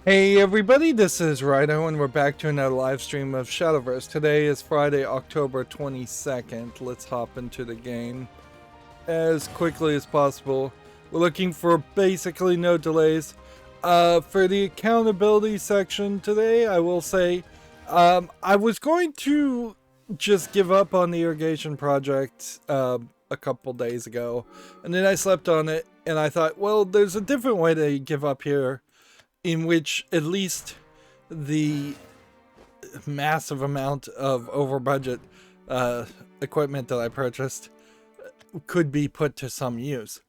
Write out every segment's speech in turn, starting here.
Hey everybody, this is Rydo and we're back to another live stream of Shadowverse. Today is Friday, October 22nd. Let's hop into the game as quickly as possible. We're looking for basically no delays. For the accountability section today, I will say I was going to just give up on the irrigation project a couple days ago, and then I slept on it and I thought, well, there's a different way to give up here, in which at least the massive amount of over budget equipment that I purchased could be put to some use.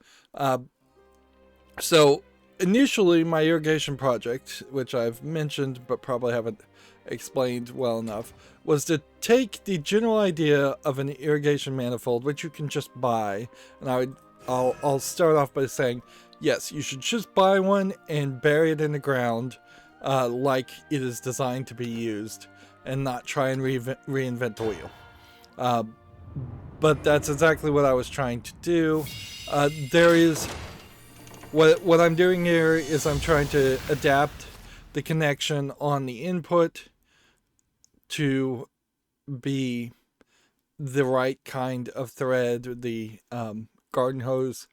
So initially my irrigation project, which I've mentioned but probably haven't explained well enough, was to take the general idea of an irrigation manifold, which you can just buy, and I'll start off by saying, yes, you should just buy one and bury it in the ground like it is designed to be used, and not try and reinvent the wheel. But that's exactly what I was trying to do. There is what I'm doing here is I'm trying to adapt the connection on the input to be the right kind of thread, the garden hose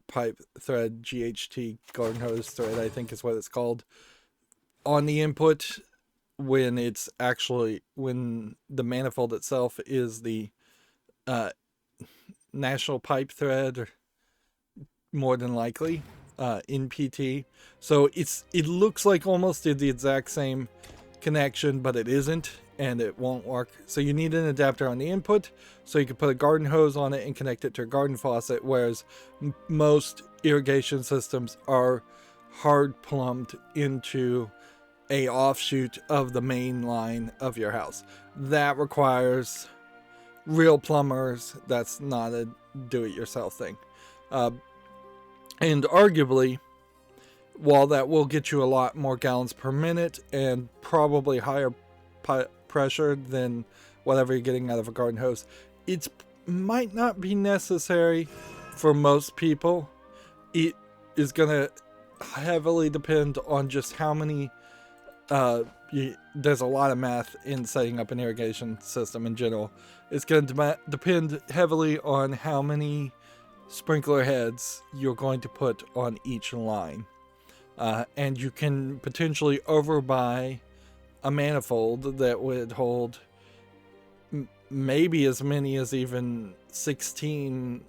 pipe thread, GHT garden hose thread, I think is what it's called, on the input, when it's actually, when the manifold itself is the national pipe thread, more than likely, in PT. So it looks like almost the exact same connection, but it isn't, and it won't work. So you need an adapter on the input, so you can put a garden hose on it and connect it to a garden faucet, whereas most irrigation systems are hard plumbed into a offshoot of the main line of your house. That requires real plumbers. That's not a do-it-yourself thing. And arguably, while that will get you a lot more gallons per minute and probably higher pressure than whatever you're getting out of a garden hose, it might not be necessary for most people. It is going to heavily depend on just how many there's a lot of math in setting up an irrigation system in general. It's going to depend heavily on how many sprinkler heads you're going to put on each line. And you can potentially overbuy a manifold that would hold maybe as many as even 16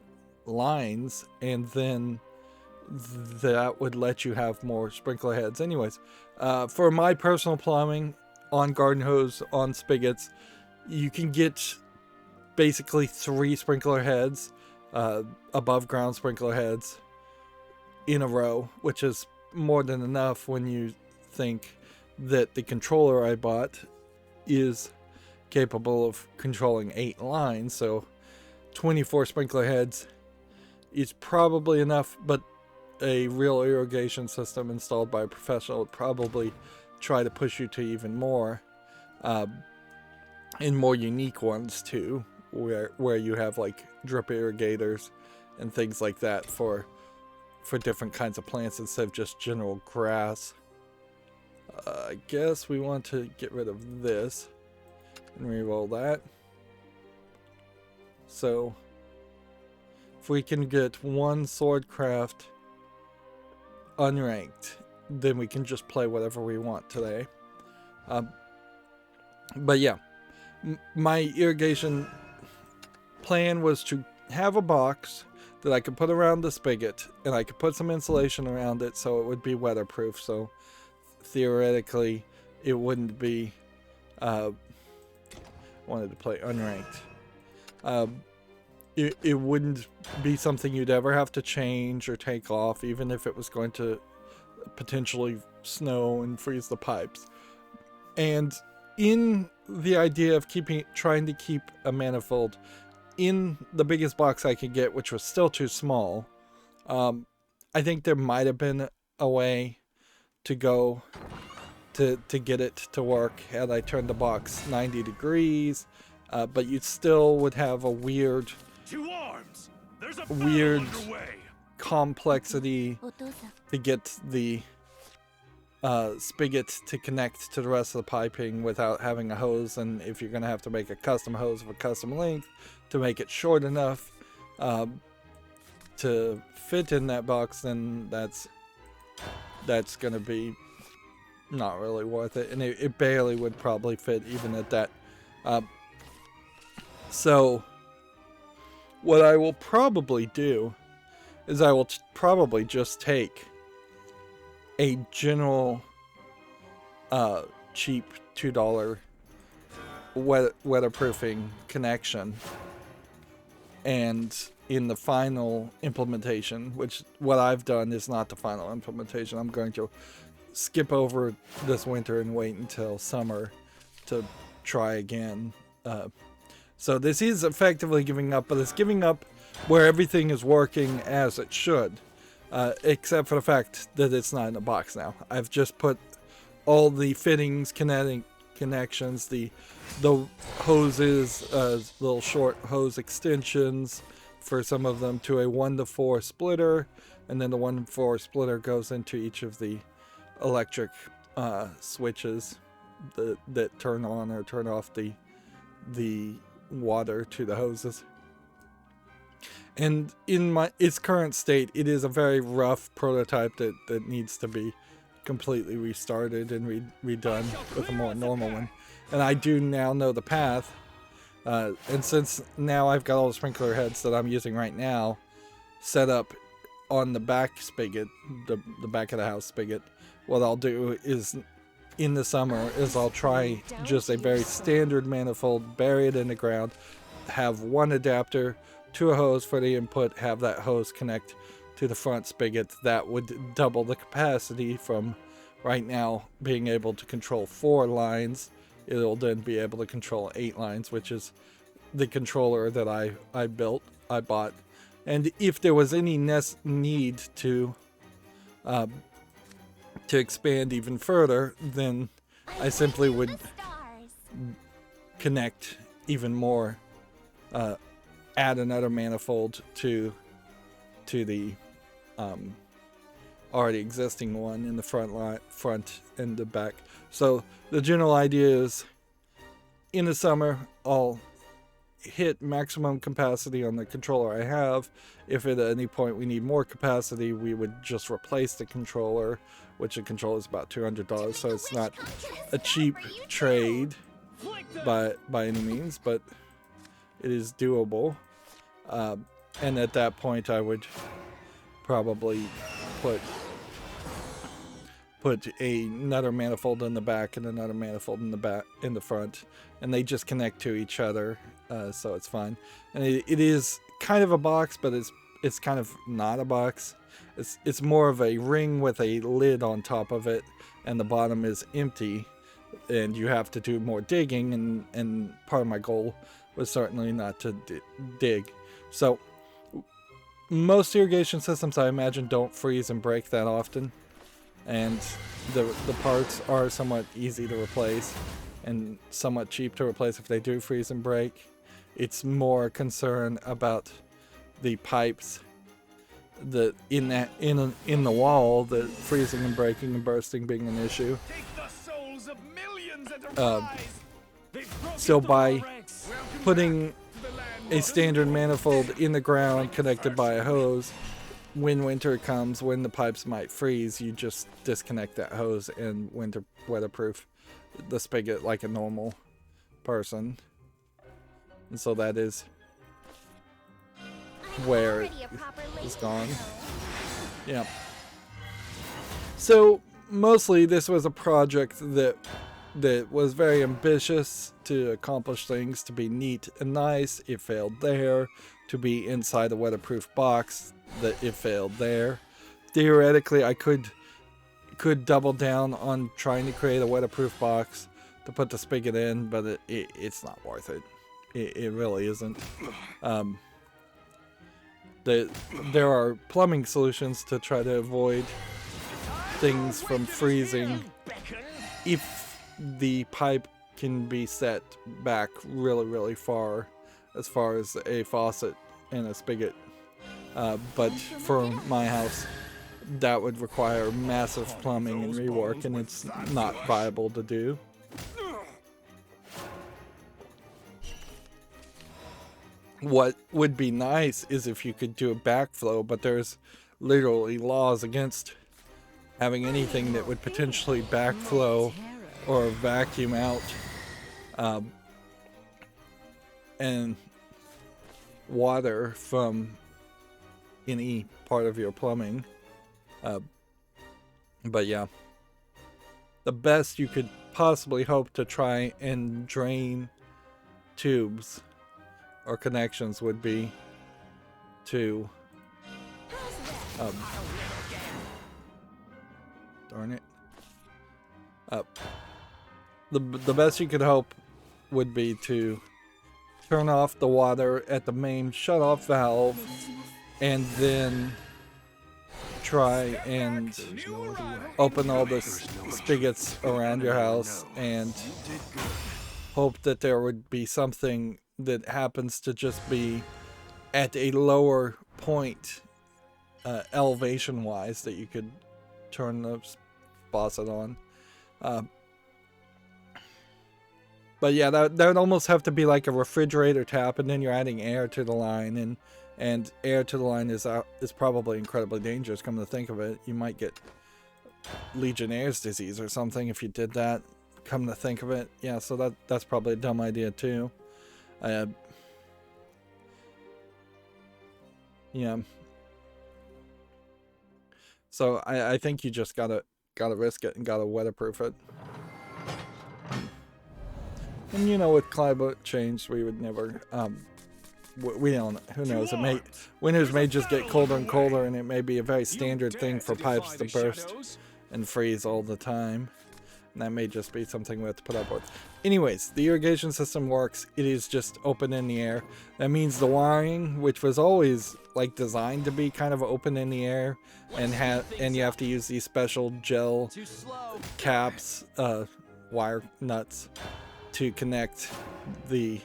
lines, and then that would let you have more sprinkler heads. Anyways, for my personal plumbing on garden hose, on spigots, you can get basically 3 sprinkler heads, above ground sprinkler heads, in a row, which is more than enough when you think that the controller I bought is capable of controlling 8 lines. So 24 sprinkler heads is probably enough, but a real irrigation system installed by a professional would probably try to push you to even more, and more unique ones too, where you have like drip irrigators and things like that for different kinds of plants instead of just general grass. I guess we want to get rid of this and re-roll that. So if we can get one swordcraft unranked, then we can just play whatever we want today. But yeah, my irrigation plan was to have a box that I could put around the spigot, and I could put some insulation around it so it would be weatherproof. So theoretically, it wouldn't be. Wanted to play unranked. It wouldn't be something you'd ever have to change or take off, even if it was going to potentially snow and freeze the pipes. And in the idea of trying to keep a manifold in the biggest box I could get, which was still too small, I think there might have been a way to go to get it to work had I turned the box 90 degrees, but you still would have a weird complexity to get the spigot to connect to the rest of the piping without having a hose, and if you're going to have to make a custom hose of a custom length to make it short enough to fit in that box, then that's going to be not really worth it, and it barely would probably fit even at that. So what I will probably do is I will probably just take a general cheap $2 weatherproofing connection, and in the final implementation, which what I've done is not the final implementation, I'm going to skip over this winter and wait until summer to try again. So this is effectively giving up, but it's giving up where everything is working as it should, except for the fact that it's not in a box now. I've just put all the fittings, connections, the hoses, little short hose extensions for some of them to a 1-to-4 splitter, and then the 1-to-4 splitter goes into each of the electric switches that turn on or turn off the water to the hoses. And in its current state, it is a very rough prototype that needs to be completely restarted and redone with a more normal one. And I do now know the path, and since now I've got all the sprinkler heads that I'm using right now set up on the back spigot, the back of the house spigot, what I'll do is in the summer is I'll try just a very standard manifold, bury it in the ground, have one adapter to a hose for the input, have that hose connect to the front spigot. That would double the capacity from right now being able to control 4 lines. It'll then be able to control 8 lines, which is the controller that I bought. And if there was any need to expand even further, then I simply would connect even more, add another manifold to the already existing one in the front and the back. So the general idea is, in the summer, I'll hit maximum capacity on the controller I have. If at any point we need more capacity, we would just replace the controller, which the controller is about $200, so it's not a cheap trade by any means, but it is doable. And at that point, I would probably put another manifold in the back and another manifold in the front, and they just connect to each other, so it's fine. And it is kind of a box, but it's kind of not a box. It's more of a ring with a lid on top of it, and the bottom is empty, and you have to do more digging, and part of my goal was certainly not to dig. So most irrigation systems, I imagine, don't freeze and break that often, and the parts are somewhat easy to replace and somewhat cheap to replace if they do freeze and break. It's more concern about the pipes in the wall, the freezing and breaking and bursting being an issue. So by putting a standard manifold in the ground connected by a hose, when winter comes, when the pipes might freeze, you just disconnect that hose and weatherproof the spigot like a normal person. And so that is where it is gone. Yeah. So mostly this was a project that was very ambitious to accomplish things, to be neat and nice. It failed there. To be inside a weatherproof box, that it failed there. Theoretically, I could double down on trying to create a weatherproof box to put the spigot in, but it's not worth it. It really isn't. There are plumbing solutions to try to avoid things from freezing if the pipe can be set back really, really far as a faucet and a spigot. But for my house, that would require massive plumbing and rework, and it's not viable to do. What would be nice is if you could do a backflow, but there's literally laws against having anything that would potentially backflow or vacuum out and water from any part of your plumbing. But yeah, the best you could possibly hope to try and drain tubes or connections would be to darn it. The best you could hope would be to turn off the water at the main shut-off valve and then try and open all the spigots around your house and hope that there would be something that happens to just be at a lower point elevation wise that you could turn the faucet on. But yeah, that would almost have to be like a refrigerator tap, and then you're adding air to the line, and air to the line is probably incredibly dangerous. Come to think of it, you might get Legionnaire's disease or something if you did that. Come to think of it, yeah. So that's probably a dumb idea too. Yeah. So I think you just gotta risk it and gotta weatherproof it. And you know, with climate change, we would never. We don't. Who knows? Winters may just get colder and colder, and it may be a very standard thing for pipes to burst and freeze all the time. And that may just be something we have to put up with. Anyways, the irrigation system works. It is just open in the air. That means the wiring, which was always like designed to be kind of open in the air, and you have to use these special gel caps, wire nuts, to connect the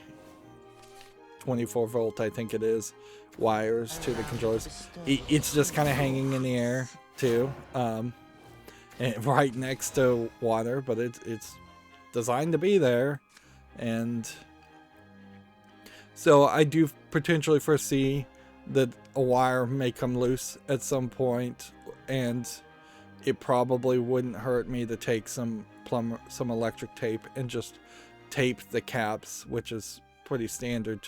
24 volt, I think it is, wires to the controllers. It's just kind of hanging in the air too. And right next to water, but it's designed to be there. And so I do potentially foresee that a wire may come loose at some point, and it probably wouldn't hurt me to take some electric tape and just tape the caps, which is pretty standard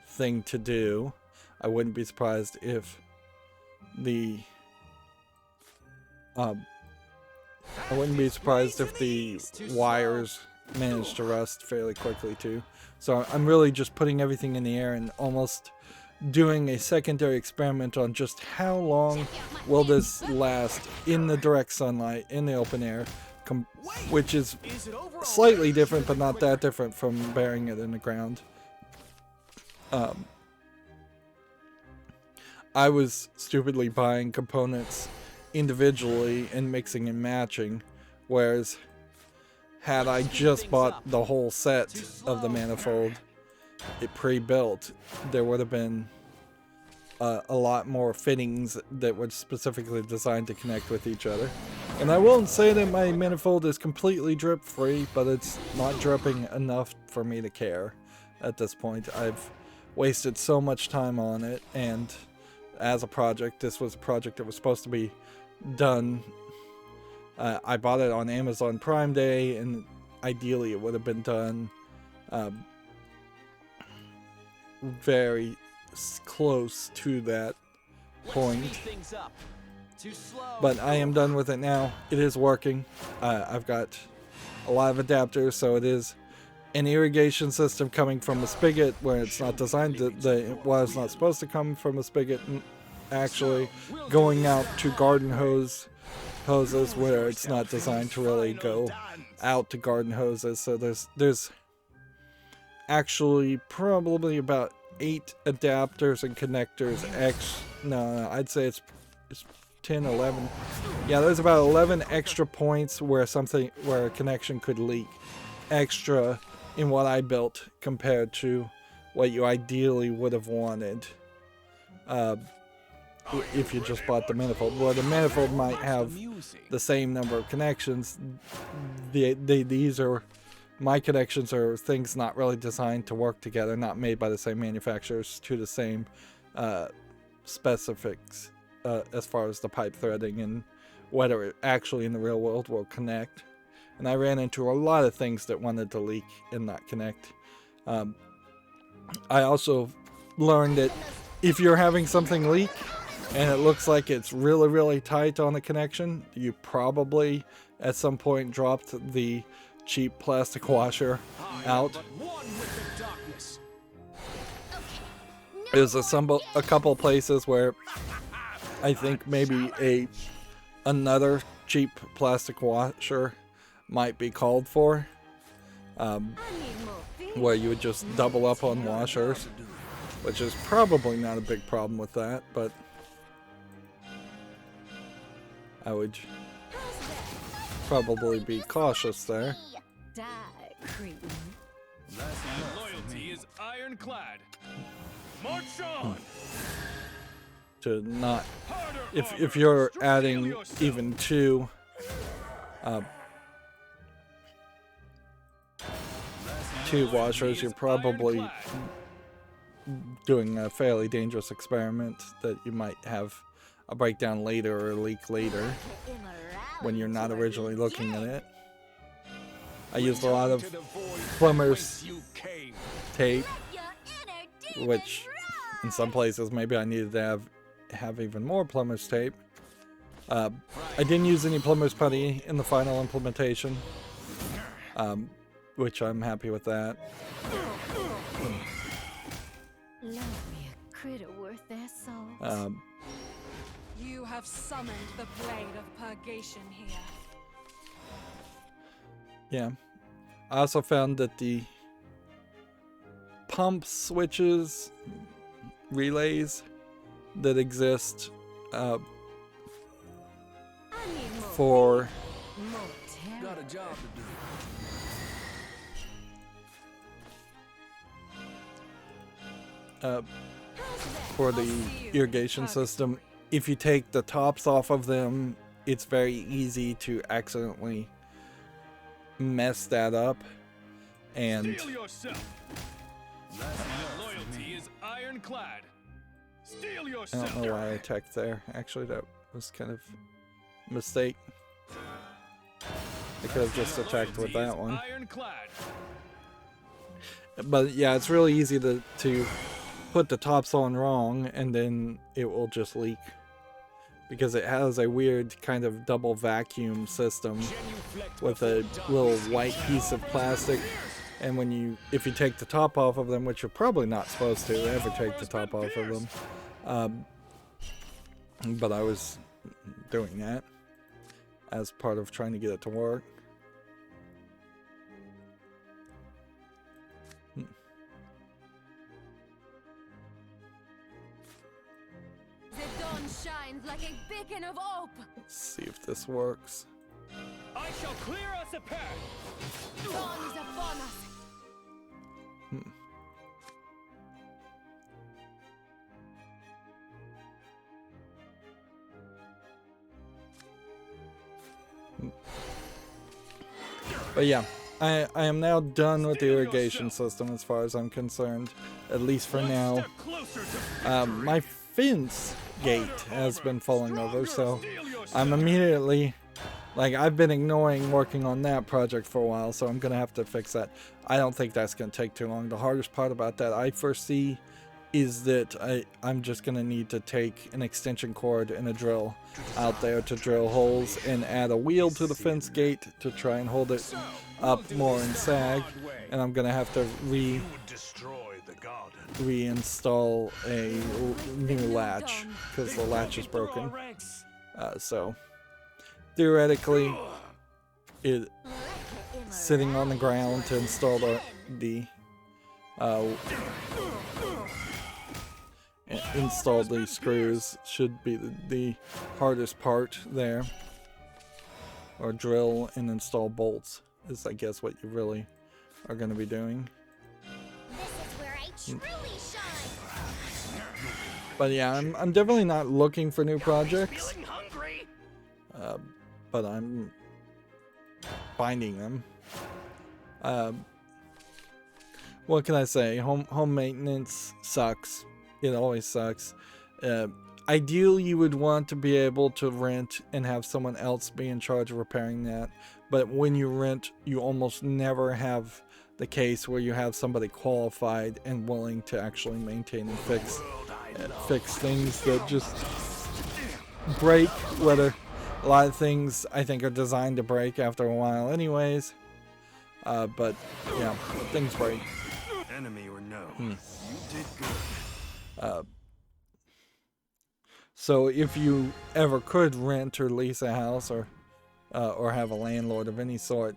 thing to do. I wouldn't be surprised if the wires manage to rust fairly quickly too. So I'm really just putting everything in the air and almost doing a secondary experiment on just how long will this last in the direct sunlight, in the open air, which is slightly different, but not that different from burying it in the ground. I was stupidly buying components individually and mixing and matching, whereas had I just bought the whole set of the manifold pre-built, there would have been a lot more fittings that were specifically designed to connect with each other. And I won't say that my manifold is completely drip free, but it's not dripping enough for me to care at this point. I've wasted so much time on it, and as a project, this was a project that was supposed to be done. I bought it on Amazon Prime Day, and ideally it would have been done very close to that point. But I am done with it now. It is working. I've got a lot of adapters, so it is an irrigation system coming from a spigot where it's not designed to, it's not supposed to come from a spigot, actually going out to garden hoses where it's not designed to really go out to garden hoses. So there's actually probably about 8 adapters and connectors. No, I'd say it's 10, 11. Yeah, there's about 11 extra points where a connection could leak extra in what I built compared to what you ideally would have wanted. if you just bought the manifold. Well, the manifold might have the same number of connections. These are, my connections are things not really designed to work together, not made by the same manufacturers to the same specifics as far as the pipe threading and whether it actually in the real world will connect. And I ran into a lot of things that wanted to leak and not connect. I also learned that if you're having something leak and it looks like it's really, really tight on the connection, you probably at some point dropped the cheap plastic washer out. There's a couple places where I think maybe another cheap plastic washer might be called for, where you would just double up on washers, which is probably not a big problem with that, but I would probably be cautious there. Loyalty is ironclad. March on. To not, if you're adding even two washers, you're probably doing a fairly dangerous experiment that you might have a breakdown later or a leak later when you're not originally looking at it. I used a lot of plumber's tape, which in some places maybe I needed to have even more plumber's tape. I didn't use any plumber's putty in the final implementation, which I'm happy with that. You have summoned the blade of purgation here. Yeah. I also found that the pump switches, relays that exist for Got a job to do. for the irrigation system, if you take the tops off of them, it's very easy to accidentally mess that up. And Steel yourself. Loyalty is ironclad. Steel I yourself. don't know why I attacked there. Actually, that was kind of a mistake. I could have just attacked with that one. Ironclad. But yeah, it's really easy to put the tops on wrong and then it will just leak. Because it has a weird kind of double vacuum system with a little white piece of plastic. And if you take the top off of them, which you're probably not supposed to ever take the top off of them, but I was doing that as part of trying to get it to work. The dawn shines like a beacon of hope. Let's see if this works. I shall clear us a path. Dawn is upon us. But yeah, I am now done with the irrigation system as far as I'm concerned, at least for now. My fence gate has been falling over, so I'm immediately, like, I've been ignoring working on that project for a while, so I'm going to have to fix that. I don't think that's going to take too long. The hardest part about that I foresee is that I'm just going to need to take an extension cord and a drill out there to drill holes and add a wheel to the fence gate to try and hold it up more and sag. And I'm going to have to reinstall a new latch because the latch is broken. So theoretically, it sitting on the ground to install install the screws should be the hardest part there. Or drill and install bolts is, I guess, what you really are going to be doing. This is where I truly shine. But yeah, I'm definitely not looking for new projects. But I'm finding them. What can I say? Home maintenance sucks. It always sucks. Ideally, you would want to be able to rent and have someone else be in charge of repairing that. But when you rent, you almost never have the case where you have somebody qualified and willing to actually maintain and fix things that just break. Whether a lot of things I think are designed to break after a while, anyways. But yeah, things break. Enemy or no, you did good. So if you ever could rent or lease a house or have a landlord of any sort,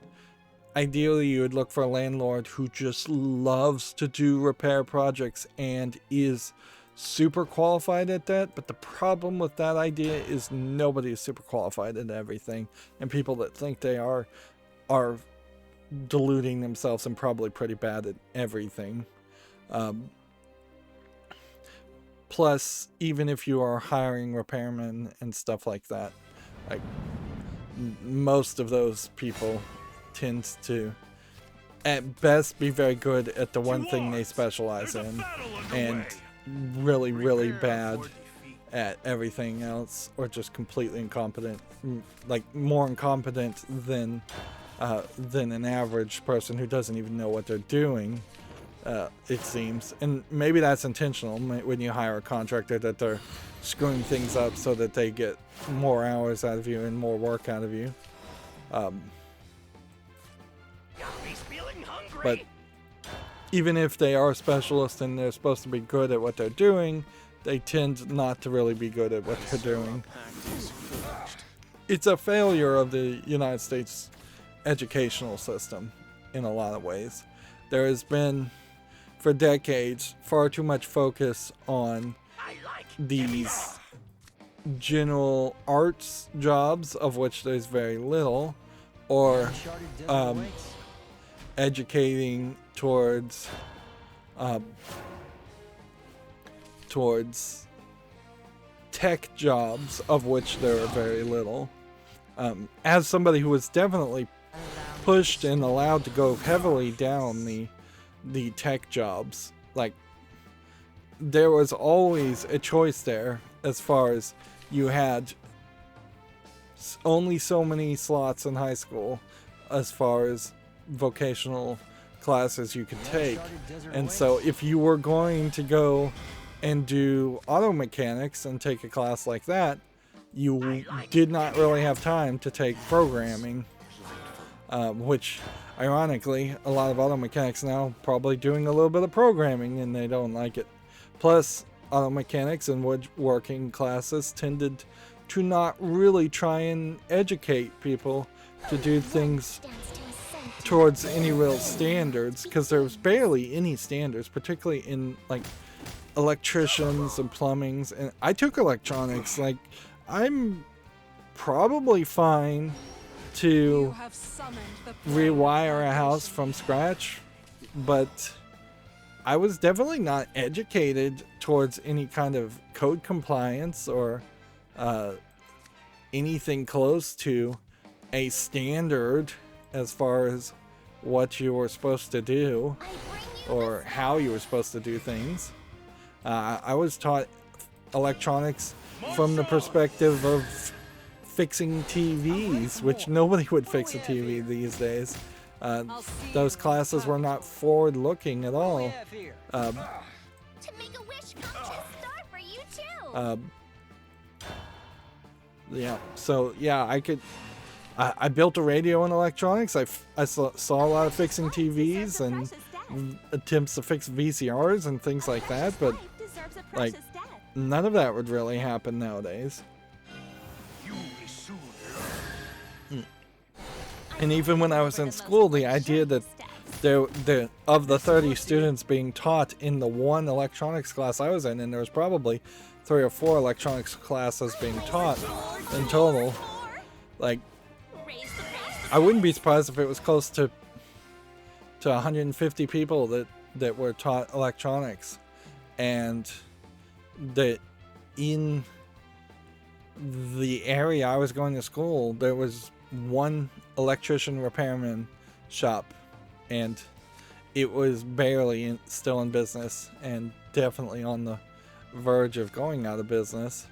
ideally you would look for a landlord who just loves to do repair projects and is super qualified at that. But the problem with that idea is nobody is super qualified at everything, and people that think they are deluding themselves and probably pretty bad at everything. Plus, even if you are hiring repairmen and stuff like that, like most of those people tend to at best be very good at the one thing they specialize in, and really, really bad at everything else, or just completely incompetent, like more incompetent than an average person who doesn't even know what they're doing. It seems, and maybe that's intentional when you hire a contractor, that they're screwing things up so that they get more hours out of you and more work out of you. But even if they are specialists and they're supposed to be good at what they're doing, they tend not to really be good at what they're doing. It's a failure of the United States educational system in a lot of ways. There has been, for decades, far too much focus on these general arts jobs, of which there's very little, or educating towards tech jobs, of which there are very little. As somebody who was definitely pushed and allowed to go heavily down the tech jobs, like, there was always a choice there, as far as you had only so many slots in high school as far as vocational classes you could take. And so if you were going to go and do auto mechanics and take a class like that, you did not really have time to take programming, which ironically a lot of auto mechanics now probably doing a little bit of programming and they don't like it. Plus, auto mechanics and woodworking classes tended to not really try and educate people to do things towards any real standards, because there was barely any standards, particularly in like electricians and plumbings. And I took electronics. Like, I'm probably fine to rewire a house from scratch, but I was definitely not educated towards any kind of code compliance or anything close to a standard as far as what you were supposed to do or how you were supposed to do things. I was taught electronics from the perspective of fixing TVs, which nobody would fix a TV these days. Those classes were not forward-looking at all. Yeah, so yeah, I built a radio in electronics. I saw a lot of fixing TVs and attempts to fix VCRs and things like that, but like none of that would really happen nowadays. And even when I was in school, the idea that of the 30 students being taught in the one electronics class I was in, and there was probably 3 or 4 electronics classes being taught in total, like, I wouldn't be surprised if it was close to 150 people that were taught electronics, and that in the area I was going to school, there was one electrician repairman shop, and it was barely still in business, and definitely on the verge of going out of business.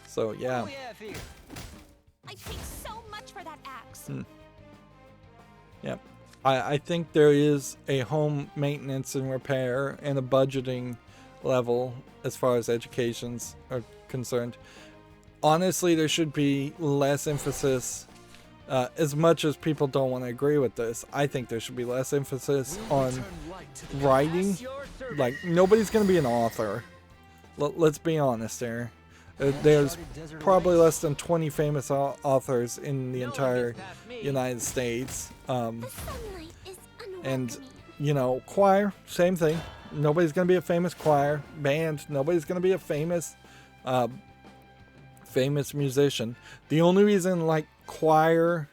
So yeah. I paid so much for that axe. Yep. I think there is a home maintenance and repair and a budgeting level as far as educations are concerned. Honestly, there should be less emphasis, as much as people don't want to agree with this, I think there should be less emphasis on writing. Like, nobody's going to be an author. Let's be honest there. There's probably less than 20 famous authors in the entire United States. And, you know, choir, same thing. Nobody's going to be a famous choir. Band, nobody's going to be a famous musician. The only reason, like, choir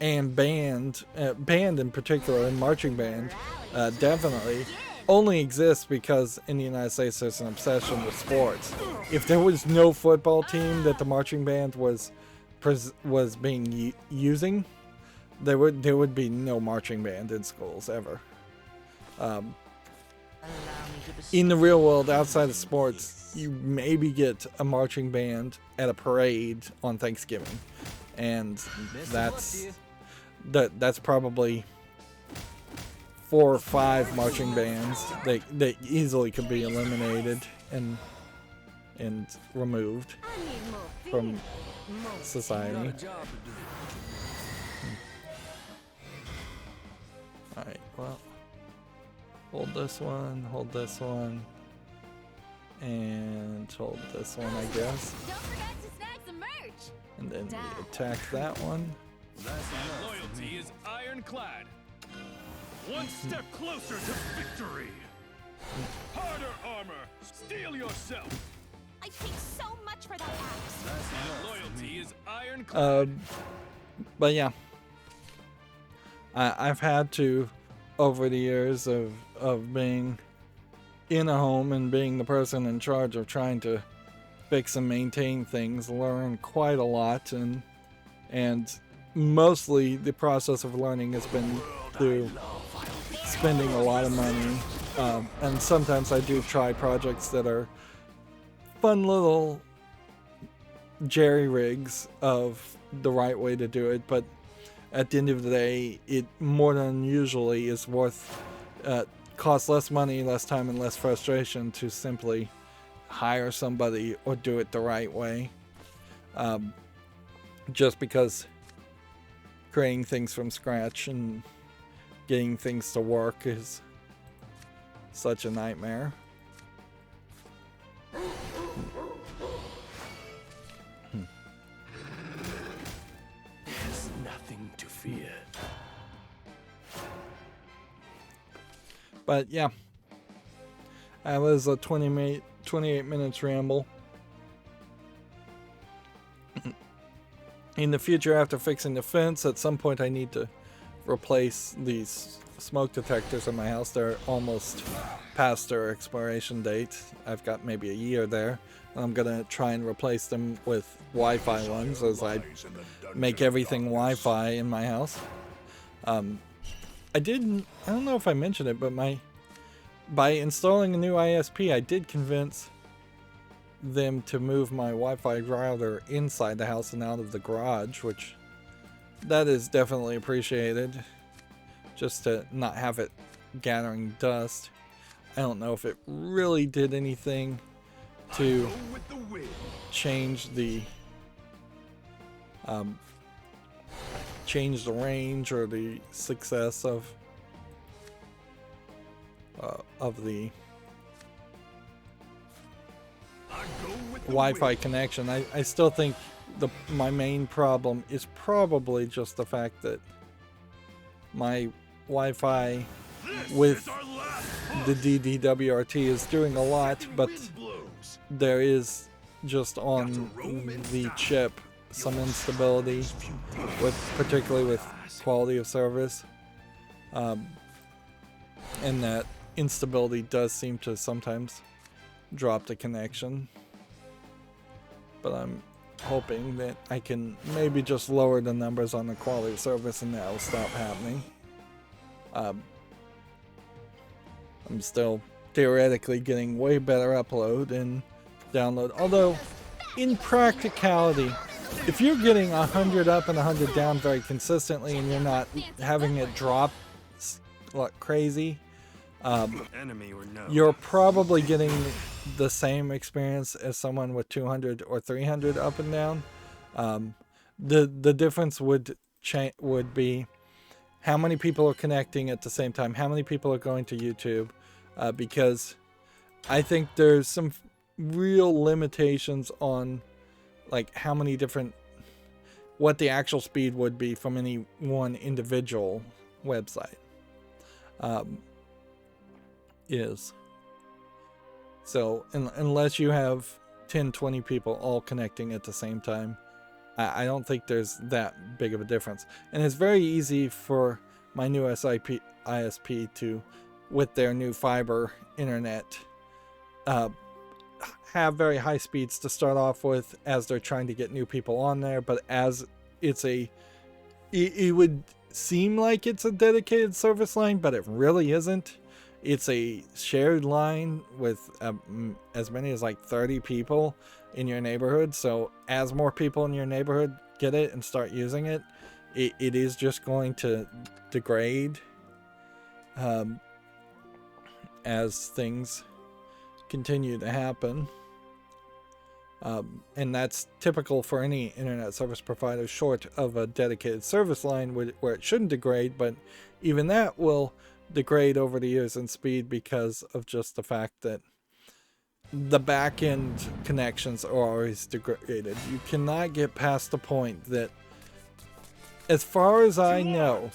and band in particular, and marching band, definitely only exists because in the United States there's an obsession with sports. If there was no football team that the marching band was being using, there would be no marching band in schools ever. In the real world, outside of sports, you maybe get a marching band at a parade on Thanksgiving, and that's probably 4 or 5 marching bands that easily could be eliminated and removed from society. Alright, well, hold this one, and hold this one, I guess. Don't forget to snag some merch. And then we attack that one. Loyalty is ironclad. One step closer to victory. Harder armor. Steel yourself. I paid so much for that axe. Loyalty is ironclad. But yeah, I've had to, over the years of being in a home and being the person in charge of trying to fix and maintain things, learn quite a lot, and mostly the process of learning has been through spending a lot of money, and sometimes I do try projects that are fun little jerry rigs of the right way to do it, but at the end of the day, it more than usually is worth, costs less money, less time, and less frustration to simply hire somebody or do it the right way. Just because creating things from scratch and getting things to work is such a nightmare. There's nothing to fear. But yeah, that was a 28 minutes ramble. In the future, after fixing the fence, at some point I need to replace these smoke detectors in my house. They're almost past their expiration date. I've got maybe a year there. I'm gonna try and replace them with Wi-Fi ones, as I make everything Wi-Fi in my house. I don't know if I mentioned it, but by installing a new ISP, I did convince them to move my Wi-Fi router inside the house and out of the garage, which that is definitely appreciated, just to not have it gathering dust. I don't know if it really did anything to change the range or the success of the Wi-Fi connection. I still think my main problem is probably just the fact that my Wi-Fi with the DDWRT is doing a lot, but there is just on the chip some instability, particularly with quality of service, and that instability does seem to sometimes drop the connection. But I'm hoping that I can maybe just lower the numbers on the quality of service and that'll stop happening. I'm still theoretically getting way better upload and download. Although, in practicality, if you're getting 100 up and 100 down very consistently and you're not having it drop like crazy, Enemy or no. you're probably getting the same experience as someone with 200 or 300 up and down. The difference would be how many people are connecting at the same time, how many people are going to YouTube, because I think there's some real limitations on like how many different, what the actual speed would be from any one individual website is. So unless you have 10, 20 people all connecting at the same time, I don't think there's that big of a difference. And it's very easy for my new ISP to, with their new fiber internet, have very high speeds to start off with as they're trying to get new people on there. But as it's it would seem like it's a dedicated service line, but it really isn't. It's a shared line with as many as like 30 people in your neighborhood. So as more people in your neighborhood get it and start using it, it is just going to degrade as things continue to happen. And that's typical for any internet service provider, short of a dedicated service line where it shouldn't degrade, but even that will degrade over the years in speed because of just the fact that the back-end connections are always degraded. You cannot get past the point that, as far as I know,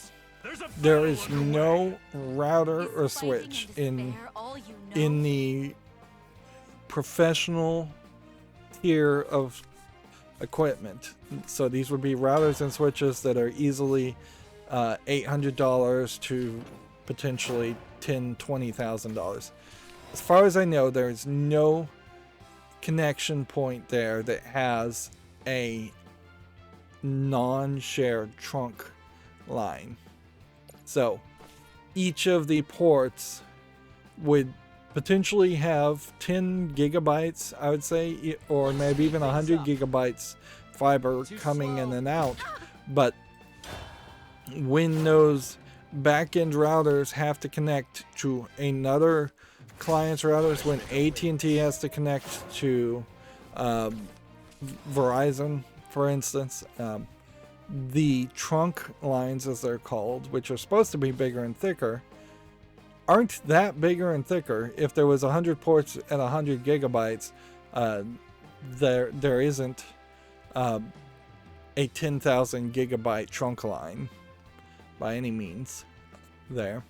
there is no router or switch in the professional tier of equipment. So these would be routers and switches that are easily $800 to potentially $10,000, $20,000. As far as I know, there is no connection point there that has a non-shared trunk line. So each of the ports would potentially have 10 gigabytes, I would say, or maybe even 100 gigabytes fiber coming in and out. But when those back-end routers have to connect to another client's routers, when AT&T has to connect to Verizon, for instance, the trunk lines, as they're called, which are supposed to be bigger and thicker, aren't that bigger and thicker. If there was 100 ports at 100 gigabytes, there isn't a 10,000 gigabyte trunk line by any means there.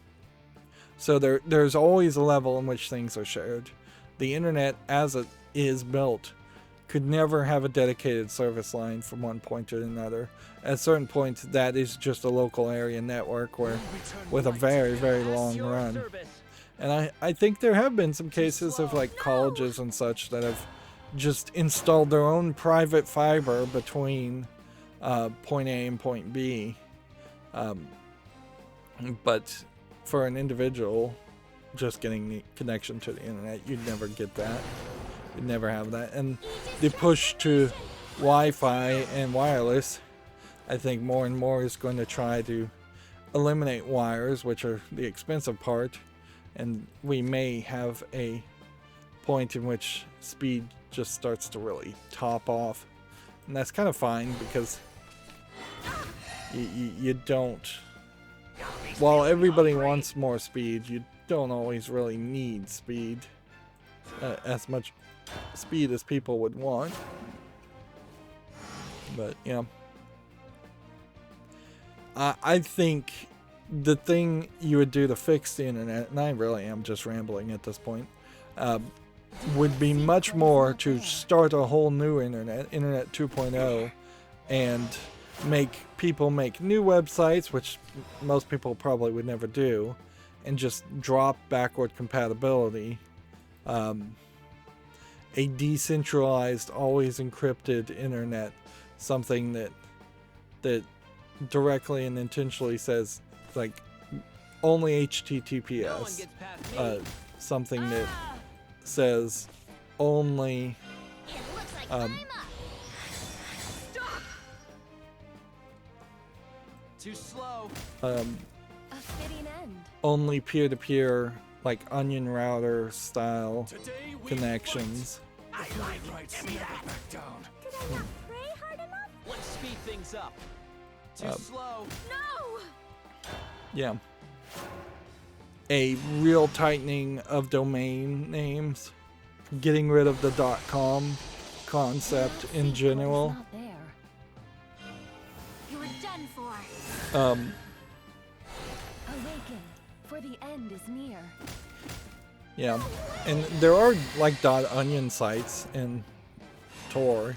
So there's always a level in which things are shared. The internet, as it is built, could never have a dedicated service line from one point to another. At certain points, that is just a local area network where, with a very, very long run. And I think there have been some cases of like colleges and such that have just installed their own private fiber between point A and point B. But for an individual just getting the connection to the internet, you'd never get that. You'd never have that. And the push to Wi-Fi and wireless, I think more and more is going to try to eliminate wires, which are the expensive part, and we may have a point in which speed just starts to really top off. And that's kind of fine, because you don't, while everybody wants more speed, you don't always really need speed, as much speed as people would want. But yeah, I think the thing you would do to fix the internet, and I really am just rambling at this point, would be much more to start a whole new internet 2.0, and make people make new websites, which most people probably would never do, and just drop backward compatibility. A decentralized, always encrypted internet, something that directly and intentionally says like only HTTPS, something that says only Too slow. A fitting end. only peer-to-peer, like onion router style connections. I like right, snap back down. Did I not pray hard enough? Let's speed things up. Too slow. No! Yeah. A real tightening of domain names, getting rid of the .com concept in general. Not there. You were done for. Awaken, for the end is near. Yeah, and there are like .onion sites in Tor,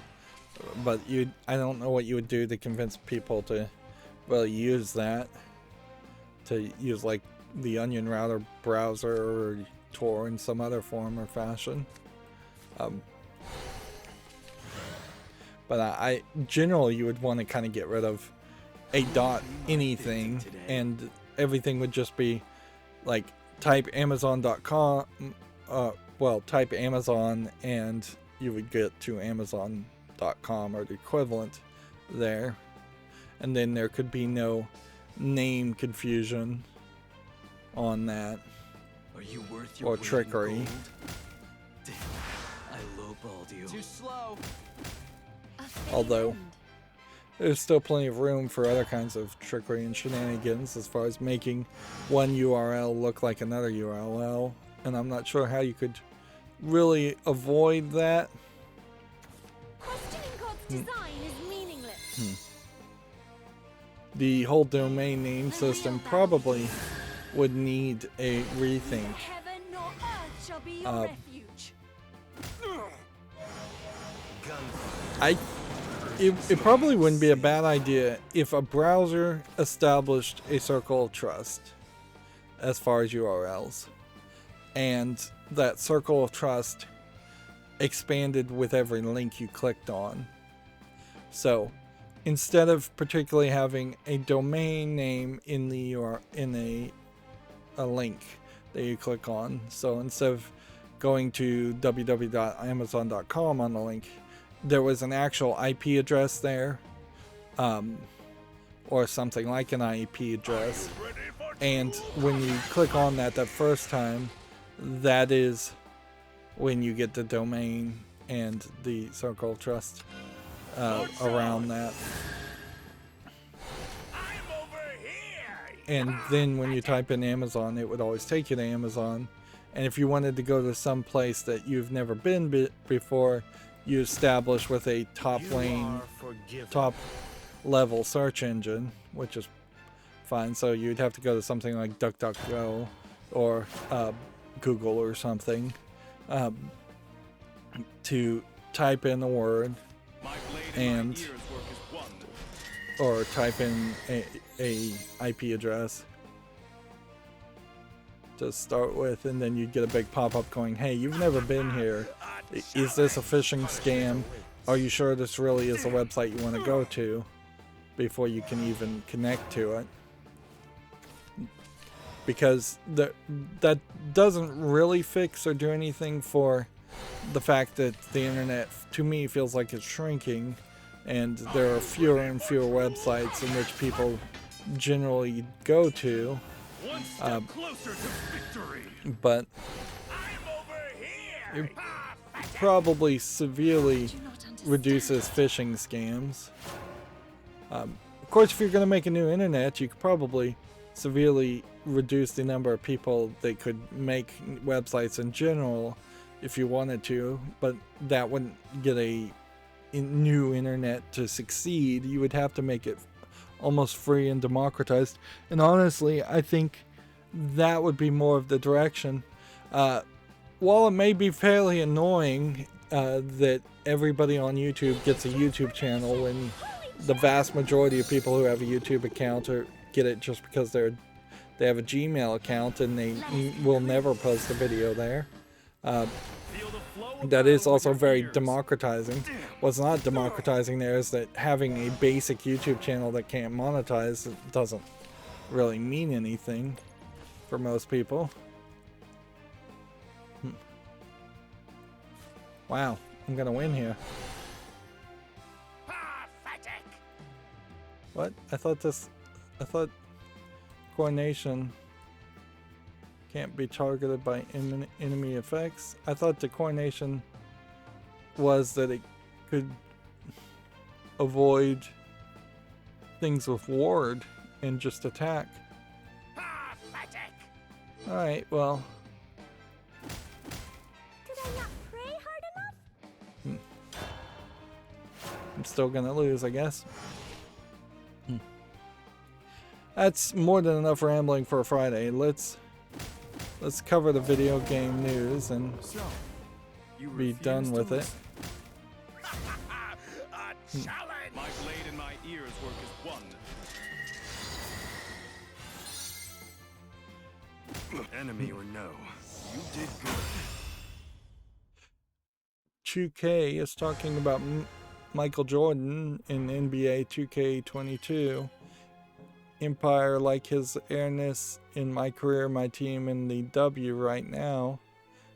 but I don't know what you would do to convince people to really use that, to use like the Onion Router browser or Tor in some other form or fashion. But I generally you would want to kind of get rid of a anything, and everything would just be like type Amazon.com. Type Amazon and you would get to Amazon.com or the equivalent there, and then there could be no name confusion on that. Are you worth your Or weight in trickery. gold? Damn, I lowballed you. Too slow. A fitting Although end. there's still plenty of room for other kinds of trickery and shenanigans as far as making one URL look like another URL, and I'm not sure how you could really avoid that. Questioning God's design is meaningless. The whole domain name system probably would need a rethink. Heaven nor earth shall be your refuge. It probably wouldn't be a bad idea if a browser established a circle of trust as far as URLs, and that circle of trust expanded with every link you clicked on. So instead of particularly having a domain name in the a link that you click on, so instead of going to www.amazon.com on the link, there was an actual IP address there, or something like an IP address, and when you click on that first time, that is when you get the domain and the circle of trust around that. And then when you type in Amazon, it would always take you to Amazon. And if you wanted to go to some place that you've never been before, you establish with a top level search engine, which is fine. So you'd have to go to something like DuckDuckGo or Google or something to type in the word, and or type in a IP address to start with, and then you'd get a big pop-up going, hey, you've never been here. Is this a phishing scam? Are you sure this really is a website you want to go to before you can even connect to it? Because that doesn't really fix or do anything for the fact that the internet, to me, feels like it's shrinking, and there are fewer and fewer websites in which people generally go to. One step closer to victory. But it probably severely reduces phishing scams. Of course, if you're going to make a new internet, you could probably severely reduce the number of people that could make websites in general if you wanted to, but that wouldn't get a new internet to succeed. You would have to make it almost free and democratized, and honestly, I think that would be more of the direction. While it may be fairly annoying that everybody on YouTube gets a YouTube channel, when the vast majority of people who have a YouTube account get it just because they They have a Gmail account and they will never post a video there. That is also very democratizing. What's not democratizing there is that having a basic YouTube channel that can't monetize doesn't really mean anything for most people. Wow, I'm gonna win here. What? I thought coordination can't be targeted by enemy effects. I thought the coordination was that it could avoid things with ward and just attack. Alright, well. Did I not pray hard enough? I'm still gonna lose, I guess. That's more than enough rambling for a Friday. Let's cover the video game news and be done with it. A challenge! My blade and my ears work as one. Enemy or no, you did good. 2K is talking about Michael Jordan in NBA 2K22. Empire, like his airness in my career, my team in the W right now.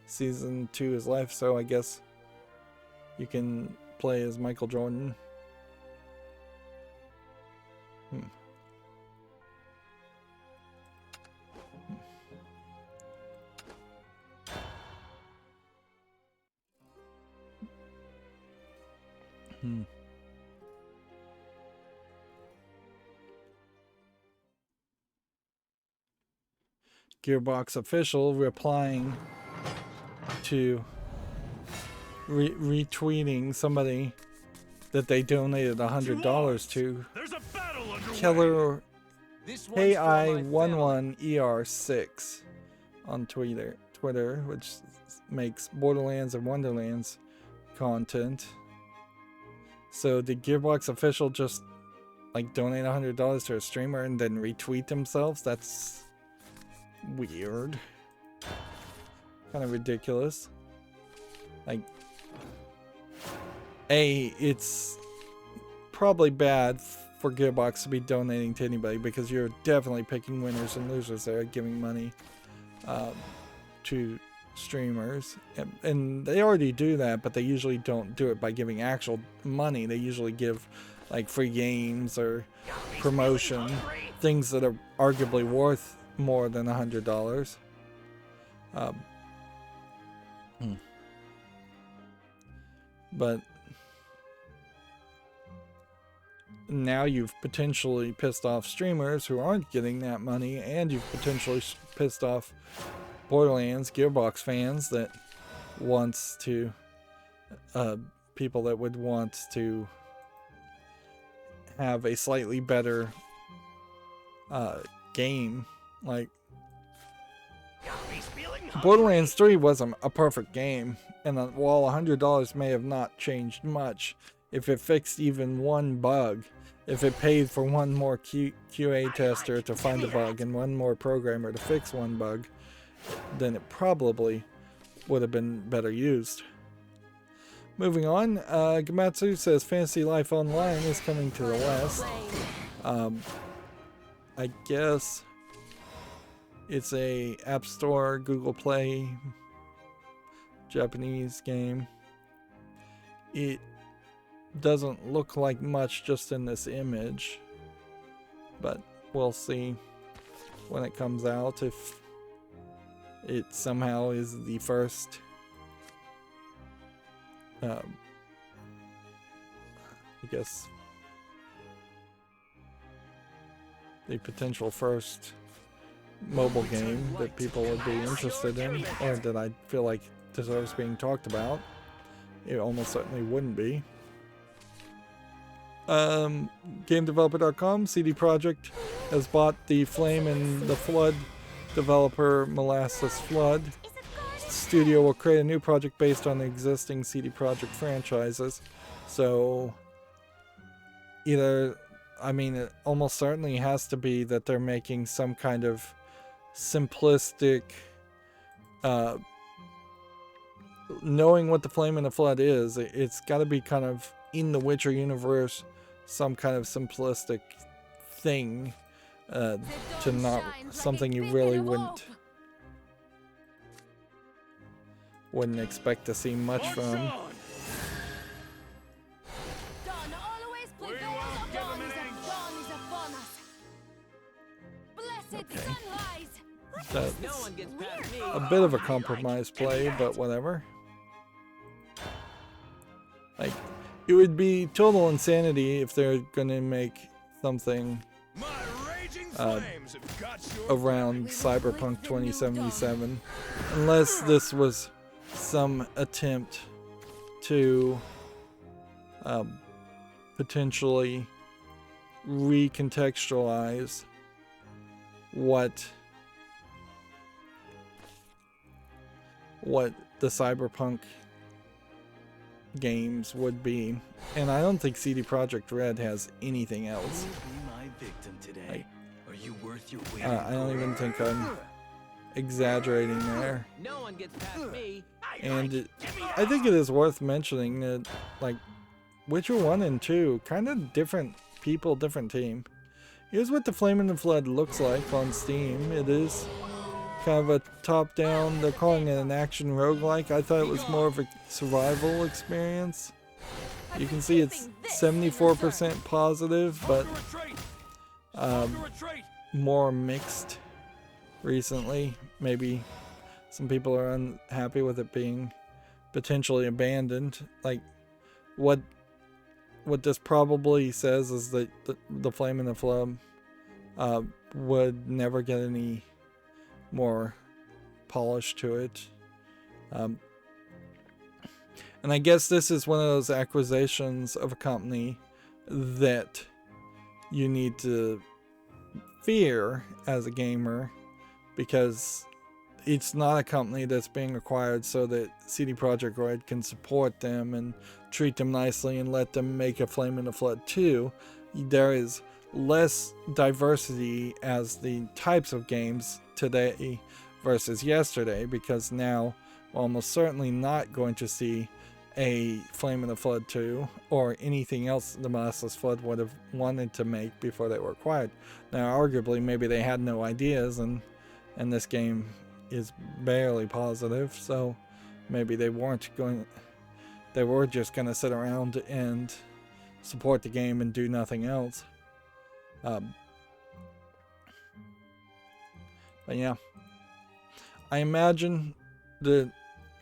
Season 2 is life, so I guess you can play as Michael Jordan. Gearbox official replying to retweeting somebody that they donated $100 to. There's a battle underway. Killer This one's for my family. AI11ER6 on Twitter, which makes Borderlands and Wonderlands content. So did Gearbox official just like donate $100 to a streamer and then retweet themselves? That's weird. Kind of ridiculous. Like, it's probably bad for Gearbox to be donating to anybody because you're definitely picking winners and losers there, giving money to streamers. And they already do that, but they usually don't do it by giving actual money. They usually give like free games or promotion, things that are arguably worth more than $100. But now you've potentially pissed off streamers who aren't getting that money, and you've potentially pissed off Borderlands Gearbox fans that wants to people that would want to have a slightly better game. Like, Borderlands 3 wasn't a perfect game, and while $100 may have not changed much, if it fixed even one bug, if it paid for one more QA tester to find a bug and one more programmer to fix one bug, then it probably would have been better used. Moving on, Gamatsu says Fantasy Life Online is coming to the West. I guess it's a App Store, Google Play, Japanese game. It doesn't look like much just in this image, but we'll see when it comes out if it somehow is the first I guess the potential first mobile game that people would be interested in, or that I feel like deserves being talked about. It almost certainly wouldn't be. GameDeveloper.com, CD Projekt has bought the Flame and the Flood developer Molasses Flood. The studio will create a new project based on the existing CD Projekt franchises. So either, I mean, it almost certainly has to be that they're making some kind of simplistic, knowing what the Flame and the Flood is. It's got to be kind of in the Witcher universe, some kind of simplistic thing, to not something you really wouldn't expect to see much from. Dawn always prevails. Dawn is upon us. Blessed sunrise. That's No one gets past me. a bit of a compromise play, but whatever. Like, it would be total insanity if they're gonna make something My raging flames have got your around Cyberpunk 2077, unless this was some attempt to potentially recontextualize what the Cyberpunk games would be. And I don't think CD Projekt Red has anything else. Will be my victim today. Like, Are you worth your weight? I don't even think I'm exaggerating there. No one gets past me. And I think it is worth mentioning that, like, Witcher 1 and 2, kind of different people, different team. Here's what the Flame and the Flood looks like on Steam. It is kind of a top-down, they're calling it an action roguelike. I thought it was more of a survival experience. You can see it's 74% positive, but more mixed recently. Maybe some people are unhappy with it being potentially abandoned. Like, what this probably says is that the Flame and the Flood would never get any more polish to it. And I guess this is one of those acquisitions of a company that you need to fear as a gamer, because it's not a company that's being acquired so that CD Projekt Red can support them and treat them nicely and let them make a Flame in the Flood 2. There is less diversity as the types of games today versus yesterday, because now we're almost certainly not going to see a Flame in the Flood 2 or anything else the Massless Flood would have wanted to make before they were acquired. Now, arguably, maybe they had no ideas, and this game is barely positive, so maybe they were just going to sit around and support the game and do nothing else. But yeah, I imagine that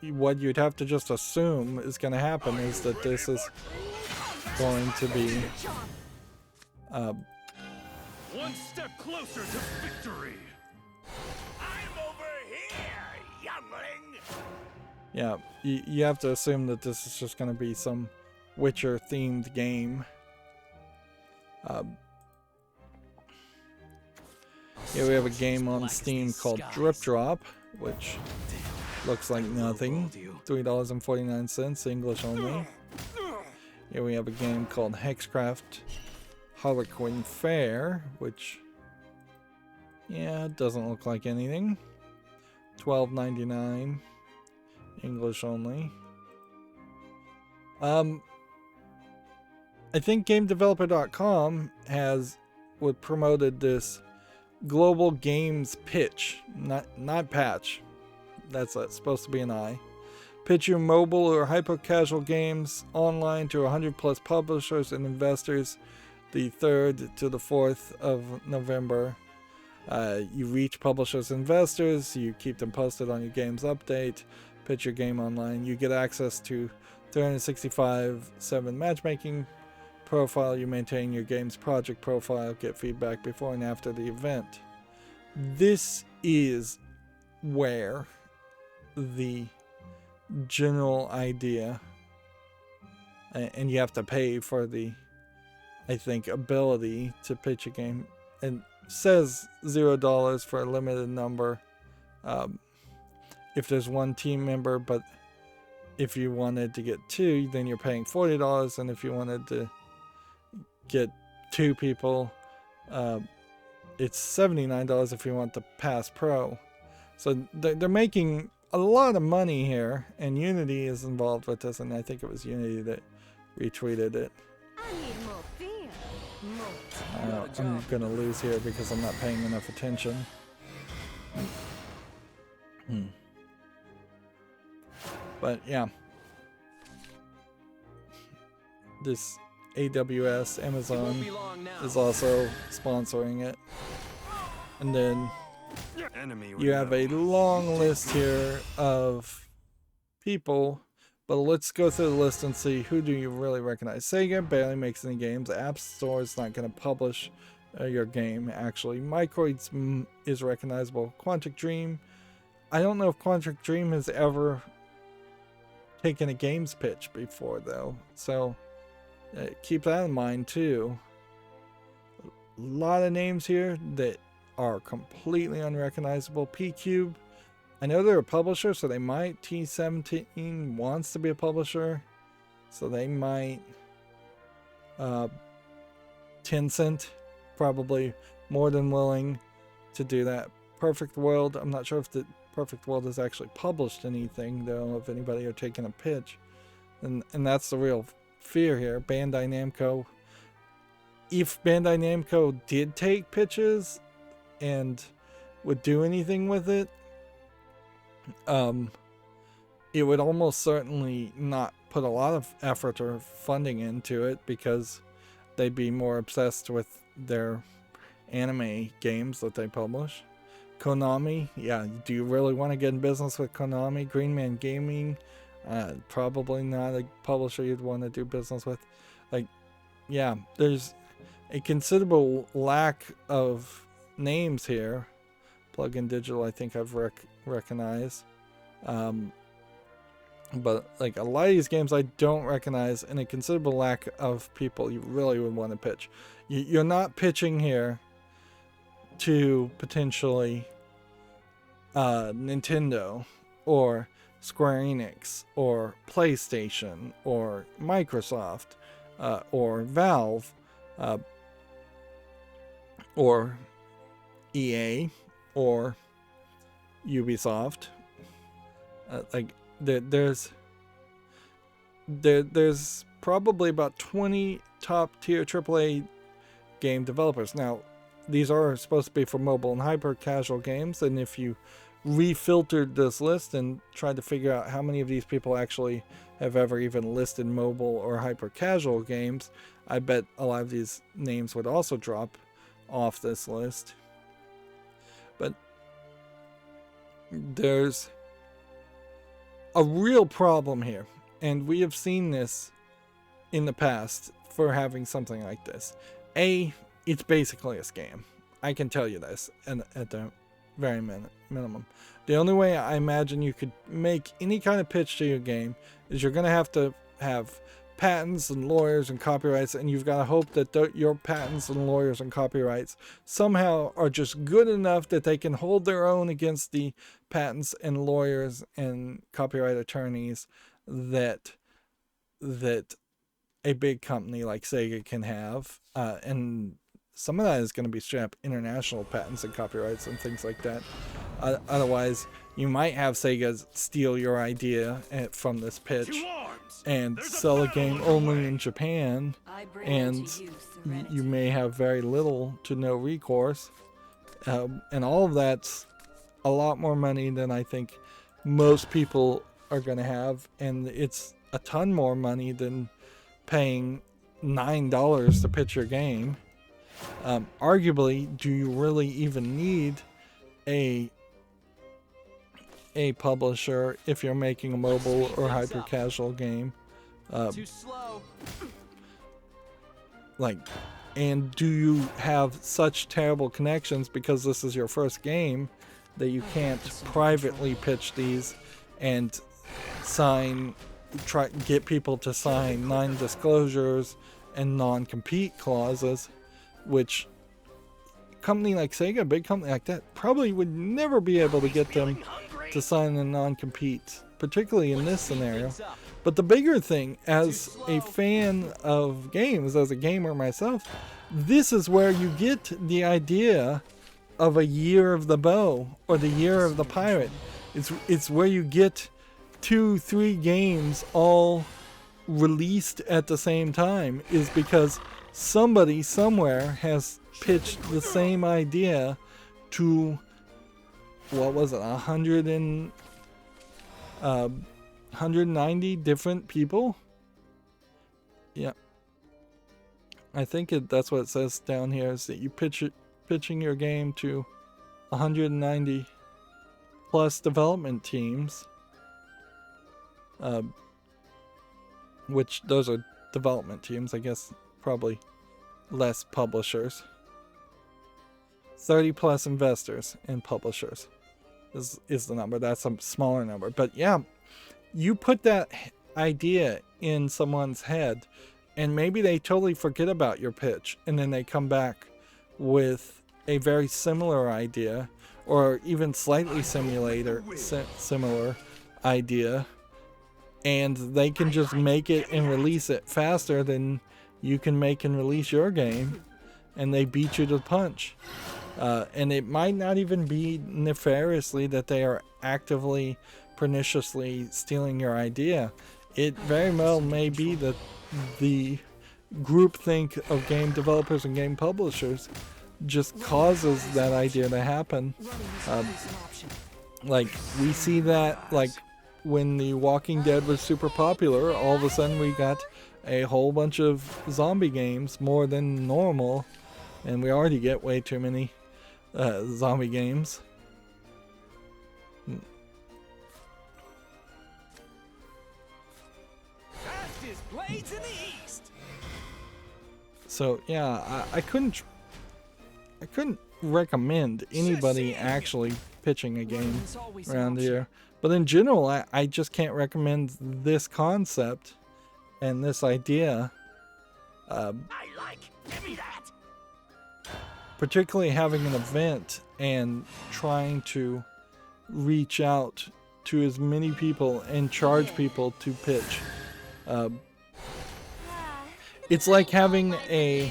what you'd have to just assume is going to happen is that this is going to be One step closer to victory. I'm over here, youngling. yeah, you have to assume that this is just going to be some Witcher themed game. Here we have a game on Steam called Drip Drop, which looks like nothing. $3.49, English only. Here we have a game called Hexcraft Harlequin Fair, which, yeah, doesn't look like anything. $12.99, English only. I think GameDeveloper.com would promoted this global games pitch, not patch. That's supposed to be an I. Pitch your mobile or hyper-casual games online to 100 plus publishers and investors the 3rd to the 4th of November. You reach publishers and investors, you keep them posted on your game's update, pitch your game online, you get access to 365/7 matchmaking profile, you maintain your game's project profile, get feedback before and after the event. This is where the general idea, and you have to pay for the, I think, ability to pitch a game, and says $0 for a limited number if there's one team member, but if you wanted to get two, then you're paying $40, and if you wanted to get two people it's $79 if you want the Pass Pro. So they're making a lot of money here, and Unity is involved with this, and I think it was Unity that retweeted it. I need more beer. More I'm gonna lose here because I'm not paying enough attention. But yeah, this AWS, Amazon Be long now. is also sponsoring it. And then Enemy you have a long list here of people, but let's go through the list and see who do you really recognize. Sega barely makes any games. The App Store is not going to publish your game, actually. Microids is recognizable. Quantic Dream, I don't know if Quantic Dream has ever taken a games pitch before, though, so keep that in mind too. A lot of names here that are completely unrecognizable. P-Cube, I know they're a publisher, so they might. T17 wants to be a publisher, so they might. Tencent, probably more than willing to do that. Perfect World, I'm not sure if the Perfect World has actually published anything, though, if anybody are taking a pitch. And that's the real fear here. Bandai Namco, if Bandai Namco did take pitches and would do anything with it, it would almost certainly not put a lot of effort or funding into it because they'd be more obsessed with their anime games that they publish. Konami, yeah, do you really want to get in business with Konami? Green Man Gaming, probably not a publisher you'd want to do business with. Like, yeah, there's a considerable lack of names here. Plug-in Digital, I think I've recognized. But like a lot of these games I don't recognize, and a considerable lack of people you really would want to pitch. You're not pitching here to potentially Nintendo or Square Enix or PlayStation or Microsoft or Valve or EA or Ubisoft. There's probably about 20 top tier AAA game developers. Now, these are supposed to be for mobile and hyper casual games, and if you refiltered this list and tried to figure out how many of these people actually have ever even listed mobile or hyper casual games, I bet a lot of these names would also drop off this list. But there's a real problem here, and we have seen this in the past for having something like this. It's basically a scam. I can tell you this at the very minimum. The only way I imagine you could make any kind of pitch to your game is you're going to have patents and lawyers and copyrights, and you've got to hope that your patents and lawyers and copyrights somehow are just good enough that they can hold their own against the patents and lawyers and copyright attorneys that a big company like Sega can have, and some of that is going to be straight up international patents and copyrights and things like that. Otherwise, you might have Sega steal your idea from this pitch and sell a game only in Japan, and you may have very little to no recourse. And all of that's a lot more money than I think most people are going to have, and it's a ton more money than paying $9 to pitch your game. Arguably, do you really even need a publisher if you're making a mobile or hyper casual game? Too slow. And do you have such terrible connections because this is your first game that you can't privately pitch these and get people to sign non-disclosures and non-compete clauses, which a company like Sega, a big company like that, probably would never be able to get them to sign a non-compete particularly in this scenario. But the bigger thing, as a fan of games, as a gamer myself, this is where you get the idea of a year of the bow or the year of the pirate. It's where you get 2-3 games all released at the same time, is because somebody somewhere has pitched the same idea to, what was it, 190 different people? Yeah. I think that's what it says down here, is that you pitching your game to 190 plus development teams. Which those are development teams, I guess, probably less publishers. 30 plus investors and publishers is the number. That's a smaller number. But yeah, you put that idea in someone's head and maybe they totally forget about your pitch, and then they come back with a very similar idea or even slightly similar idea, and they can just make it and release it faster than you can make and release your game, and they beat you to the punch. And it might not even be nefariously that they are actively, perniciously stealing your idea. It very well may be that the groupthink of game developers and game publishers just causes that idea to happen. Like, we see that, like, when The Walking Dead was super popular, all of a sudden we got a whole bunch of zombie games, more than normal, and we already get way too many zombie games. Fastest blades in the east. So yeah, I couldn't recommend anybody actually pitching a game around here. But in general, I just can't recommend this concept and this idea. Give me that. Particularly having an event and trying to reach out to as many people and charge people to pitch. It's like having a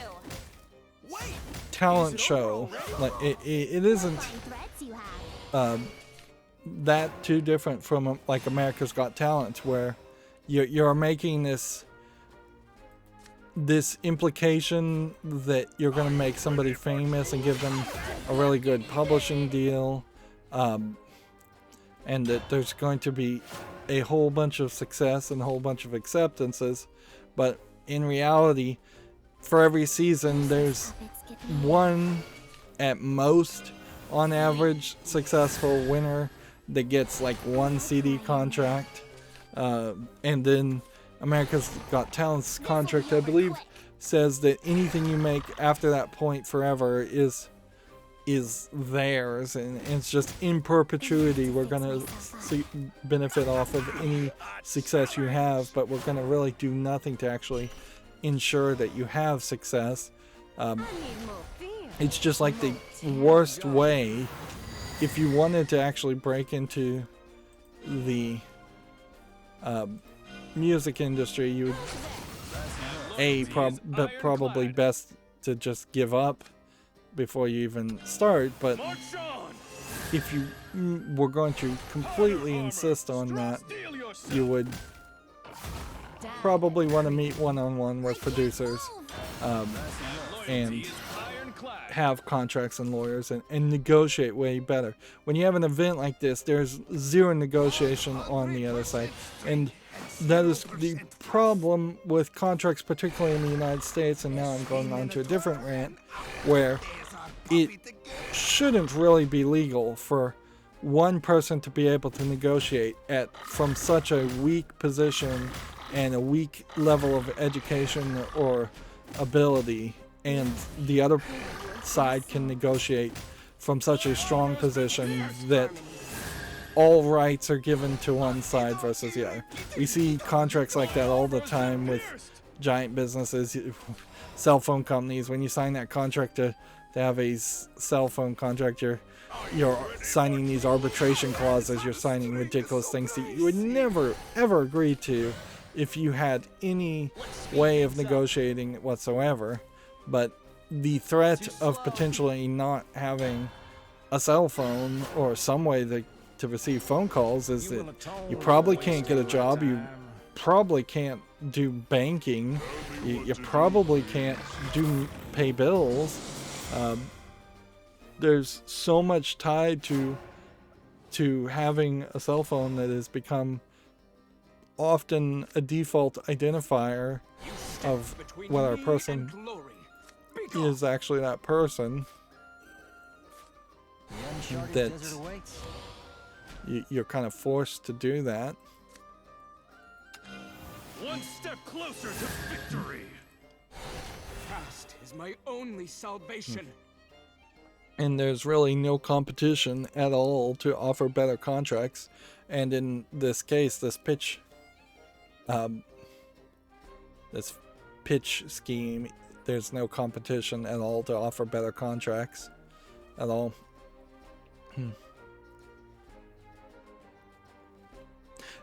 talent show. Like it isn't that too different from like America's Got Talent, where you're making this implication that you're going to make somebody famous and give them a really good publishing deal, and that there's going to be a whole bunch of success and a whole bunch of acceptances. But in reality, for every season, there's one, at most, on average, successful winner that gets like one CD contract, and then America's Got Talent's contract, I believe, says that anything you make after that point forever is theirs, and it's just in perpetuity. We're gonna benefit off of any success you have, but we're gonna really do nothing to actually ensure that you have success. It's just like the worst way. If you wanted to actually break into the music industry, you would probably best to just give up before you even start. But if you were going to completely insist on that, you would probably want to meet one-on-one with producers, and have contracts and lawyers and negotiate way better. When you have an event like this, there's zero negotiation on the other side, and that is the problem with contracts, particularly in the United States. And now I'm going on to a different rant, where it shouldn't really be legal for one person to be able to negotiate from such a weak position and a weak level of education or ability, and the other side can negotiate from such a strong position that all rights are given to one side versus the other. We see contracts like that all the time with giant businesses, cell phone companies. When you sign that contract to to have a cell phone contract. You're signing these arbitration clauses. You're signing ridiculous things that you would never ever agree to if you had any way of negotiating whatsoever. But the threat of potentially not having a cell phone or some way to receive phone calls is that you probably can't get a job. You probably can't do banking. You probably can't pay bills. There's so much tied to having a cell phone that has become often a default identifier of whether a person is actually that person, that you're kind of forced to do that. One step closer to victory. Fast is my only salvation. And there's really no competition at all to offer better contracts. And in this case, this pitch scheme, there's no competition at all to offer better contracts at all.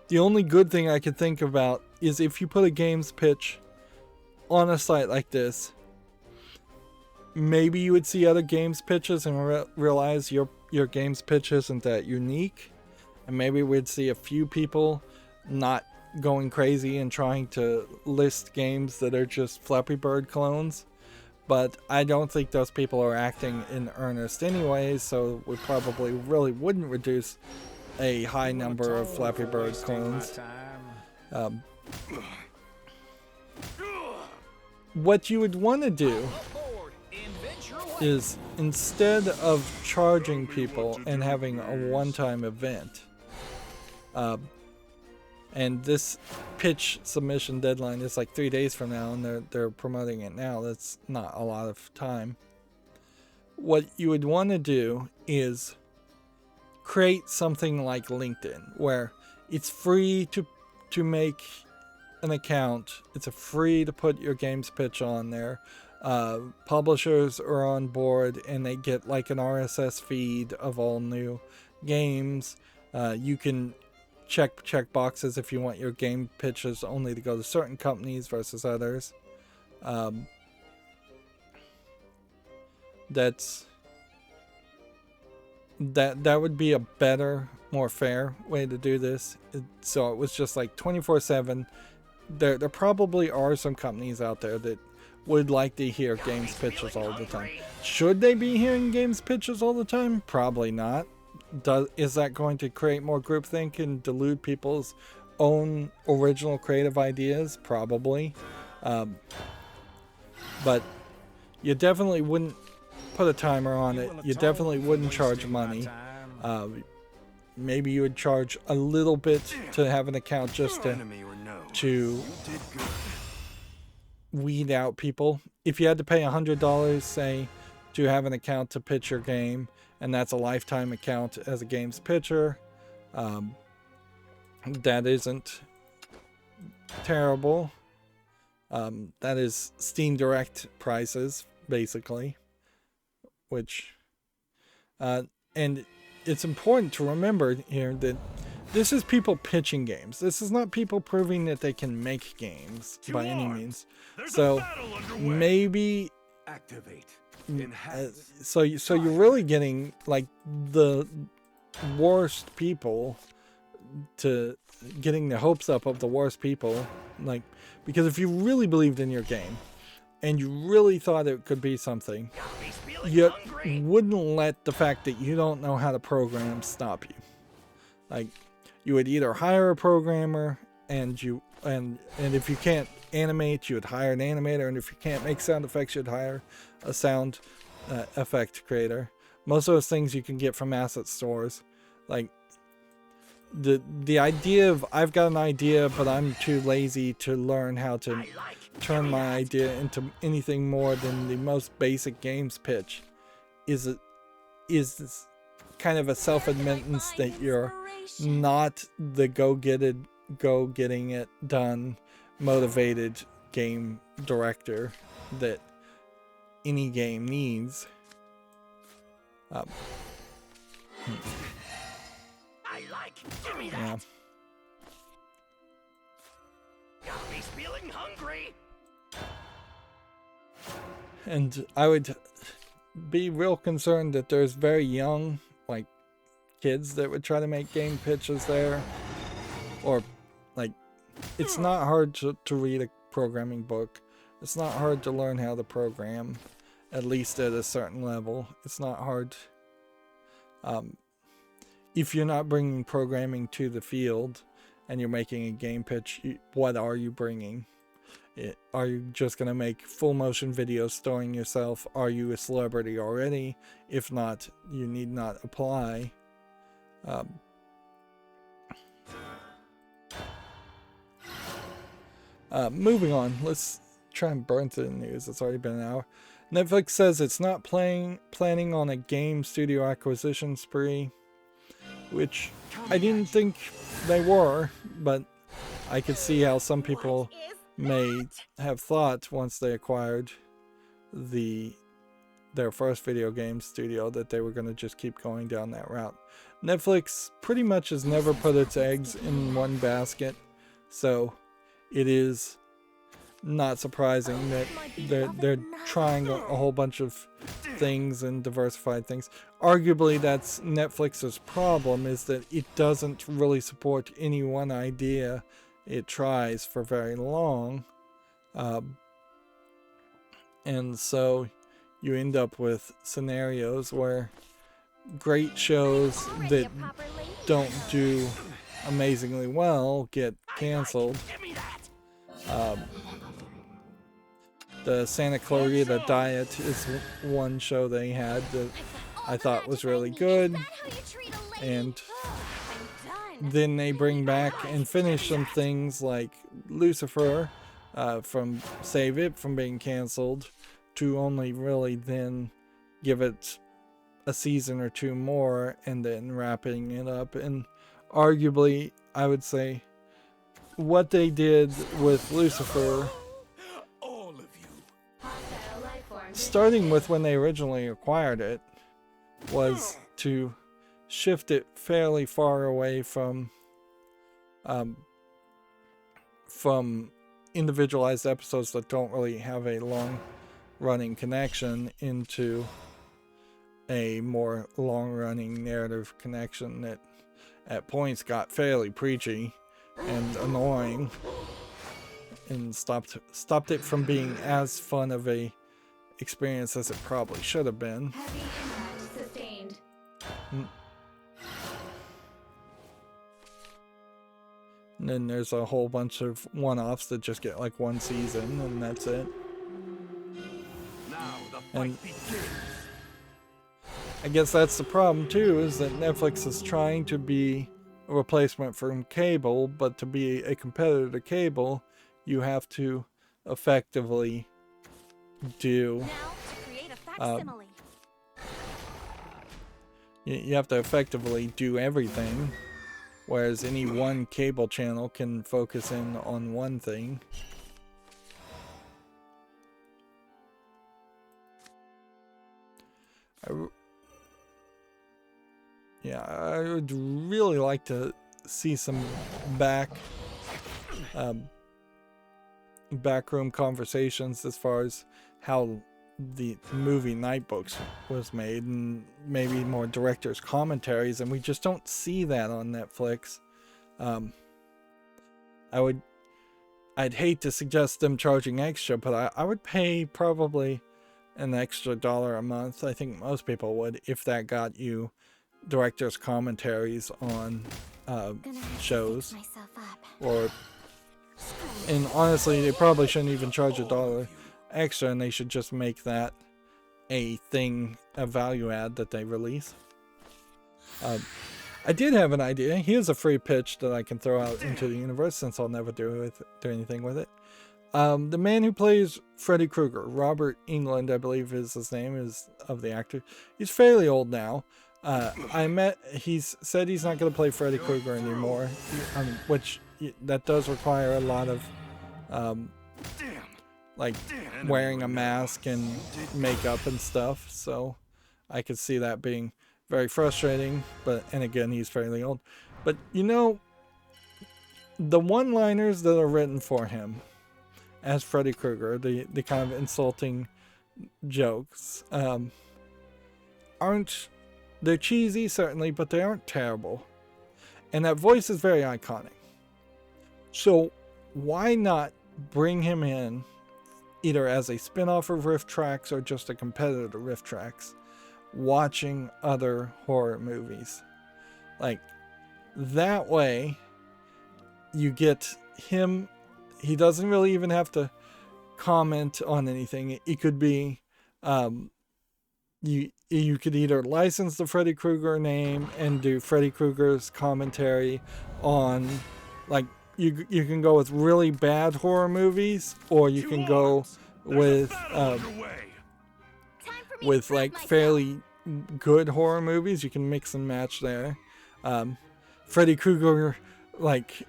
The only good thing I could think about is if you put a games pitch on a site like this, maybe you would see other games pitches and realize your games pitch isn't that unique, and maybe we'd see a few people not going crazy and trying to list games that are just Flappy Bird clones. But I don't think those people are acting in earnest anyways, so we probably really wouldn't reduce a high number of Flappy Bird clones. What you would want to do is, instead of charging people and having a one-time event, and this pitch submission deadline is like 3 days from now, and they're promoting it now. That's not a lot of time. What you would want to do is create something like LinkedIn, where it's free to make an account. It's free to put your games pitch on there. Publishers are on board, and they get like an RSS feed of all new games. You can check boxes if you want your game pitches only to go to certain companies versus others. That would be a better, more fair way to do this. So it was just like 24/7. There probably are some companies out there that would like to hear games pitches all the time. Should they be hearing games pitches all the time? Probably not. Is that going to create more groupthink and dilute people's own original creative ideas? Probably. But you definitely wouldn't put a timer on it. You definitely wouldn't charge money. Maybe you would charge a little bit to have an account just to weed out people. If you had to pay $100, say, to have an account to pitch your game, and that's a lifetime account as a games pitcher, that isn't terrible. That is Steam Direct prices, basically. Which, and it's important to remember here that this is people pitching games. This is not people proving that they can make games by any means. So maybe Activate. so you're really getting like the worst people to getting the hopes up of the worst people, like, because if you really believed in your game and you really thought it could be something, you wouldn't let the fact that you don't know how to program stop you. Like, you would either hire a programmer, and if you can't animate, you would hire an animator, and if you can't make sound effects, you'd hire a sound effect creator. Most of those things you can get from asset stores. Like, the idea of, I've got an idea but I'm too lazy to learn how to turn my idea into anything more than the most basic games pitch is kind of a self-admittance that you're not the getting it done motivated game director that any game needs. Um, I like. Give me that. yeah. Got me feeling hungry. And I would be real concerned that there's very young, like, kids that would try to make game pitches there. Or, like, it's not hard to read a programming book. It's not hard to learn how to program, at least at a certain level. It's not hard. If you're not bringing programming to the field and you're making a game pitch, what are you bringing? Are you just going to make full motion videos starring yourself? Are you a celebrity already? If not, you need not apply. Moving on, let's try and burn through the news. It's already been an hour. Netflix says it's not planning on a game studio acquisition spree, which I didn't think they were, but I could see how some people may have thought once they acquired their first video game studio that they were going to just keep going down that route. Netflix pretty much has never put its eggs in one basket, so it is not surprising that they're trying a whole bunch of things and diversified things. Arguably, that's Netflix's problem, is that it doesn't really support any one idea it tries for very long. And so you end up with scenarios where great shows that don't do amazingly well get canceled. The Santa Clarita Diet is one show they had that I thought was really good, and then they bring back and finish some things like Lucifer from save it from being canceled, to only really then give it a season or two more and then wrapping it up. And arguably, I would say what they did with Lucifer, starting with when they originally acquired it, was to shift it fairly far away from individualized episodes that don't really have a long running connection into a more long running narrative connection that at points got fairly preachy and annoying, and stopped it from being as fun of a experience as it probably should have been. And then there's a whole bunch of one-offs that just get like one season and that's it. Now the fight begins. I guess that's the problem too, is that Netflix is trying to be a replacement for cable, but to be a competitor to cable, you have to effectively do you have to effectively do everything, whereas any one cable channel can focus in on one thing. I would really like to see some backroom conversations as far as how the movie Nightbooks was made, and maybe more director's commentaries, and we just don't see that on Netflix. I'd hate to suggest them charging extra, but I would pay probably an extra $1 a month. I think most people would, if that got you director's commentaries on shows. And honestly, they probably shouldn't even charge $1 extra, and they should just make that a thing, a value add that they release. I did have an idea. Here's a free pitch that I can throw out into the universe, since I'll never do anything with it. The man who plays Freddy Krueger, Robert Englund, I believe is his name, is of the actor. He's fairly old now. He's said he's not going to play Freddy Krueger anymore, which that does require a lot of like wearing a mask and makeup and stuff. So I could see that being very frustrating, and again, he's fairly old. But you know, the one-liners that are written for him as Freddy Krueger, the kind of insulting jokes, they're cheesy, certainly, but they aren't terrible. And that voice is very iconic. So why not bring him in either as a spin-off of Rift Tracks or just a competitor to Rift Tracks, watching other horror movies? Like, that way you get him. He doesn't really even have to comment on anything. It could be you could either license the Freddy Krueger name and do Freddy Krueger's commentary on, like, you can go with really bad horror movies, or you can go with like fairly good horror movies. You can mix and match there. Freddy Krueger, like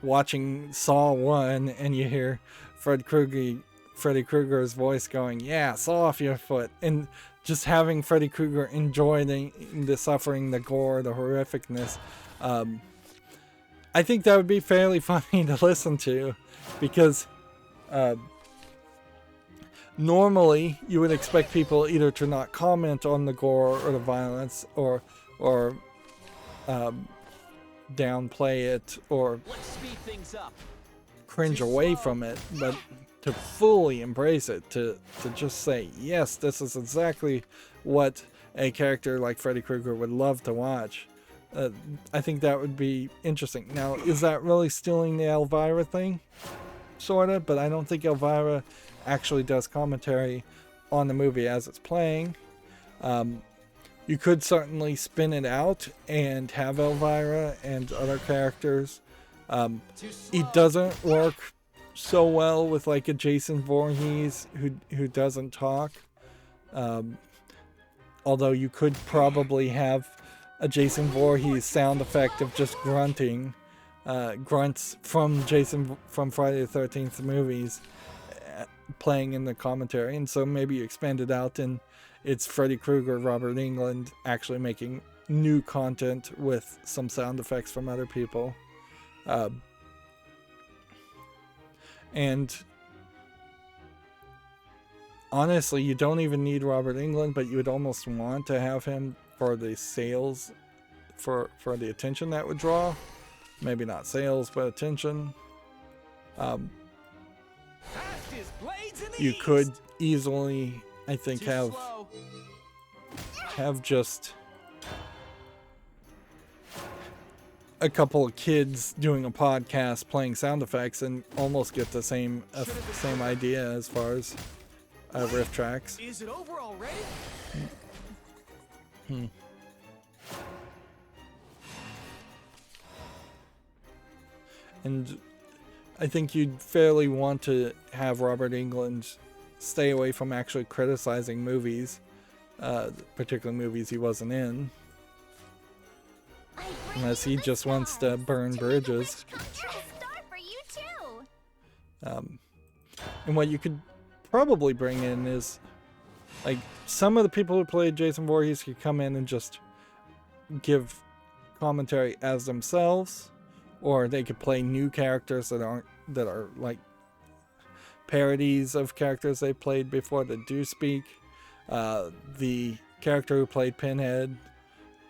watching Saw 1, and you hear Freddy Krueger's voice going, "Yeah, saw off your foot," and just having Freddy Krueger enjoy the suffering, the gore, the horrificness. I think that would be fairly funny to listen to, because normally you would expect people either to not comment on the gore or the violence, or downplay it, or cringe away from it, but to fully embrace it, to just say, yes, this is exactly what a character like Freddy Krueger would love to watch. I think that would be interesting. Now, is that really stealing the Elvira thing? Sorta, but I don't think Elvira actually does commentary on the movie as it's playing. You could certainly spin it out and have Elvira and other characters. It doesn't work so well with like a Jason Voorhees who doesn't talk. Although you could probably have a Jason Voorhees sound effect of just grunting, grunts from Friday the 13th movies playing in the commentary, and so maybe you expand it out and it's Freddy Krueger, Robert Englund actually making new content with some sound effects from other people. And honestly, you don't even need Robert Englund, but you would almost want to have him for the sales, for the attention that would draw. Maybe not sales, but attention. You could easily, I think, have just a couple of kids doing a podcast playing sound effects and almost get the same idea as far as Rift Tracks. Is it over already? And I think you'd fairly want to have Robert Englund stay away from actually criticizing movies, particularly movies he wasn't in, unless he just wants to burn bridges. And what you could probably bring in is, like, some of the people who played Jason Voorhees could come in and just give commentary as themselves, or they could play new characters that are like parodies of characters they played before that do speak. The character who played Pinhead,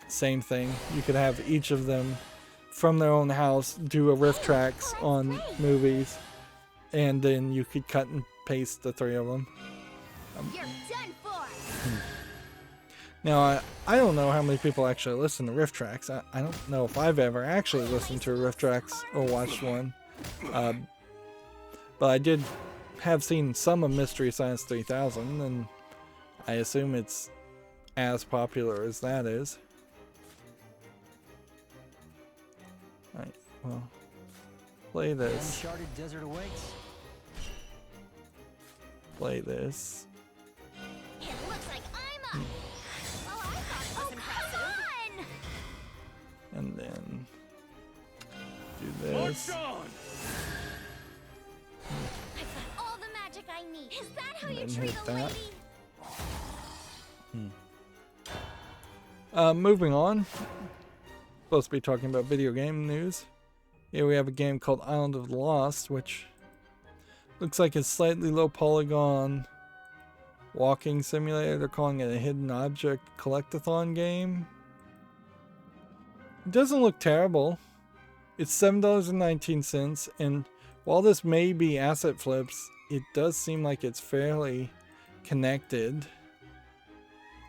same thing. You could have each of them from their own house do a Rift Tracks on movies, and then you could cut and paste the three of them. You're done for. Now, I don't know how many people actually listen to Rift Tracks. I don't know if I've ever actually listened to Rift Tracks or watched one. But I did have seen some of Mystery Science 3000, and I assume it's as popular as that is. Alright, well, play this. Uncharted desert awaits. Play this. It looks like I'm up. Well, I thought it was impressive. And then do this. I've got all the magic I need. Is that how you And treat hit a that. lady? Moving on. Supposed to be talking about video game news. Here we have a game called Island of the Lost, which looks like it's slightly low polygon walking simulator. They're calling it a hidden object collectathon game. It doesn't look terrible. It's $7.19, and while this may be asset flips, it does seem like it's fairly connected.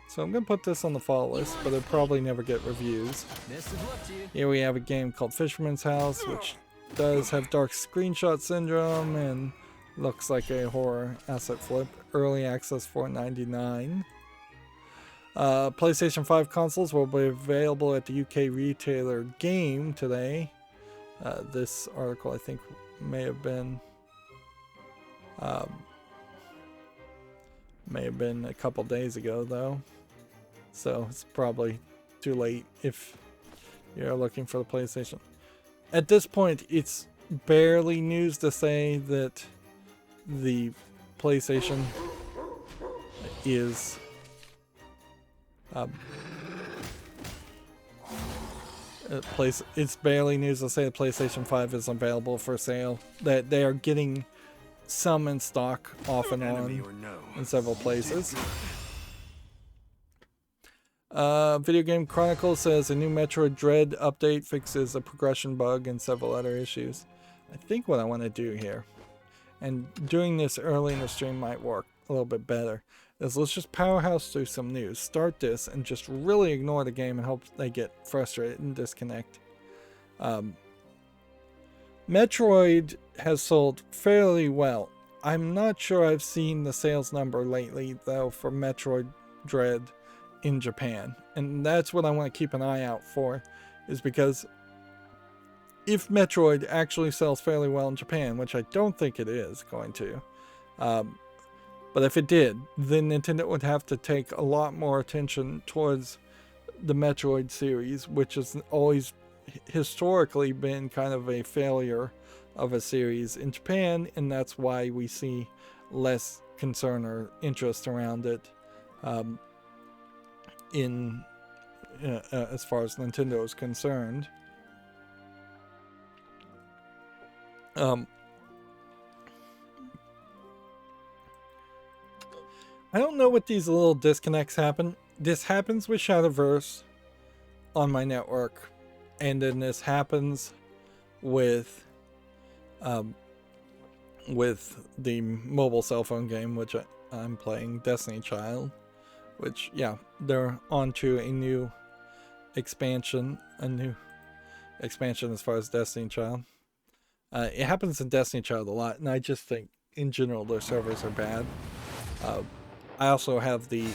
So I'm going to put this on the follow list, but it'll probably never get reviews. Best of luck to you. Here we have a game called Fisherman's House, which does have dark screenshot syndrome and looks like a horror asset flip. Early access $4.99. PlayStation 5 consoles will be available at the UK retailer Game today. This article, I think, may have been a couple days ago, though. So it's probably too late if you're looking for the PlayStation. At this point, it's barely news to say that the PlayStation is it's barely news to say the PlayStation 5 is available for sale. That they are getting some in stock off and Enemy on or no, in several places. Video Game Chronicle says a new Metroid Dread update fixes a progression bug and several other issues. I think what I want to do here, and doing this early in the stream might work a little bit better, is let's just powerhouse through some news. Start this and just really ignore the game and hope they get frustrated and disconnect. Metroid has sold fairly well. I'm not sure I've seen the sales number lately, though, for Metroid Dread in Japan. And that's what I want to keep an eye out for, is because if Metroid actually sells fairly well in Japan, which I don't think it is going to, but if it did, then Nintendo would have to take a lot more attention towards the Metroid series, which has always historically been kind of a failure of a series in Japan, and that's why we see less concern or interest around it as far as Nintendo is concerned. I don't know what these little disconnects happen. This happens with Shadowverse on my network, and then this happens with the mobile cell phone game, which I'm playing, Destiny Child, which, yeah, they're onto a new expansion as far as Destiny Child. It happens in Destiny Child a lot, and I just think in general their servers are bad. I also have the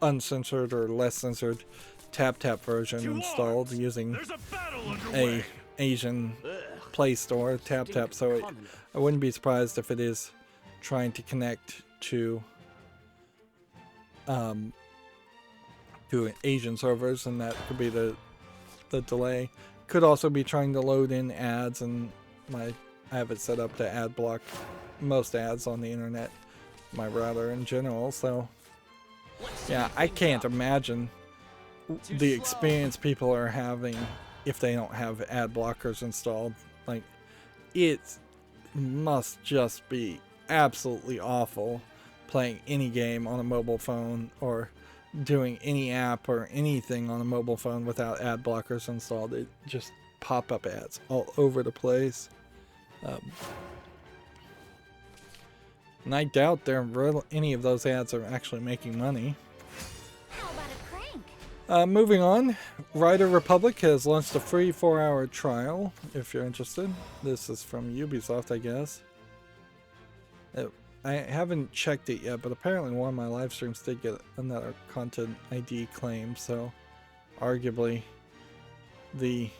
uncensored or less censored tap version installed using a Asian Play Store tap, so I wouldn't be surprised if it is trying to connect to Asian servers, and that could be the delay. Could also be trying to load in ads, and I have it set up to ad block most ads on the internet, my router in general. So yeah, I can't imagine the experience people are having if they don't have ad blockers installed. Like, it must just be absolutely awful playing any game on a mobile phone or doing any app or anything on a mobile phone without ad blockers installed. It just pop up ads all over the place. And I doubt any of those ads are actually making money. How about a prank? Moving on, Rydo Republic has launched a free 4-hour trial, if you're interested. This is from Ubisoft, I guess. I haven't checked it yet, but apparently one of my live streams did get another content ID claim, so arguably the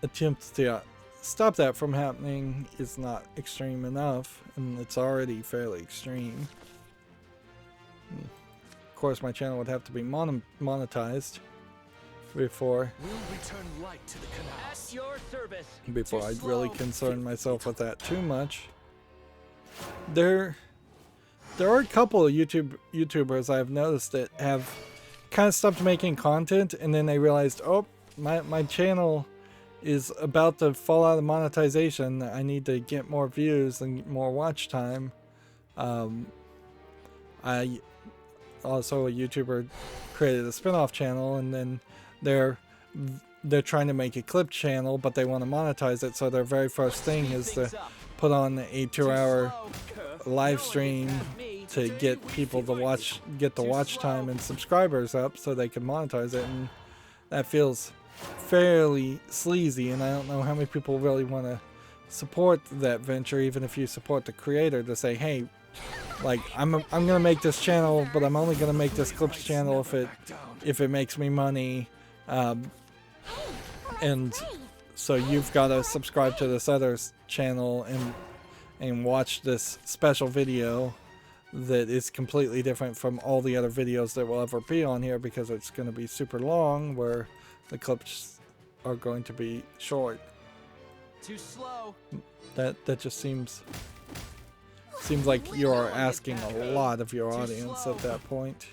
attempt to stop that from happening is not extreme enough, and it's already fairly extreme. Of course, my channel would have to be monetized before I'd really concern myself with that too much. There there are a couple of YouTubers I've noticed that have kind of stopped making content, and then they realized, oh, my channel is about to fall out of monetization. I need to get more views and more watch time. I also, a YouTuber created a spin-off channel, and then they're trying to make a clip channel, but they want to monetize it, so their very first thing is to put on a 2-hour live stream to get people to get the watch time and subscribers up so they can monetize it, and that feels fairly sleazy, and I don't know how many people really want to support that venture, even if you support the creator, to say, hey, like, I'm gonna make this channel, but I'm only gonna make this clips channel if it makes me money, and so you've got to subscribe to this other channel and watch this special video that is completely different from all the other videos that will ever be on here, because it's going to be super long, where the clips are going to be short. Too slow. That just seems like you are asking a lot of your audience at that point.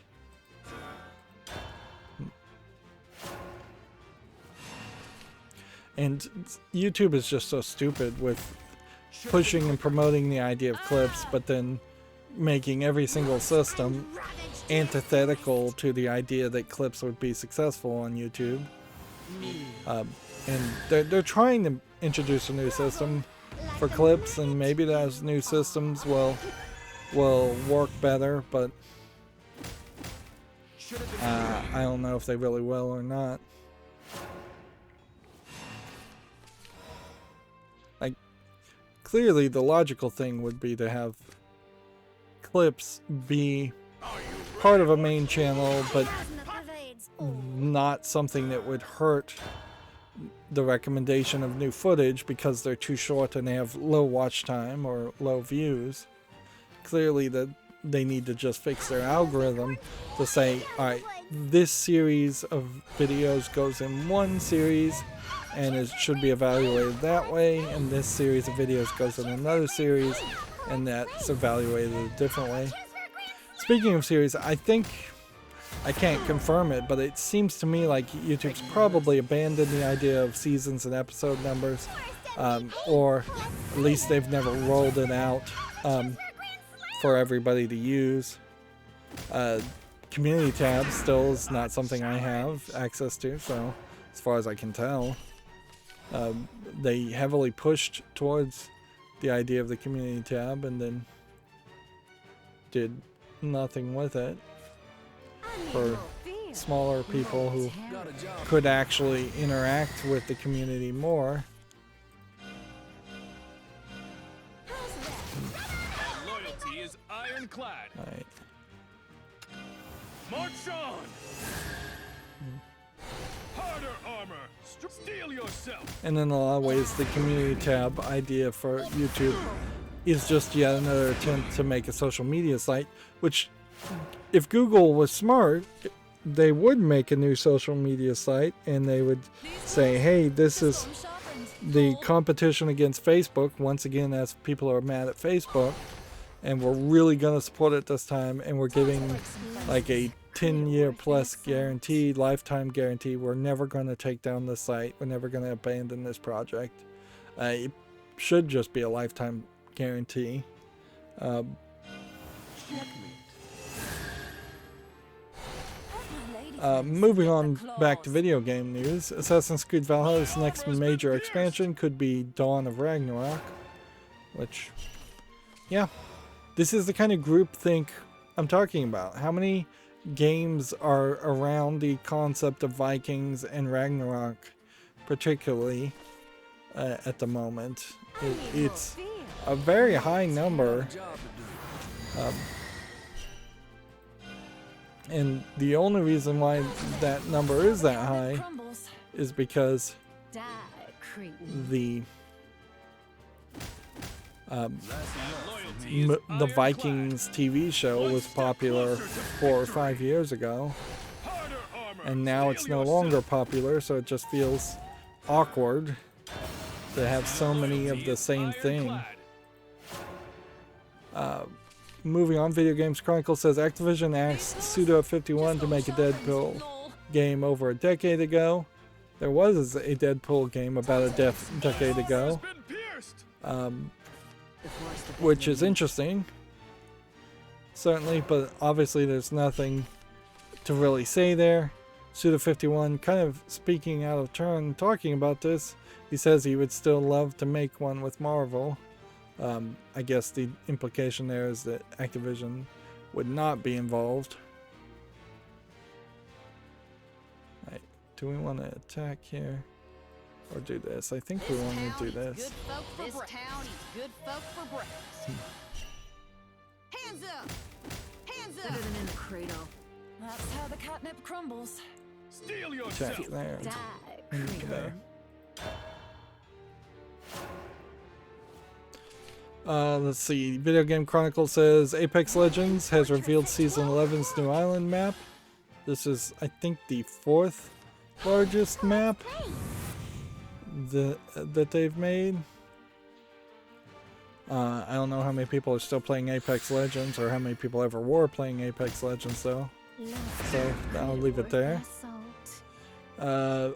And YouTube is just so stupid with pushing and promoting the idea of clips, but then making every single system antithetical to the idea that clips would be successful on YouTube. And they're trying to introduce a new system for clips, and maybe those new systems will work better, but I don't know if they really will or not. Like, clearly the logical thing would be to have clips be part of a main channel, but not something that would hurt the recommendation of new footage because they're too short and they have low watch time or low views. Clearly that they need to just fix their algorithm to say, alright, this series of videos goes in one series and it should be evaluated that way, and this series of videos goes in another series and that's evaluated a different way. Speaking of series, I think, I can't confirm it, but it seems to me like YouTube's probably abandoned the idea of seasons and episode numbers, or at least they've never rolled it out for everybody to use. Community tab still is not something I have access to, so as far as I can tell. They heavily pushed towards the idea of the community tab and then did nothing with it for smaller people who could actually interact with the community more. Loyalty is ironclad. Right. March on. Harder armor. Steel yourself. And in a lot of ways, the community tab idea for YouTube is just yet another attempt to make a social media site, which, if Google was smart, they would make a new social media site and they would say, hey, this is the competition against Facebook, once again, as people are mad at Facebook, and we're really going to support it this time, and we're giving like a 10-year plus guarantee, lifetime guarantee. We're never going to take down this site. We're never going to abandon this project. It should just be a lifetime guarantee. Moving on back to video game news, Assassin's Creed Valhalla's next major expansion could be Dawn of Ragnarok, which, yeah, this is the kind of groupthink I'm talking about. How many games are around the concept of Vikings and Ragnarok, particularly at the moment? It's a very high number. And the only reason why that number is that high is because the Vikings TV show was popular 4 or 5 years ago, and now it's no longer popular, so it just feels awkward to have so many of the same thing. moving on, Video Games Chronicle says Activision asked Suda51 to make a Deadpool game over a decade ago. There was a Deadpool game about a decade ago, which is interesting, certainly, but obviously there's nothing to really say there. Suda51 kind of speaking out of turn talking about this. He says he would still love to make one with Marvel. I guess the implication there is that Activision would not be involved. Right. Do we want to attack here? Or do this? I think we want to do this. This town is good folk for breakfast. Hands up! Hands up! Better than in the cradle. That's how the catnip crumbles. Steal Attack yourself. there. Die, And cradle. there. Let's see. Video Game Chronicle says Apex Legends has revealed Season 11's New Island map. This is, I think, the 4th largest map that they've made. I don't know how many people are still playing Apex Legends or how many people ever were playing Apex Legends, though. So I'll leave it there. A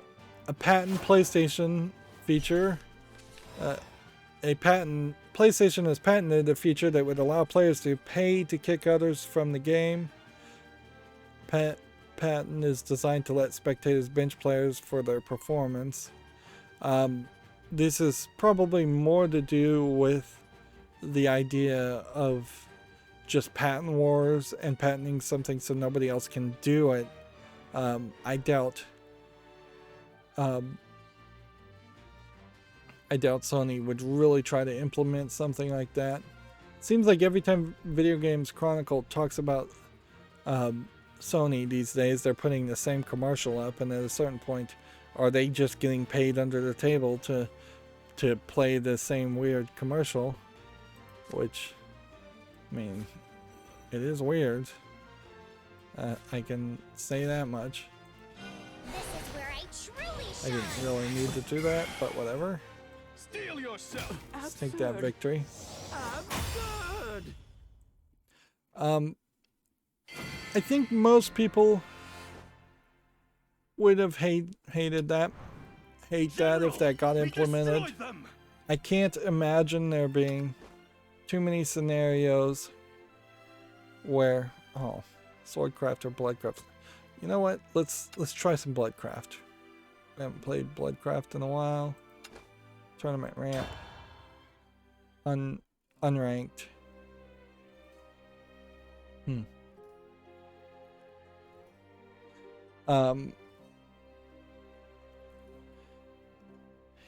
patent PlayStation feature. PlayStation has patented a feature that would allow players to pay to kick others from the game. Patent is designed to let spectators bench players for their performance. This is probably more to do with the idea of just patent wars and patenting something so nobody else can do it. I doubt Sony would really try to implement something like that. Seems like every time Video Games Chronicle talks about Sony these days, they're putting the same commercial up, and at a certain point, are they just getting paid under the table to play the same weird commercial? Which, I mean, it is weird. I can say that much. This is where I truly I didn't shine. really need to do that, but whatever. Steal yourself. Let's take that victory. I think most people would have hated that. Hate that if that got implemented. Destroy them. I can't imagine there being too many scenarios where swordcraft or bloodcraft. You know what? Let's try some bloodcraft. I haven't played bloodcraft in a while. Tournament ramp. Unranked.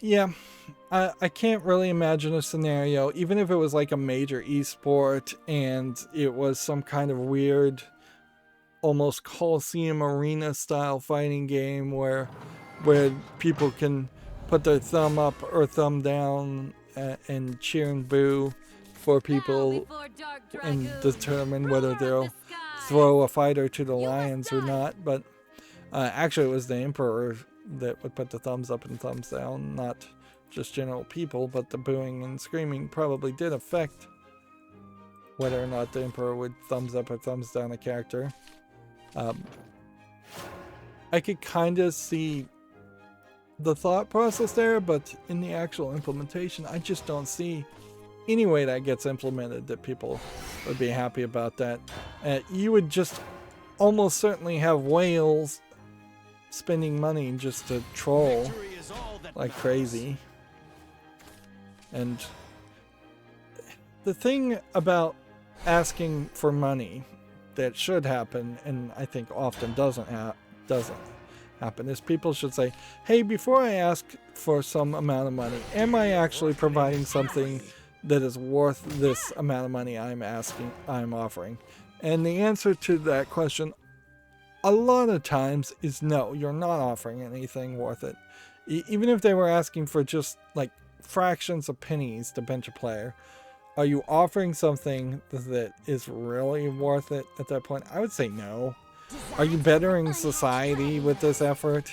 Yeah, I can't really imagine a scenario, even if it was like a major esport and it was some kind of weird, almost Coliseum arena style fighting game where people can put their thumb up or thumb down and cheer and boo for people and determine whether they'll throw a fighter to the lions or not. But actually it was the Emperor that would put the thumbs up and thumbs down, not just general people, but the booing and screaming probably did affect whether or not the Emperor would thumbs up or thumbs down a character. I could kind of see the thought process there, but in the actual implementation, I just don't see any way that gets implemented that people would be happy about that. You would just almost certainly have whales spending money just to troll like crazy. And the thing about asking for money that should happen, and I think often doesn't happen, is people should say, hey, before I ask for some amount of money, am I actually providing something that is worth this amount of money I'm offering? And the answer to that question a lot of times is no, you're not offering anything worth it. Even if they were asking for just like fractions of pennies to bench a player, are you offering something that is really worth it at that point? I would say no. Are you bettering society with this effort?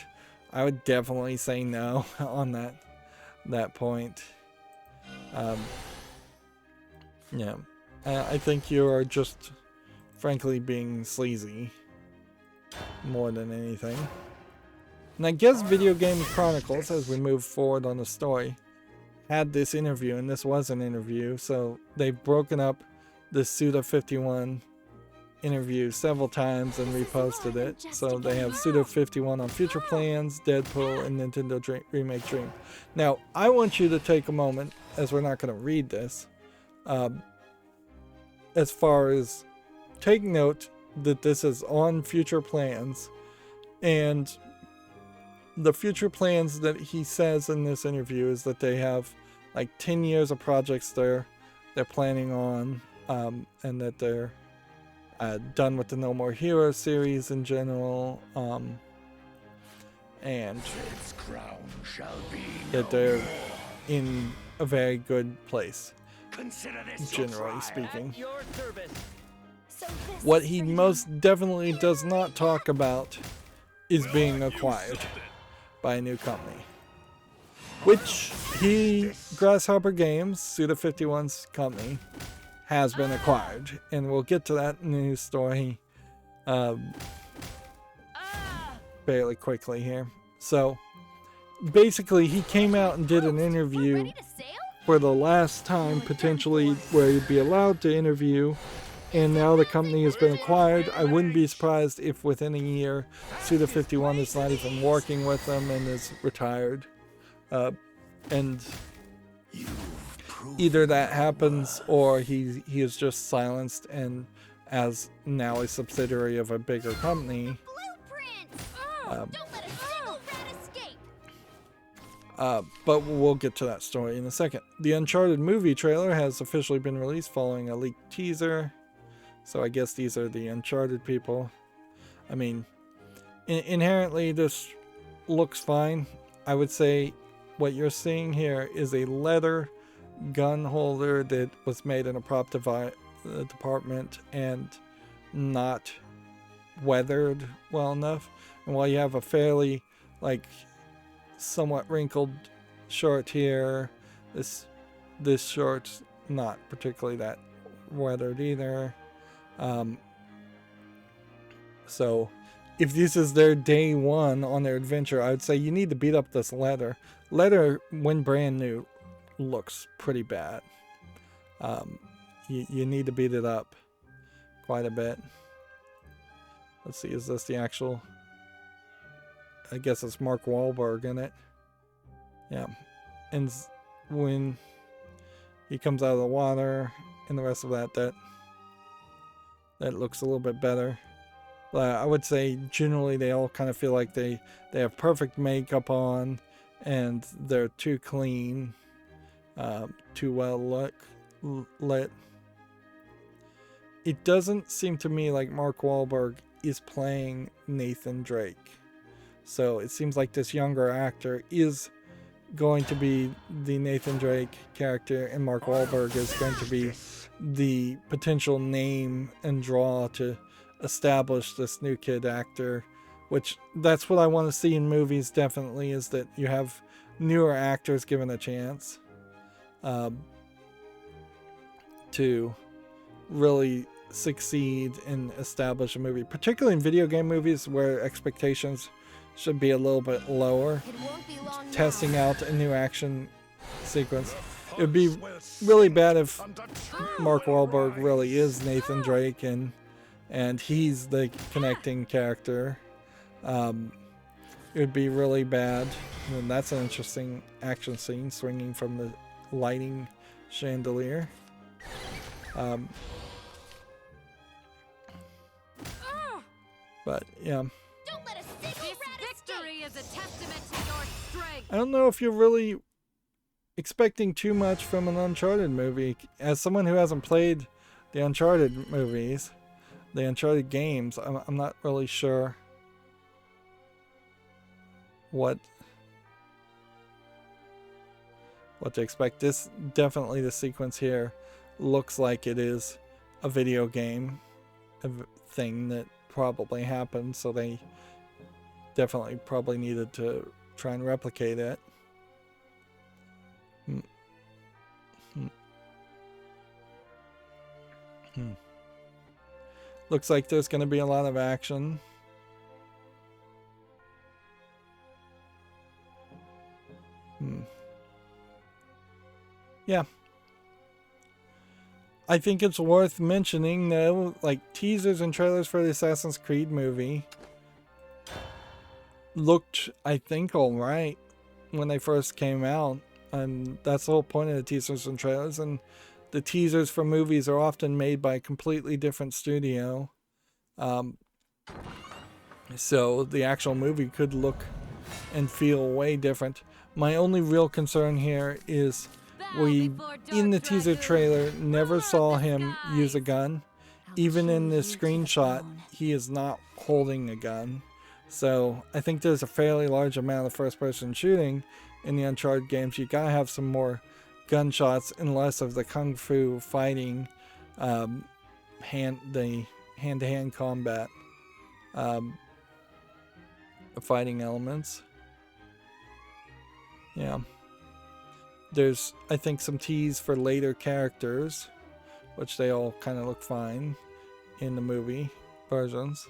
I would definitely say no on that point. Yeah. I think you are just, frankly, being sleazy more than anything. And I guess Video Game Chronicles, as we move forward on the story, had this interview, and this was an interview, so they've broken up the Suda51 interview several times and reposted it. So they have Suda51 on Future Plans, Deadpool, and Nintendo Remake Dream. Now, I want you to take a moment, as we're not going to read this, as far as take note that this is on Future Plans, and the future plans that he says in this interview is that they have like 10 years of projects they're planning on, and that they're done with the No More Heroes series in general, and that they're in a very good place, generally speaking. What he most definitely does not talk about is being acquired by a new company, which Grasshopper Games, Suda51's company, has been acquired, and we'll get to that in the news story fairly quickly here. So basically, he came out and did an interview for the last time, potentially, where he'd be allowed to interview, and now the company has been acquired. I wouldn't be surprised if within a year Suda51 is not even working with them and is retired, and either that happens or he is just silenced and as now a subsidiary of a bigger company. Don't let a single rat escape. But we'll get to that story in a second. The Uncharted movie trailer has officially been released following a leaked teaser. So I guess these are the Uncharted people. I mean, inherently this looks fine. I would say what you're seeing here is a leather gun holder that was made in a prop department and not weathered well enough. And while you have a fairly, like, somewhat wrinkled shirt here, this shirt's not particularly that weathered either. So if this is their day one on their adventure, I would say you need to beat up this leather. Leather, when brand new, looks pretty bad. You need to beat it up quite a bit. Let's see, is this the actual... I guess it's Mark Wahlberg in it. Yeah. And when he comes out of the water and the rest of that looks a little bit better. But I would say generally they all kind of feel like they have perfect makeup on and they're too clean, too well lit. It doesn't seem to me like Mark Wahlberg is playing Nathan Drake. So it seems like this younger actor is going to be the Nathan Drake character, and Mark Wahlberg is going to be the potential name and draw to establish this new kid actor, which that's what I want to see in movies, definitely, is that you have newer actors given a chance to really succeed and establish a movie, particularly in video game movies where expectations should be a little bit lower. Testing out a new action sequence. It would be really bad if Mark Wahlberg really is Nathan Drake and he's the connecting character. It would be really bad. And that's an interesting action scene, swinging from the lighting chandelier. But yeah. I don't know if you're really expecting too much from an Uncharted movie. As someone who hasn't played the Uncharted movies, the Uncharted games, I'm not really sure what to expect. This definitely, the sequence here looks like it is a video game thing that probably happened, so they definitely probably needed to try and replicate it. Looks like there's going to be a lot of action. Yeah. I think it's worth mentioning, though, like, teasers and trailers for the Assassin's Creed movie looked, I think, alright when they first came out. And that's the whole point of the teasers and trailers. And the teasers for movies are often made by a completely different studio. So the actual movie could look and feel way different. My only real concern here is we, in the teaser trailer, never saw him use a gun. Even in this screenshot, he is not holding a gun. So I think there's a fairly large amount of first-person shooting in the Uncharted games. You gotta have some more gunshots and less of the kung fu fighting, hand-to-hand combat fighting elements. Yeah. There's, I think, some tease for later characters, which they all kind of look fine in the movie versions.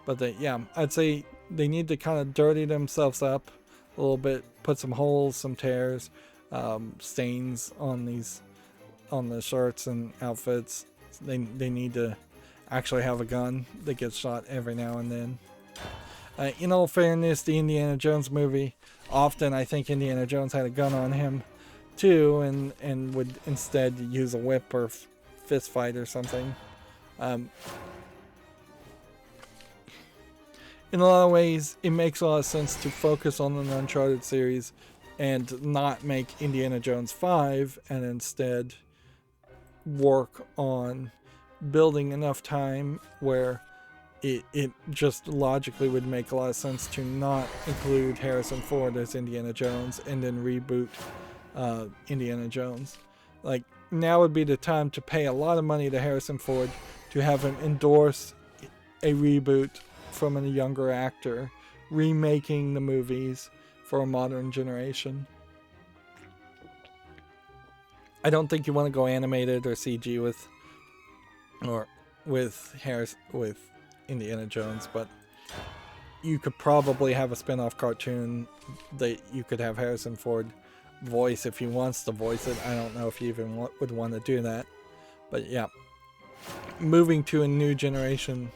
But yeah, I'd say they need to kind of dirty themselves up a little bit, put some holes, some tears, stains on the shirts and outfits. They need to actually have a gun that gets shot every now and then. In all fairness, the Indiana Jones movie, often I think Indiana Jones had a gun on him too, and would instead use a whip or fist fight or something. In a lot of ways, it makes a lot of sense to focus on an Uncharted series and not make Indiana Jones 5, and instead work on building enough time where it just logically would make a lot of sense to not include Harrison Ford as Indiana Jones and then reboot Indiana Jones. Like, now would be the time to pay a lot of money to Harrison Ford to have him endorse a reboot from a younger actor, remaking the movies for a modern generation. I don't think you want to go animated or CG with Indiana Jones, but you could probably have a spin-off cartoon that you could have Harrison Ford voice if he wants to voice it. I don't know if he even would want to do that, but yeah, moving to a new generation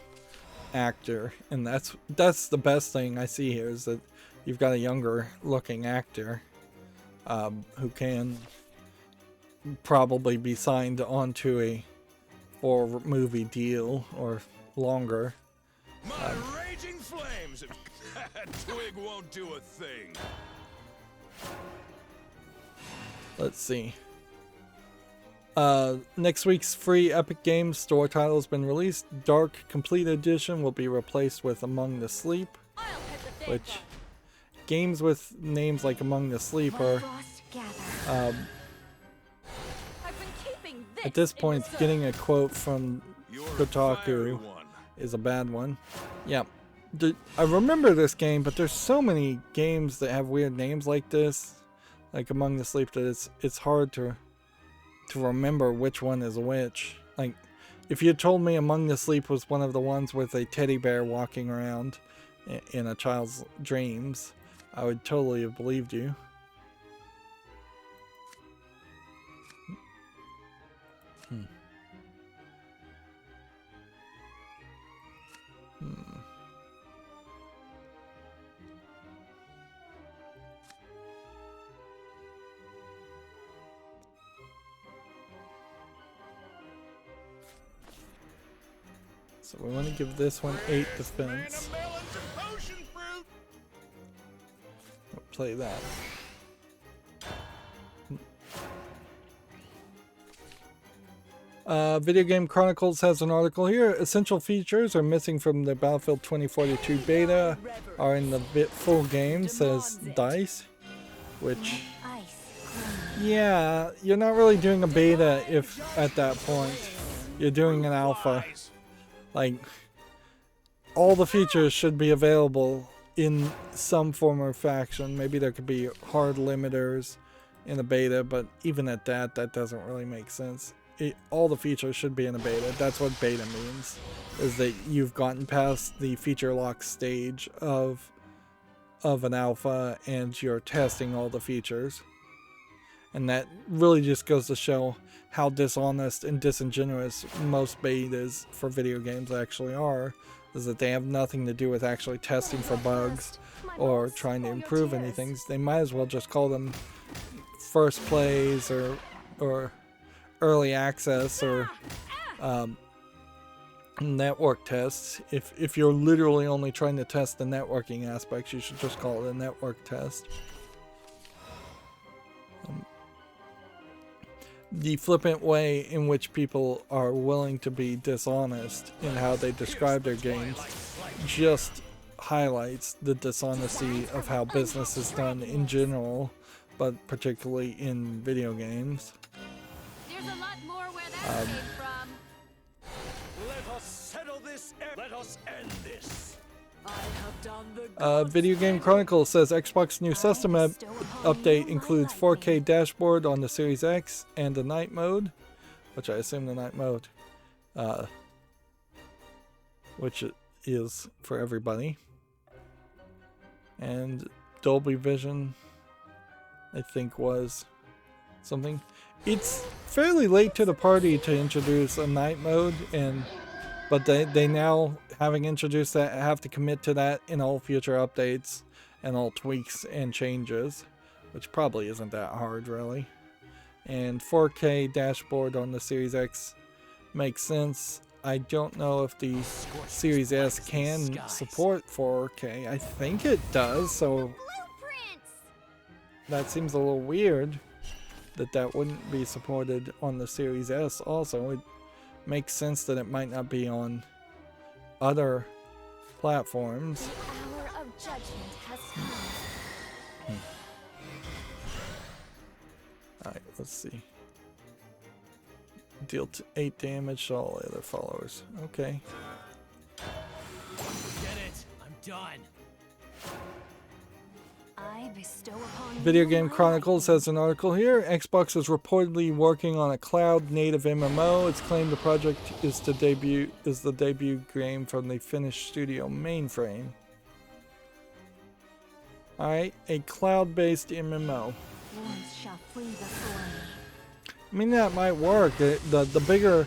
actor, and that's the best thing I see here, is that you've got a younger looking actor who can probably be signed onto a 4-movie deal or longer. My raging flames! Twig won't do a thing. Let's see. Next week's free Epic Games Store title has been released. Dark Complete Edition will be replaced with Among the Sleep, which games with names like Among the Sleep are at this point, getting a quote from Kotaku is a bad one. Yeah, I remember this game, but there's so many games that have weird names like this, like Among the Sleep, that it's hard to remember which one is which. Like, if you had told me Among the Sleep was one of the ones with a teddy bear walking around in a child's dreams, I would totally have believed you. So we want to give this one 8 defense. We'll play that. Video Game Chronicles has an article here. Essential features are missing from the Battlefield 2042 beta are in the full game, says DICE. Which, yeah, you're not really doing a beta if at that point you're doing an alpha. Like, all the features should be available in some form or fashion. Maybe there could be hard limiters in the beta, but even at that doesn't really make sense. all the features should be in a beta. That's what beta means, is that you've gotten past the feature lock stage of an alpha and you're testing all the features. And that really just goes to show how dishonest and disingenuous most betas for video games actually are, is that they have nothing to do with actually testing for bugs or trying to improve anything. They might as well just call them first plays or early access or network tests. If you're literally only trying to test the networking aspects, you should just call it a network test. The flippant way in which people are willing to be dishonest in how they describe their games just highlights the dishonesty of how business is done in general, but particularly in video games. There's a lot more where that came from. Let us settle this. Let us end this. I have done the Video Game Chronicle says Xbox new system update includes 4K dashboard on the Series X and the night mode, which I assume the night mode, which it is for everybody, and Dolby Vision, I think, was something. It's fairly late to the party to introduce a night mode, but they now, having introduced that, have to commit to that in all future updates and all tweaks and changes, which probably isn't that hard, really. And 4K dashboard on the Series X makes sense. I don't know if the Series S can support 4K. I think it does, so Blueprints! that seems a little weird that wouldn't be supported on the Series S also. It makes sense that it might not be on other platforms. The hour of judgment has come. Alright, let's see. Deal 8 damage to all other followers. Okay. Get it. I'm done. I bestow upon Video you Game my Chronicles has an article here. Xbox is reportedly working on a cloud-native MMO. It's claimed the project is the debut game from the Finnish studio Mainframe. Alright, a cloud-based MMO. Wolves shall flee before me. I mean, that might work. The bigger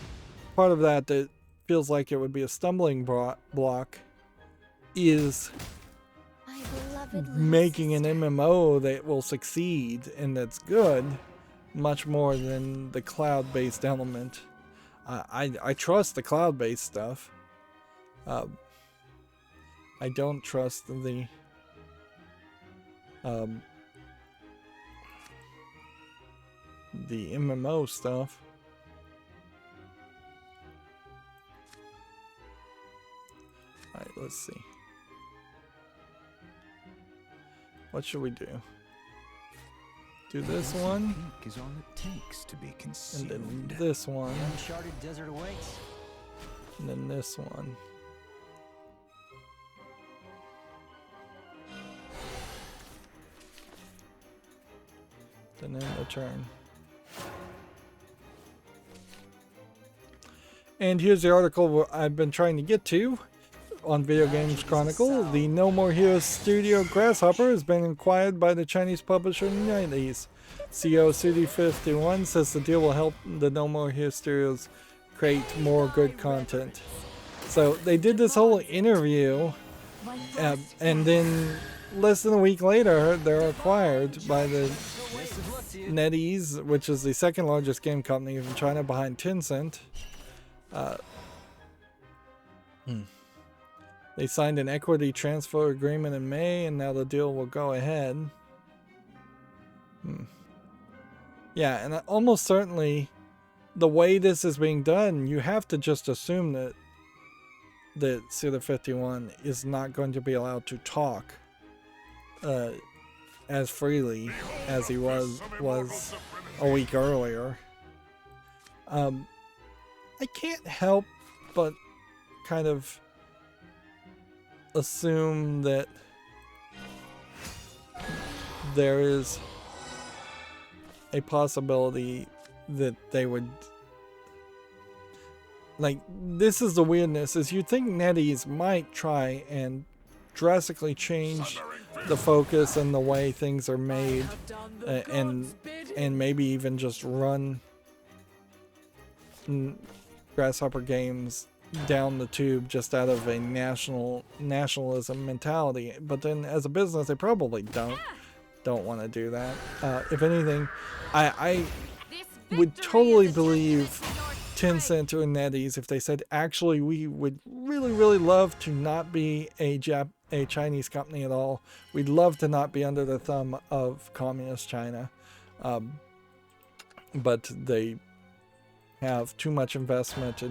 part of that feels like it would be a stumbling block is My beloved making an MMO that will succeed and that's good, much more than the cloud-based element. I trust the cloud-based stuff. I don't trust the MMO stuff. Alright, let's see. What should we do? Do this one, Ink is all it takes to be and consumed. then this one, The uncharted desert awaits. and then this one. Then end the turn. And here's the article I've been trying to get to on Video Games Chronicle. The No More Heroes studio Grasshopper has been acquired by the Chinese publisher NetEase. CEO CD51 says the deal will help the No More Heroes studios create more good content. So they did this whole interview, and then less than a week later, they're acquired by the NetEase, which is the second largest game company in China behind Tencent. They signed an equity transfer agreement in May, and now the deal will go ahead. Yeah, and almost certainly, the way this is being done, you have to just assume that CD51 is not going to be allowed to talk as freely as he was a week earlier. I can't help but kind of assume that there is a possibility that they would like, this is the weirdness, is you'd think NetEase might try and drastically change the focus and the way things are made, and maybe even just run Grasshopper Games down the tube just out of a nationalism mentality. But then as a business, they probably don't want to do that. If anything, I would totally believe Tencent or NetEase if they said, actually, we would really love to not be a Chinese company at all. We'd love to not be under the thumb of communist China. But they have too much investment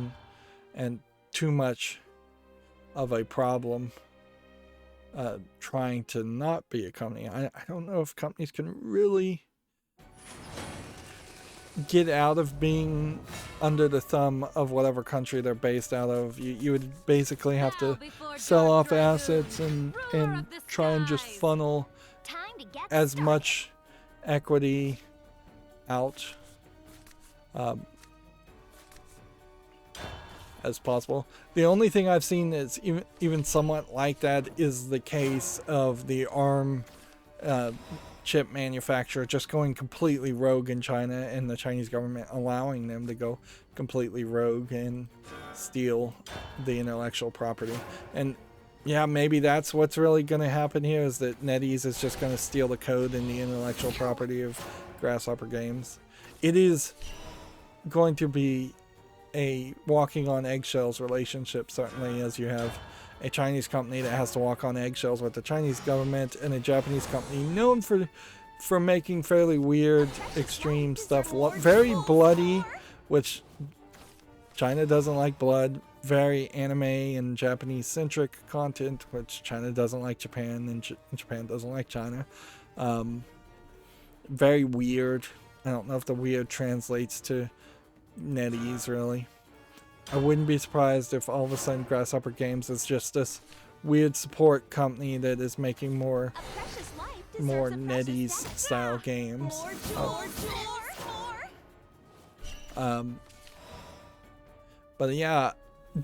and too much of a problem trying to not be a company. I don't know if companies can really get out of being under the thumb of whatever country they're based out of. You would basically have to sell off assets and try and just funnel as much equity out as possible. The only thing I've seen that's even somewhat like that is the case of the ARM chip manufacturer just going completely rogue in China, and the Chinese government allowing them to go completely rogue and steal the intellectual property. And yeah, maybe that's what's really going to happen here, is that NetEase is just going to steal the code and the intellectual property of Grasshopper Games. It is going to be a walking on eggshells relationship, certainly, as you have a Chinese company that has to walk on eggshells with the Chinese government, and a Japanese company known for making fairly weird, extreme stuff, very bloody, which China doesn't like blood, very anime and Japanese centric content, which China doesn't like Japan, and Japan doesn't like China. Very weird. I don't know if the weird translates to NetEase, really. I wouldn't be surprised if all of a sudden Grasshopper Games is just this weird support company that is making more NetEase style games. But yeah,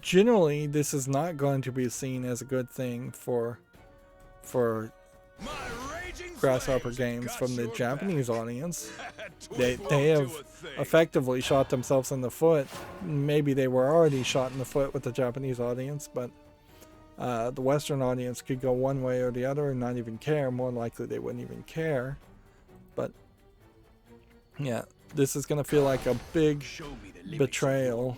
generally this is not going to be seen as a good thing for Grasshopper Games from the Japanese audience. They have effectively shot themselves in the foot. Maybe they were already shot in the foot with the Japanese audience, but the Western audience could go one way or the other and not even care. More likely they wouldn't even care. But yeah, this is going to feel like a big betrayal.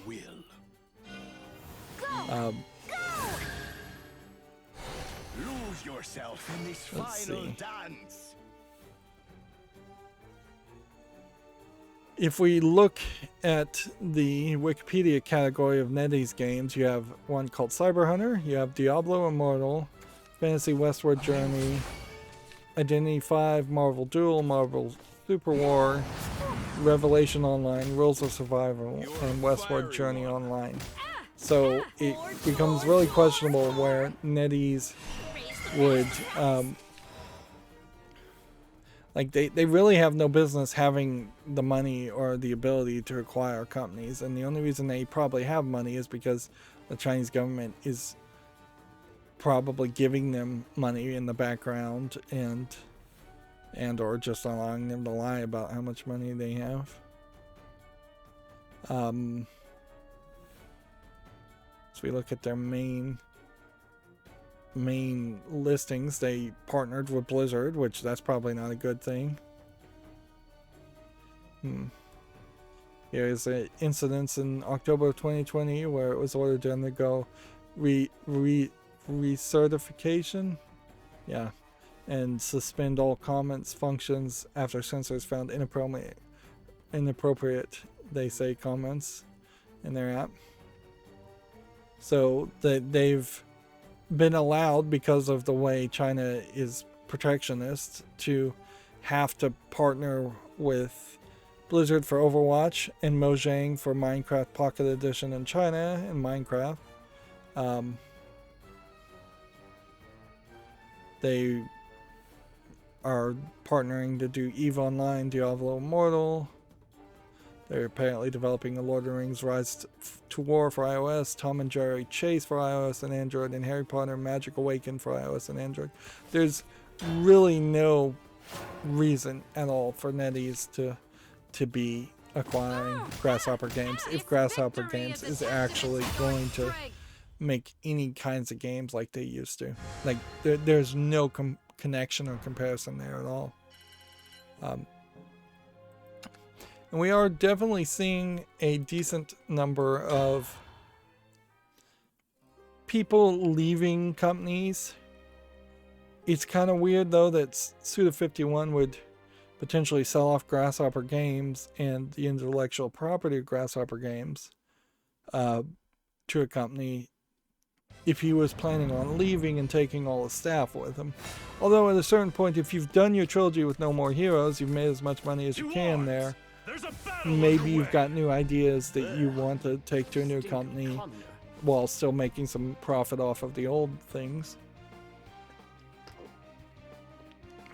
Lose yourself in this final dance. If we look at the Wikipedia category of NetEase games, you have one called Cyber Hunter, you have Diablo Immortal, Fantasy Westward Journey, Identity V, Marvel Duel, Marvel Super War, Revelation Online, Rules of Survival, and Westward Journey Online. So it becomes really questionable where NetEase would like they really have no business having the money or the ability to acquire companies, and the only reason they probably have money is because the Chinese government is probably giving them money in the background and or just allowing them to lie about how much money they have. So we look at their main listings. They partnered with Blizzard, which that's probably not a good thing. Here's an incident in October of 2020 where it was ordered to undergo recertification. Yeah. And suspend all comments functions after censors found inappropriate, they say, comments in their app. So they've been allowed, because of the way China is protectionist, to have to partner with Blizzard for Overwatch and Mojang for Minecraft Pocket Edition in China and Minecraft. They are partnering to do EVE Online, Diablo Immortal. They're apparently developing the Lord of the Rings Rise to War for iOS, Tom and Jerry Chase for iOS and Android, and Harry Potter Magic Awaken for iOS and Android. There's really no reason at all for NetEase to be acquiring Grasshopper Games if Grasshopper Games is actually going to make any kinds of games like they used to. Like, there's no connection or comparison there at all. And we are definitely seeing a decent number of people leaving companies. It's kind of weird, though, that Suda51 would potentially sell off Grasshopper Games and the intellectual property of Grasshopper Games to a company if he was planning on leaving and taking all the staff with him. Although at a certain point, if you've done your trilogy with No More Heroes, you've made as much money as you can there. Maybe you've got new ideas that you want to take to a new company while still making some profit off of the old things.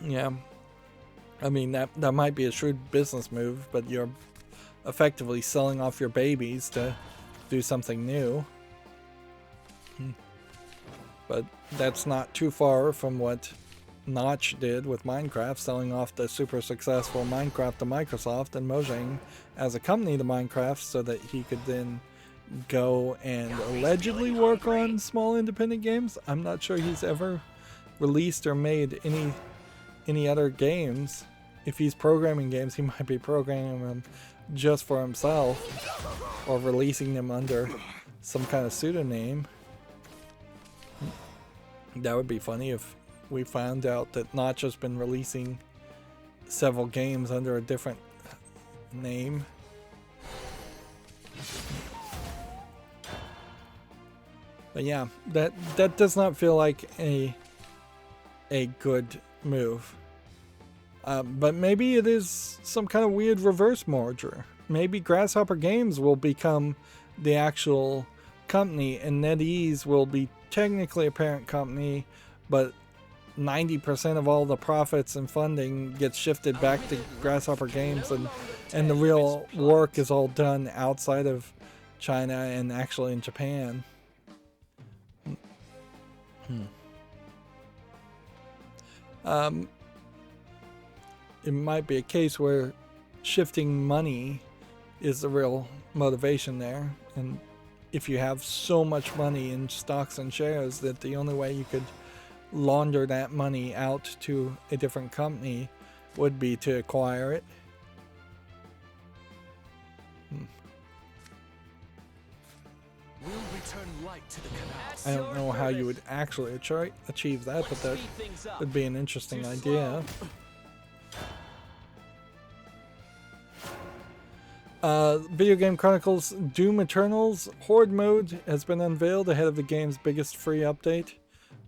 Yeah. I mean, that might be a shrewd business move, but you're effectively selling off your babies to do something new. But that's not too far from what Notch did with Minecraft, selling off the super successful Minecraft to Microsoft and Mojang as a company to Minecraft so that he could then go and allegedly work on small independent games. I'm not sure he's ever released or made any other games. If he's programming games, he might be programming them just for himself or releasing them under some kind of pseudonym. That would be funny if we found out that Notch has been releasing several games under a different name. But yeah, that does not feel like a good move. But maybe it is some kind of weird reverse merger. Maybe Grasshopper Games will become the actual company and NetEase will be technically a parent company, but 90% of all the profits and funding gets shifted back to Grasshopper Games, and the real work is all done outside of China and actually in Japan. It might be a case where shifting money is the real motivation there, and if you have so much money in stocks and shares that the only way you could launder that money out to a different company would be to acquire it. We'll return light to the canal. I don't know how you would actually achieve that, but that would be an interesting idea. Video Game Chronicles Doom Eternal's Horde mode has been unveiled ahead of the game's biggest free update.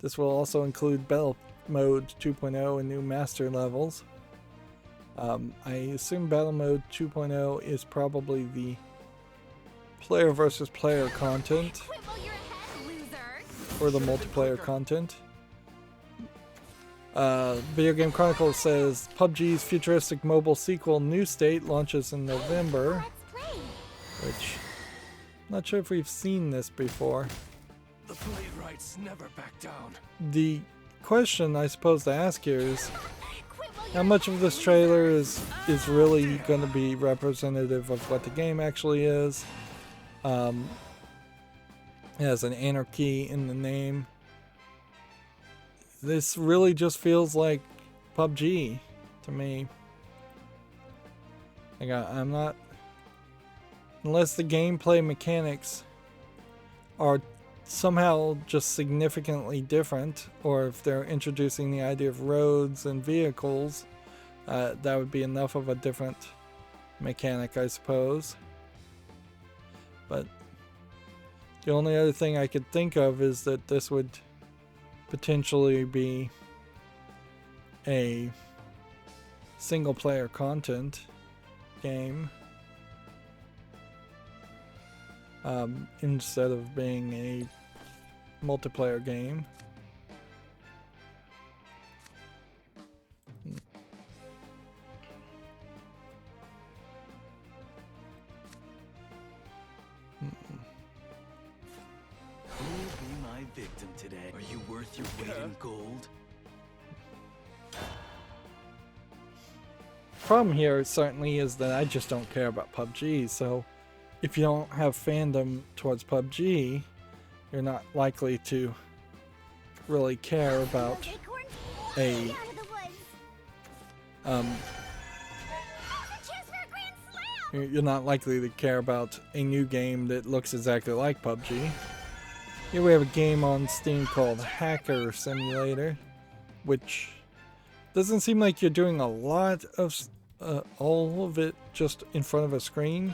This will also include Battle Mode 2.0 and new master levels. I assume Battle Mode 2.0 is probably the player versus player content, or the multiplayer content. Video Game Chronicles says PUBG's futuristic mobile sequel New State launches in November, which I'm not sure if we've seen this before. The playwrights never back down. The question I suppose to ask here is how much of this trailer is really going to be representative of what the game actually is. It has an anarchy in the name. This really just feels like PUBG to me. I'm not, unless the gameplay mechanics are somehow just significantly different, or if they're introducing the idea of roads and vehicles, that would be enough of a different mechanic, I suppose. But the only other thing I could think of is that this would potentially be a single player content game instead of being a multiplayer game. victim today. Are you worth your weight in gold? Problem here certainly is that I just don't care about PUBG, so if you don't have fandom towards PUBG, you're not likely to really care about Those acorns a way out of the woods. A chance for a grand slam. you're not likely to care about a new game that looks exactly like PUBG. Here we have a game on Steam called Hacker Simulator, which doesn't seem like you're doing a lot of all of it just in front of a screen,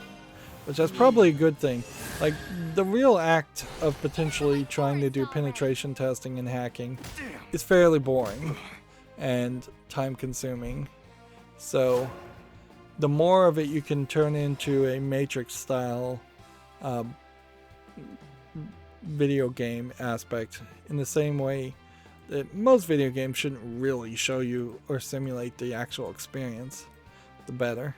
which that's probably a good thing. Like, the real act of potentially trying to do penetration testing and hacking is fairly boring and time consuming. So the more of it you can turn into a Matrix style video game aspect, in the same way that most video games shouldn't really show you or simulate the actual experience, the better.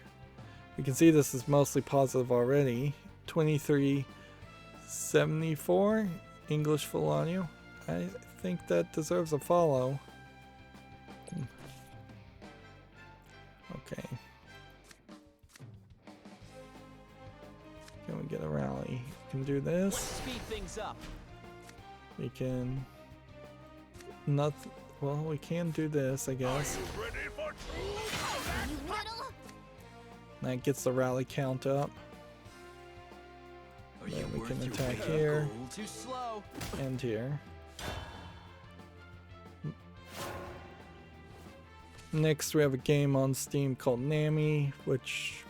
You can see this is mostly positive already. 2374 English full audio. I think that deserves a follow. Okay. Can we get a rally? We can do this. Speed things up. We can not. Well, we can do this, I guess. Ready for true You little. That gets the rally count up. Are you Then we worth can your attack weight in here gold? Too slow. and here. Next, we have a game on Steam called Nami, which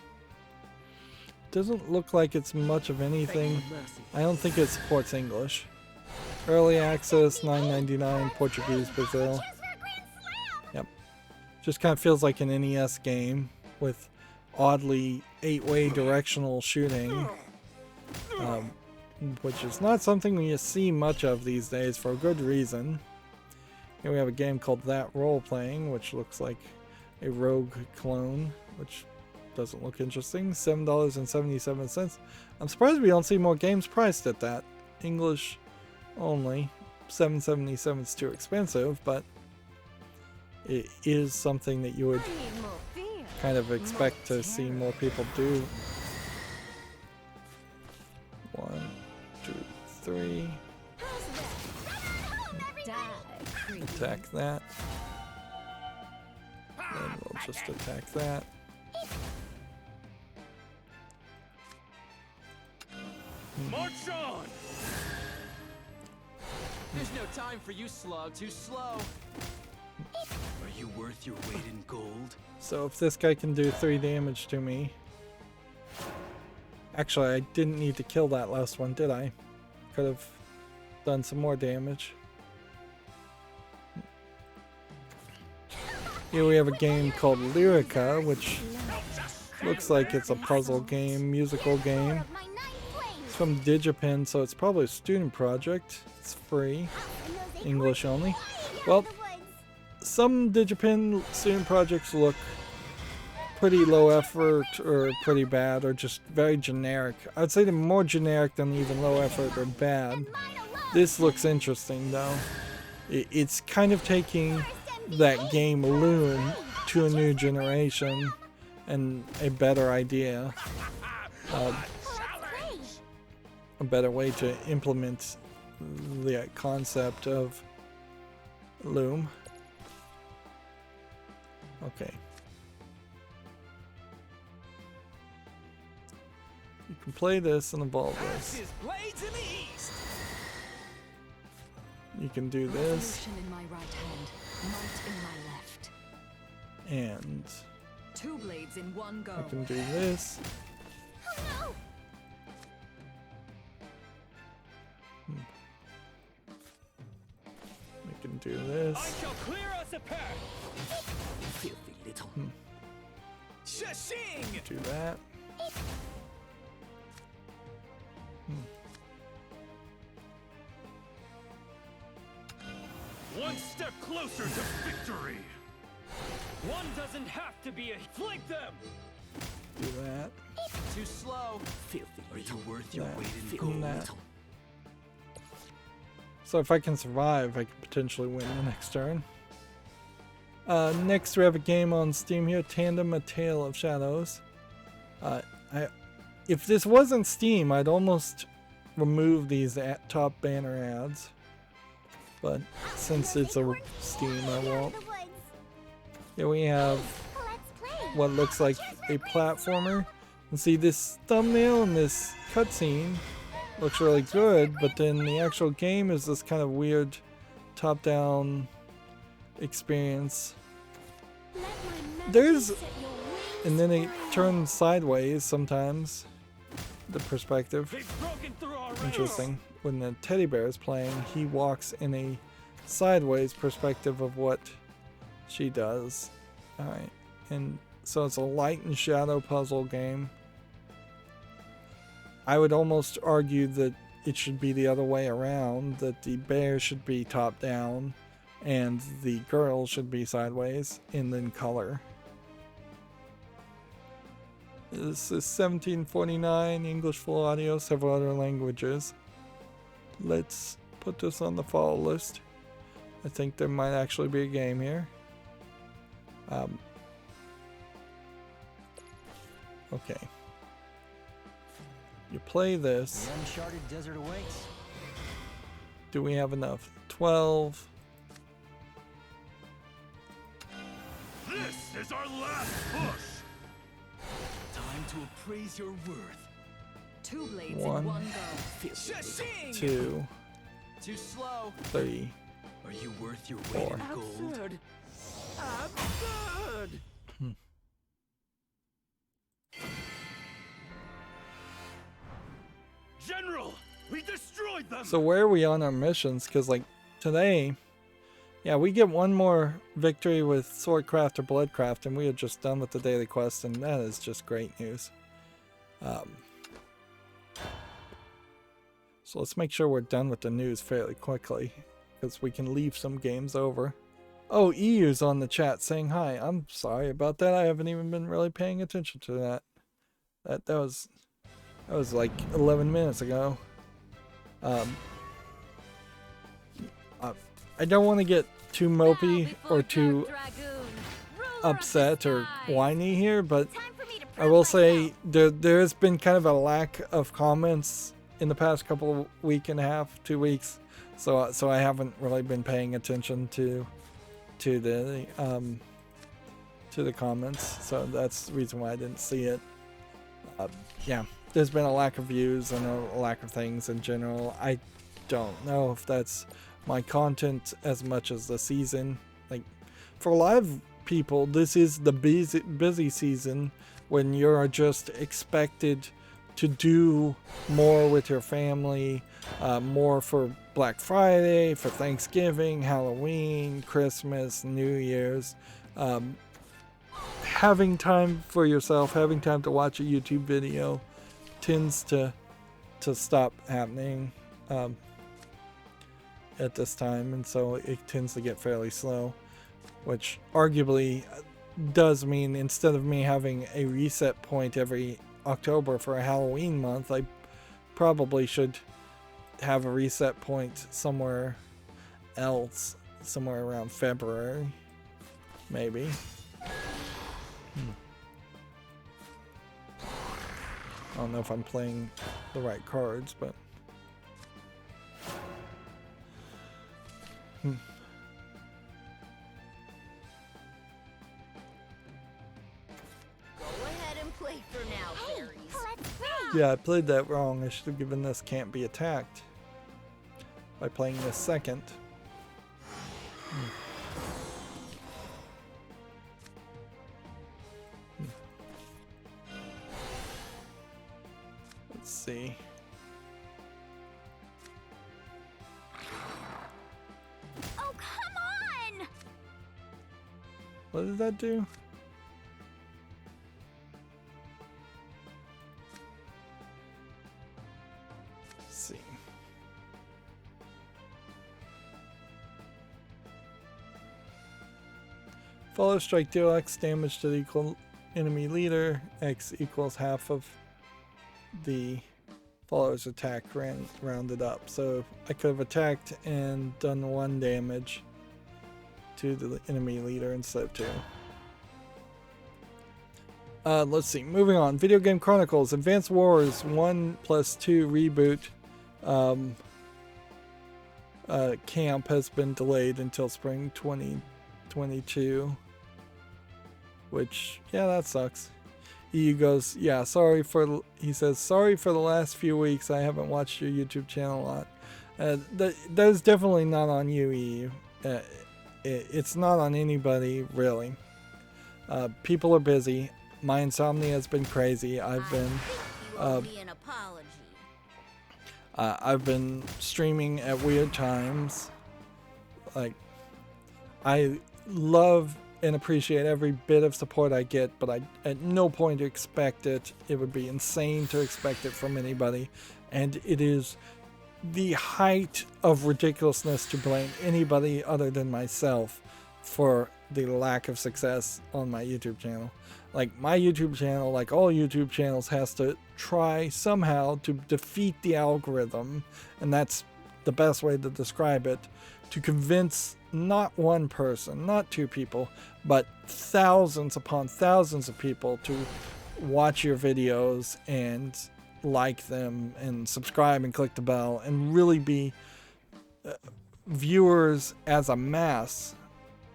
doesn't look like it's much of anything. I don't think it supports English. Early access, $9.99, Portuguese, Brazil. Chance for a grand slam. Yep. Just kind of feels like an NES game with oddly 8-way directional shooting, which is not something you see much of these days for a good reason. Here we have a game called That Role Playing, which looks like a Rogue clone, which doesn't look interesting. $7.77. I'm surprised we don't see more games priced at that. English only. $7.77 is too expensive, but it is something that you would kind of expect to see more people do. 1, 2, 3. Attack that. Then we'll just attack that. march on. There's no time for you, slug. Too slow. Are you worth your weight in gold? So if this guy can do 3 damage to me. Actually, I didn't need to kill that last one, did I? Could have done some more damage. Here we have a game called Lyrica, which looks like it's a puzzle game, musical game. My 9 flames. It's from Digipen, so it's probably a student project. It's free, And those acorns English only. way out Well, of the woods. some Digipen student projects look pretty low effort or pretty bad or just very generic. I'd say they're more generic than even low effort or bad. Mine alone. This looks interesting though. It's kind of taking that game Loom to a new generation and a better idea. A better way to implement the concept of Loom. Okay. You can play this and evolve this. Axes, blades in the east. You can do this Revolution in my right hand, might in my left. and 2 blades in one go. I can do this. Oh I can do this. I shall clear us a path. Filthy little. Shashing. Do that. One step closer to victory. One doesn't have to be a flank them. Do that. Too slow. Are you worth your That. weight in And gold? that. So if I can survive, I can potentially win the next turn. Next we have a game on Steam here, Tandem: A Tale of Shadows. If this wasn't Steam, I'd almost remove these top banner ads. But since it's a Steam, I won't. Here we have what looks like a platformer. And see, this thumbnail and this cutscene looks really good, but then the actual game is this kind of weird top-down experience. And then it turns sideways sometimes, the perspective. Interesting. When the teddy bear is playing, he walks in a sideways perspective of what she does. Alright, and so it's a light and shadow puzzle game. I would almost argue that it should be the other way around, that the bear should be top down and the girl should be sideways and then color. This is 1749, English full audio, several other languages. Let's put this on the follow list. I think there might actually be a game here. Okay. You play this. The uncharted desert awaits. Do we have enough? 12. This is our last push. Time to appraise your worth. Two blades One. in one bow. Shashing! 2, Too slow. 3, Are you worth your weight 4. in gold? Absurd. Absurd. General, we destroyed them. So where are we on our missions? Because like today, yeah, we get one more victory with Swordcraft or Bloodcraft, and we are just done with the daily quest, and that is just great news. So let's make sure we're done with the news fairly quickly, because we can leave some games over. Oh, EU's on the chat saying hi. I'm sorry about that. I haven't even been really paying attention to that. That was like 11 minutes ago. I don't want to get too mopey or too upset or whiny here, but I will say there has been kind of a lack of comments in the past couple of week and a half, 2 weeks, so I haven't really been paying attention to the comments, so that's the reason why I didn't see it. Yeah, there's been a lack of views and a lack of things in general. I don't know if that's my content as much as the season. Like, for a lot of people, this is the busy season when you're just expected to do more with your family, more for Black Friday, for Thanksgiving, Halloween, Christmas, New Year's. Having time for yourself, having time to watch a YouTube video tends to stop happening at this time, and so it tends to get fairly slow, which arguably does mean instead of me having a reset point every October for a Halloween month, I probably should have a reset point somewhere else, somewhere around February, maybe. I don't know if I'm playing the right cards, but Go ahead and play for now, fairies. yeah, I played that wrong. I should have given this can't be attacked by playing this second. Let's see. Oh, come on! What did that do? Let's see. Follow strike, deal X damage to the equal enemy leader. X equals half of the followers attack rounded up. So I could have attacked and done 1 damage to the enemy leader instead of 2. Let's see. Moving on. Video Game Chronicles Advanced Wars 1+2 reboot camp has been delayed until spring 2022. Which, yeah, that sucks. EU goes, yeah, he says, sorry for the last few weeks. I haven't watched your YouTube channel a lot. That is definitely not on you, EU. It's not on anybody, really. People are busy. My insomnia has been crazy. I've been streaming at weird times. Like, I love and appreciate every bit of support I get, but I at no point expect it. It would be insane to expect it from anybody, and it is the height of ridiculousness to blame anybody other than myself for the lack of success on my YouTube channel. Like, my YouTube channel, like all YouTube channels, has to try somehow to defeat the algorithm, and that's the best way to describe it, to convince not one person, not 2 people, but thousands upon thousands of people to watch your videos and like them and subscribe and click the bell and really be viewers as a mass,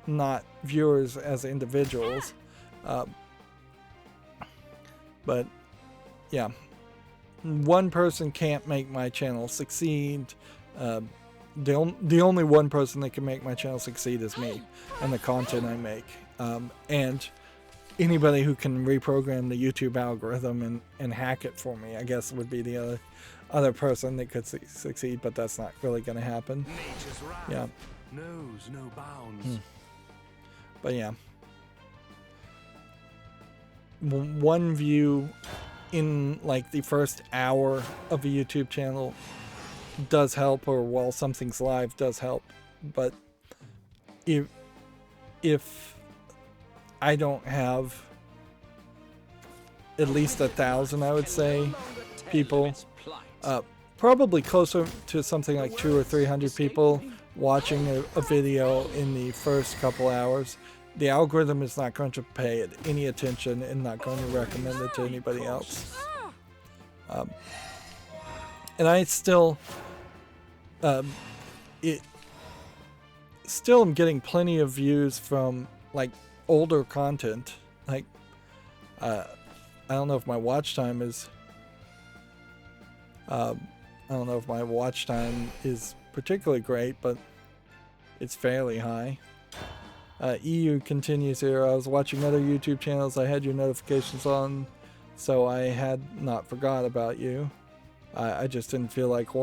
not viewers as individuals. But yeah, one person can't make my channel succeed. The only one person that can make my channel succeed is me and the content I make. And anybody who can reprogram the YouTube algorithm and hack it for me, I guess, would be the other person that could succeed, but that's not really going to happen. Yeah. Knows no bounds. But yeah. One view in like the first hour of a YouTube channel does help, or while something's live does help, but if I don't have at least 1,000, I would say, people, probably closer to something like 200 or 300 people watching a video in the first couple hours, the algorithm is not going to pay it any attention and not going to recommend it to anybody else. And I still am getting plenty of views from like older content. Like, I don't know if my watch time is particularly great, but it's fairly high. EU continues here. I was watching other YouTube channels. I had your notifications on, so I had not forgot about you. I just didn't feel like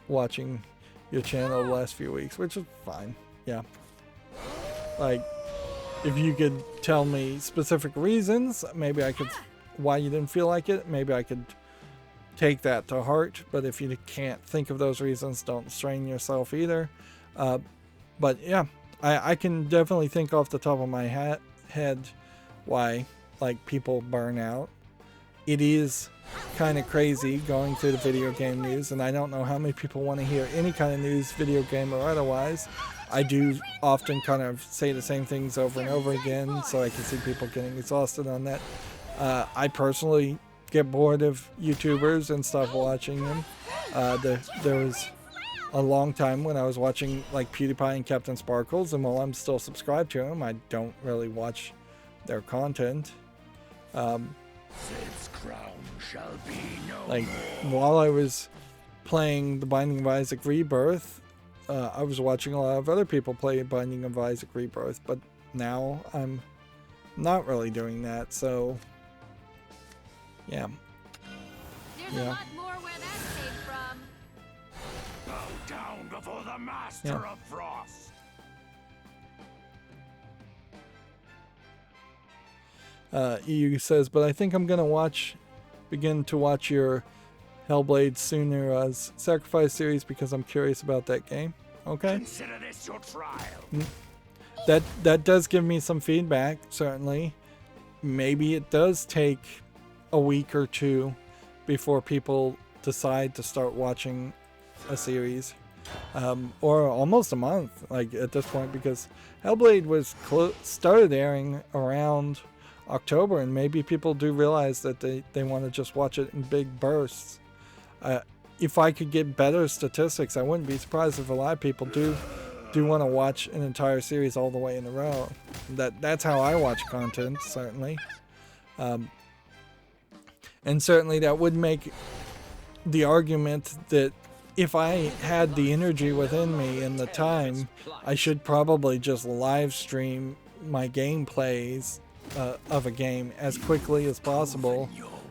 watching your channel the last few weeks, which is fine. Yeah. Like, if you could tell me specific reasons, maybe I could, why you didn't feel like it, maybe I could take that to heart. But if you can't think of those reasons, don't strain yourself either. But yeah, I can definitely think off the top of my head why, like, people burn out. It is kind of crazy going through the video game news, and I don't know how many people want to hear any kind of news, video game or otherwise. I do often kind of say the same things over and over again, so I can see people getting exhausted on that. I personally get bored of YouTubers and stop watching them. There was a long time when I was watching like PewDiePie and Captain Sparkles, and while I'm still subscribed to them, I don't really watch their content. Zed's crown shall be no like, while I was playing The Binding of Isaac Rebirth, I was watching a lot of other people play Binding of Isaac Rebirth, but now I'm not really doing that, so yeah. There's a lot more where that came from. bow down before the master of frost. EU says, but I think I'm gonna begin to watch your Hellblade Senua's Sacrifice series because I'm curious about that game. Okay. Consider this your trial. That does give me some feedback, certainly. Maybe it does take a week or two before people decide to start watching a series, or almost a month, like at this point, because Hellblade was started airing around October, and maybe people do realize that they want to just watch it in big bursts. If I could get better statistics, I wouldn't be surprised if a lot of people do want to watch an entire series all the way in a row. That's how I watch content, certainly. And certainly that would make the argument that if I had the energy within me and the time, I should probably just live stream my gameplays of a game as quickly as possible,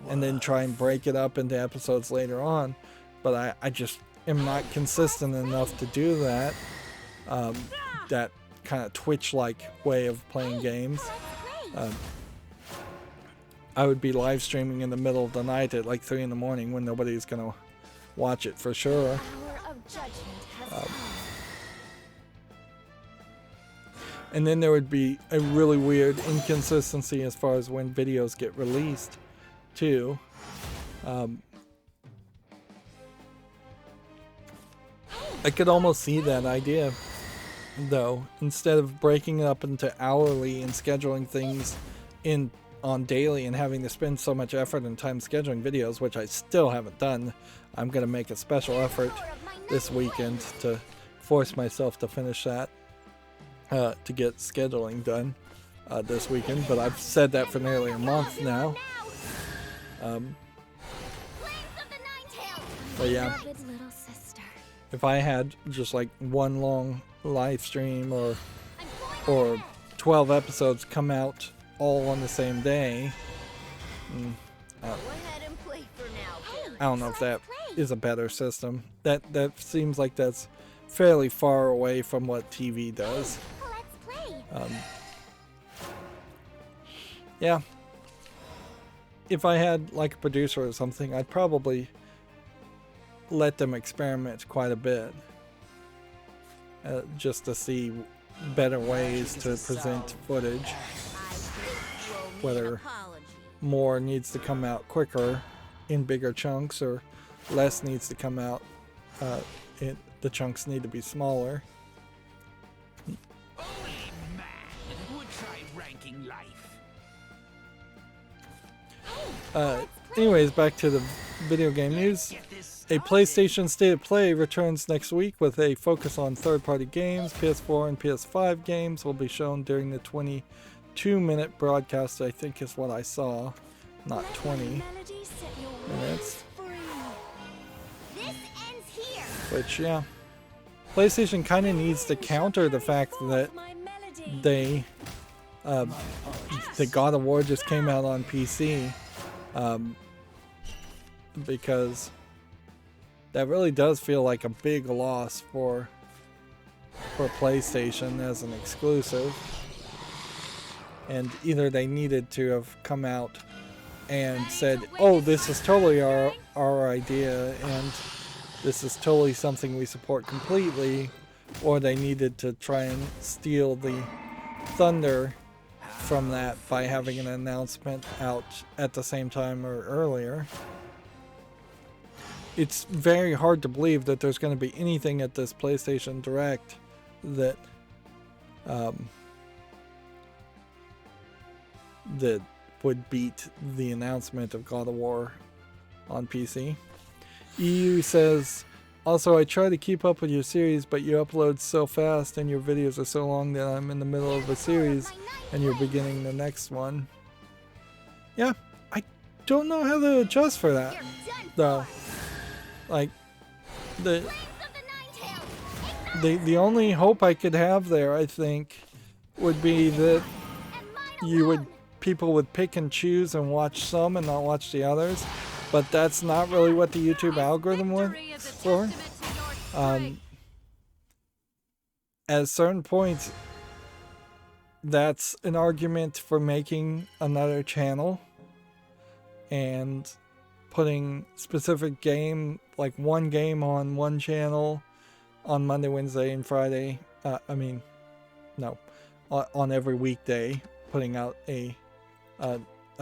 and then try and break it up into episodes later on. But I just am not consistent enough to do that. That kind of Twitch-like way of playing games. I would be live streaming in the middle of the night at like 3 in the morning when nobody's gonna watch it for sure. And then there would be a really weird inconsistency as far as when videos get released too. I could almost see that idea, though. Instead of breaking it up into hourly and scheduling things on daily and having to spend so much effort and time scheduling videos, which I still haven't done. I'm going to make a special effort this weekend to force myself to finish that, to get scheduling done this weekend, but I've said that for nearly a month now. But yeah, if I had just like one long live stream or 12 episodes come out all on the same day, I don't know if that is a better system. That seems like that's fairly far away from what TV does. Yeah, if I had like a producer or something, I'd probably let them experiment quite a bit, just to see better ways to present footage, whether more needs to come out quicker in bigger chunks or less needs to come out, the chunks need to be smaller. Anyways, back to the video game news. A PlayStation State of Play returns next week with a focus on third-party games. PS4 and PS5 games will be shown during the 22-minute broadcast, I think is what I saw, not 20 minutes. Which, yeah, PlayStation kind of needs to counter the fact that the God of War just came out on PC, because that really does feel like a big loss for PlayStation as an exclusive. And either they needed to have come out and said, oh, this is totally our idea and this is totally something we support completely, or they needed to try and steal the thunder from that by having an announcement out at the same time or earlier. It's very hard to believe that there's going to be anything at this PlayStation Direct that that would beat the announcement of God of War on PC. EU says, also, I try to keep up with your series, but you upload so fast and your videos are so long that I'm in the middle of a series and you're beginning the next one. Yeah, I don't know how to adjust for that, though. Like, the only hope I could have there, I think, would be that people would pick and choose and watch some and not watch the others. But that's not really what the YouTube algorithm was for. At certain points, that's an argument for making another channel and putting specific game, like one game on one channel on Monday, Wednesday, and Friday. On every weekday, putting out a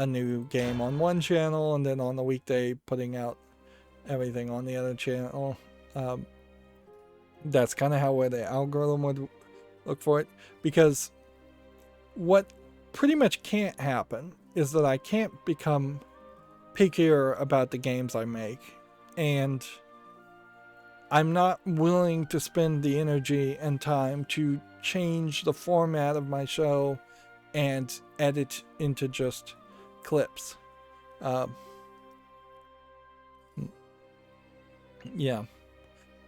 new game on one channel, and then on the weekday putting out everything on the other channel. That's kind of where the algorithm would look for it, because what pretty much can't happen is that I can't become pickier about the games I make, and I'm not willing to spend the energy and time to change the format of my show and edit into just clips. Yeah.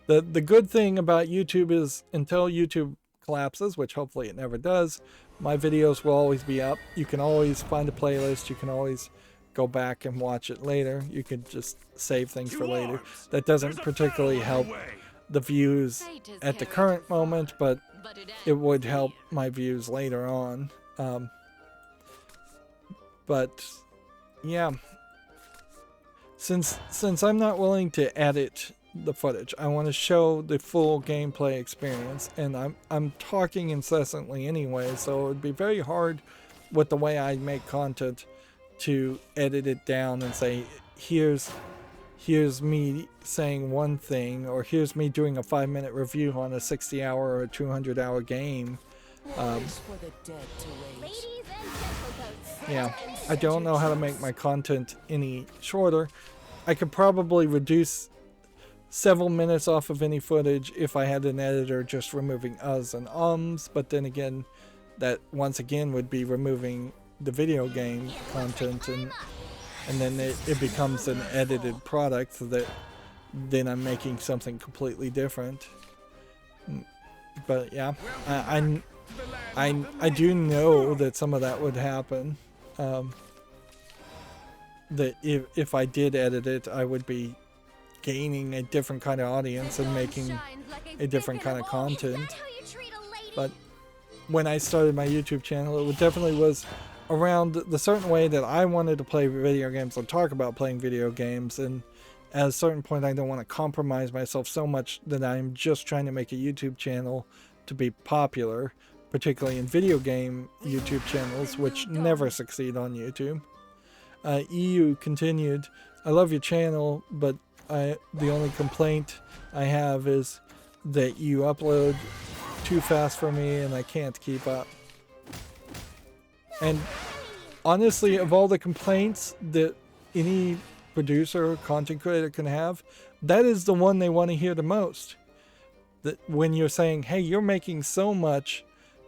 The good thing about YouTube is until YouTube collapses, which hopefully it never does, my videos will always be up. You can always find a playlist. You can always go back and watch it later. You could just save things for later. That doesn't particularly help the views at the current moment, but it would help my views later on. But yeah, since I'm not willing to edit the footage, I want to show the full gameplay experience, and I'm talking incessantly anyway, so it would be very hard with the way I make content to edit it down and say, here's me saying one thing, or here's me doing a 5-minute review on a 60-hour or a 200-hour game. Yeah, I don't know how to make my content any shorter. I could probably reduce several minutes off of any footage if I had an editor just removing uhs and ums, but then again, that once again would be removing the video game content, and then it becomes an edited product, so that then I'm making something completely different. But yeah, I do know that some of that would happen. That if I did edit it, I would be gaining a different kind of audience and making a different kind of content. But when I started my YouTube channel, it definitely was around the certain way that I wanted to play video games and talk about playing video games, and at a certain point I don't want to compromise myself so much that I'm just trying to make a YouTube channel to be popular, particularly in video game YouTube channels, which never succeed on YouTube. EU continued, I love your channel, but the only complaint I have is that you upload too fast for me and I can't keep up. And honestly, of all the complaints that any producer or content creator can have, that is the one they want to hear the most. That when you're saying, hey, you're making so much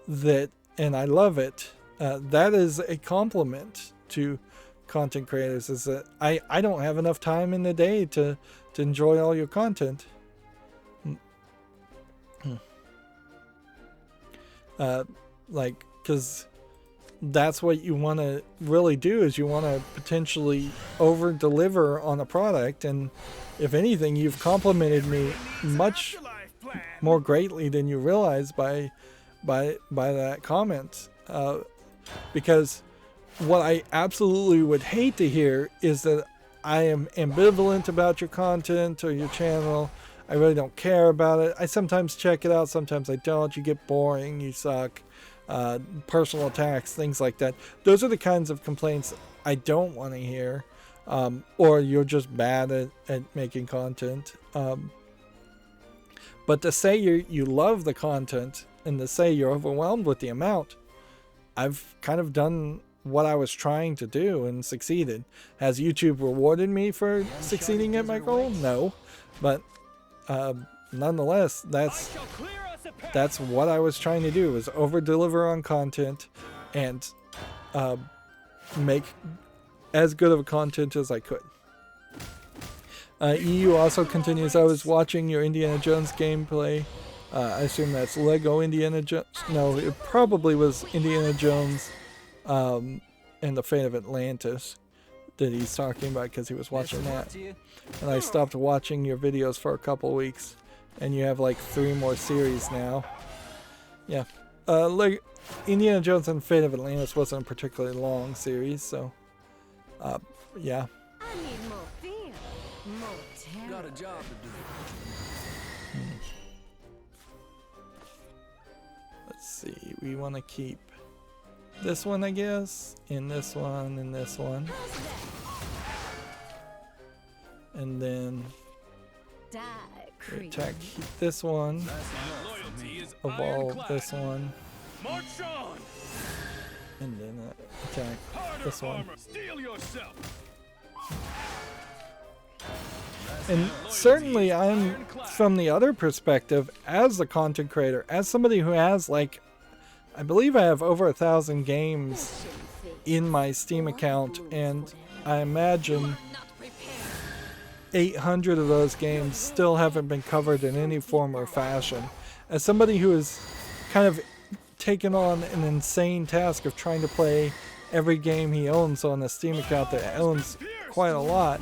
that, and I love it, that is a compliment to content creators, is that I don't have enough time in the day to enjoy all your content. Like, because that's what you want to really do, is you want to potentially over deliver on a product, and if anything, you've complimented me much more greatly than you realize by that comment, because what I absolutely would hate to hear is that I am ambivalent about your content or your channel. I really don't care about it. I sometimes check it out, sometimes I don't. You get boring, you suck, personal attacks, things like that. Those are the kinds of complaints I don't want to hear. Or you're just bad at making content. But to say you love the content and to say you're overwhelmed with the amount, I've kind of done what I was trying to do and succeeded. Has YouTube rewarded me for succeeding at my goal? No. But nonetheless, that's what I was trying to do, was over deliver on content and make as good of a content as I could. EU also continues, I was watching your Indiana Jones gameplay. I assume that's Lego Indiana Jones. No, it probably was Indiana Jones and the Fate of Atlantis that he's talking about, because he was watching that. And I stopped watching your videos for a couple weeks, and you have like 3 more series now. Yeah. Like Indiana Jones and Fate of Atlantis wasn't a particularly long series, so yeah. I need more fear, more terror. Got a job to do. Let's see, we want to keep this one, I guess, and this one, and this one. and then Die, attack this one, Loyalty is evolve ironclad. this one, March on! and then attack Harder this one. armor! Steel yourself! And certainly I'm from the other perspective as the content creator, as somebody who has like, I believe I have over 1,000 games in my Steam account, and I imagine 800 of those games still haven't been covered in any form or fashion. As somebody who has kind of taken on an insane task of trying to play every game he owns on a Steam account that owns quite a lot,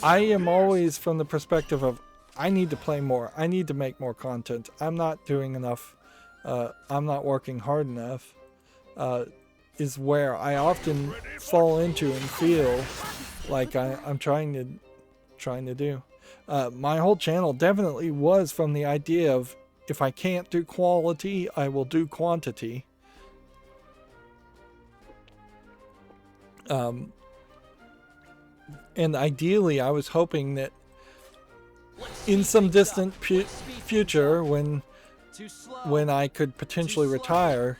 I am always from the perspective of, I need to play more. I need to make more content. I'm not doing enough. I'm not working hard enough. Is where I often fall into and feel like I'm trying to do. My whole channel definitely was from the idea of, if I can't do quality, I will do quantity. And ideally, I was hoping that in some distant future, when I could potentially retire,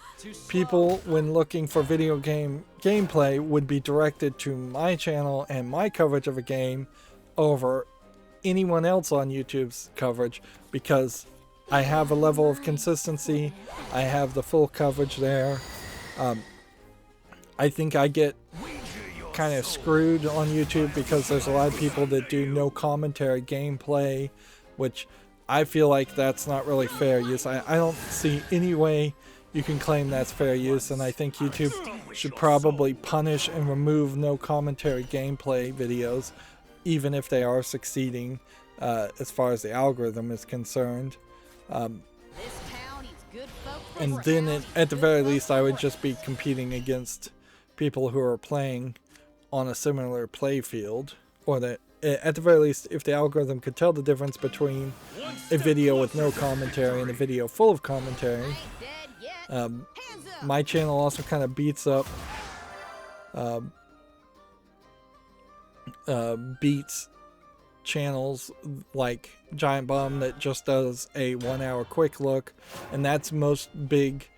people, when looking for video game gameplay, would be directed to my channel and my coverage of a game over anyone else on YouTube's coverage, because I have a level of consistency. I have the full coverage there. I think I get kind of screwed on YouTube because there's a lot of people that do no commentary gameplay, which I feel like that's not really fair use. I don't see any way you can claim that's fair use, and I think YouTube should probably punish and remove no commentary gameplay videos, even if they are succeeding as far as the algorithm is concerned. And then at the very least, I would just be competing against people who are playing on a similar play field, or that at the very least, if the algorithm could tell the difference between a video with no commentary and a video full of commentary. My channel also kind of beats up beats channels like Giant Bomb that just does a 1 hour quick look, and that's most big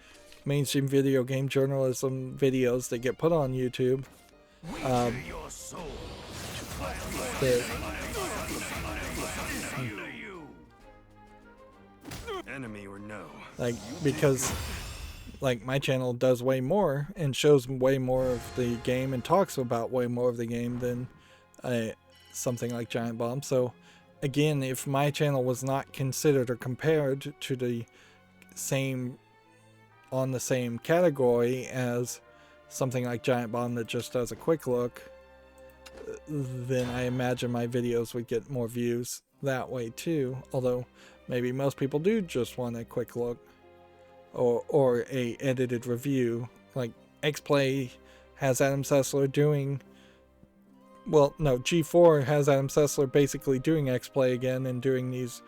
mainstream video game journalism videos that get put on YouTube. Enemy or no? Like, because like my channel does way more and shows way more of the game and talks about way more of the game than something like Giant Bomb. So again, if my channel was not considered or compared to the same, on the same category as something like Giant Bomb that just does a quick look, then I imagine my videos would get more views that way too. Although maybe most people do just want a quick look or a edited review. Like X-Play has Adam Sessler doing, well, no, G4 has Adam Sessler basically doing X-Play again and doing these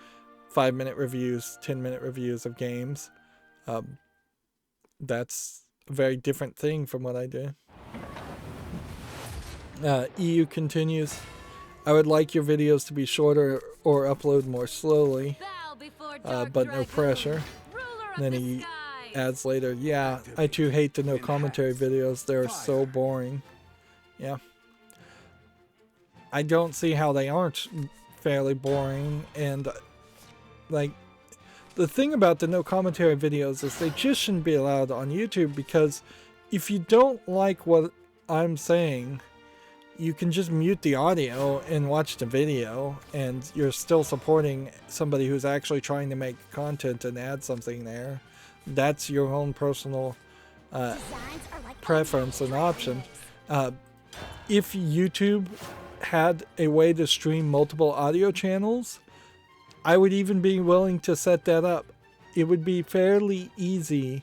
5-minute reviews, 10-minute reviews of games. That's a very different thing from what I do. EU continues. I would like your videos to be shorter or upload more slowly, but no pressure. Then he adds later, yeah, I too hate the no commentary videos. They're so boring. Yeah. I don't see how they aren't fairly boring, and like, the thing about the no commentary videos is they just shouldn't be allowed on YouTube, because if you don't like what I'm saying, you can just mute the audio and watch the video, and you're still supporting somebody who's actually trying to make content and add something there. That's your own personal preference and option. If YouTube had a way to stream multiple audio channels, I would even be willing to set that up. It would be fairly easy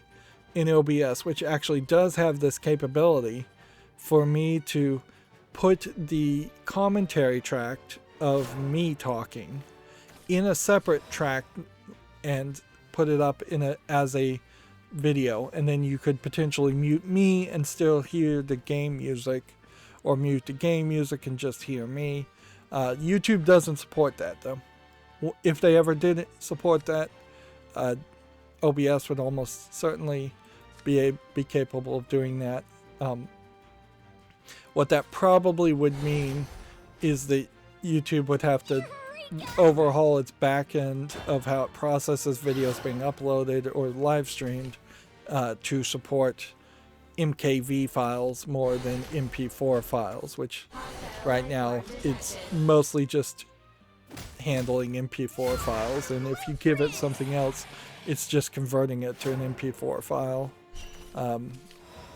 in OBS, which actually does have this capability, for me to put the commentary track of me talking in a separate track and put it up in as a video, and then you could potentially mute me and still hear the game music, or mute the game music and just hear me. YouTube doesn't support that though. If they ever did support that, OBS would almost certainly be capable of doing that. What that probably would mean is that YouTube would have to overhaul its back end of how it processes videos being uploaded or live streamed to support MKV files more than MP4 files, which right now it's mostly just handling MP4 files, and if you give it something else, it's just converting it to an MP4 file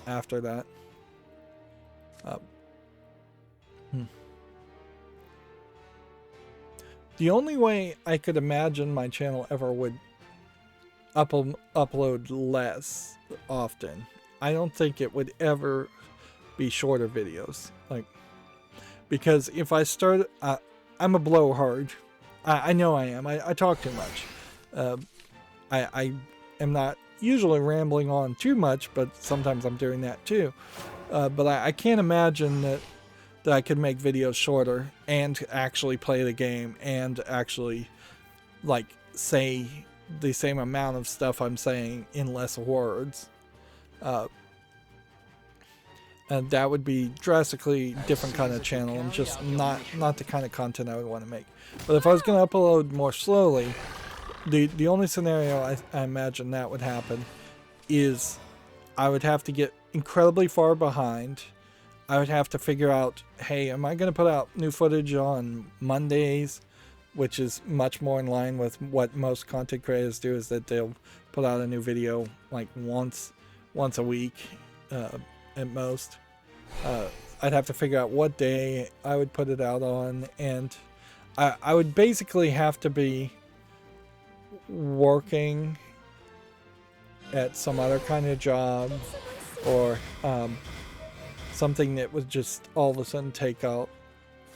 after that. The only way I could imagine my channel ever would upload less often, I don't think it would ever be shorter videos. Like, because if I start, I'm a blowhard. I know I am. I talk too much. I am not usually rambling on too much, but sometimes I'm doing that too. But I can't imagine that I could make videos shorter and actually play the game and actually like say the same amount of stuff I'm saying in less words. And that would be drastically different kind of channel and just not the kind of content I would want to make. But if I was going to upload more slowly, the only scenario I imagine that would happen is I would have to get incredibly far behind. I would have to figure out, hey, am I going to put out new footage on Mondays, which is much more in line with what most content creators do, is that they'll put out a new video like once a week at most. I'd have to figure out what day I would put it out on, and I would basically have to be working at some other kind of job or something that would just all of a sudden take out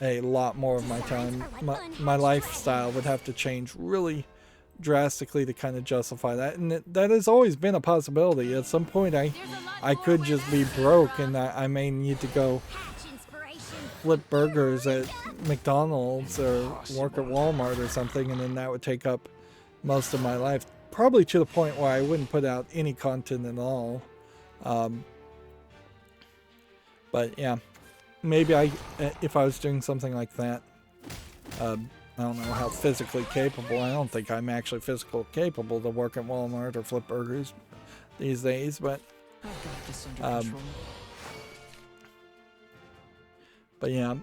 a lot more of my time. My lifestyle would have to change really drastically to kind of justify that, and that has always been a possibility. At some point I could just be broke and I may need to go flip burgers at McDonald's or work at Walmart or something, and then that would take up most of my life, probably to the point where I wouldn't put out any content at all. But yeah, maybe if I was doing something like that, I don't know how physically capable. I don't think I'm actually physically capable to work at Walmart or flip burgers these days, but I've got this under control. but yeah,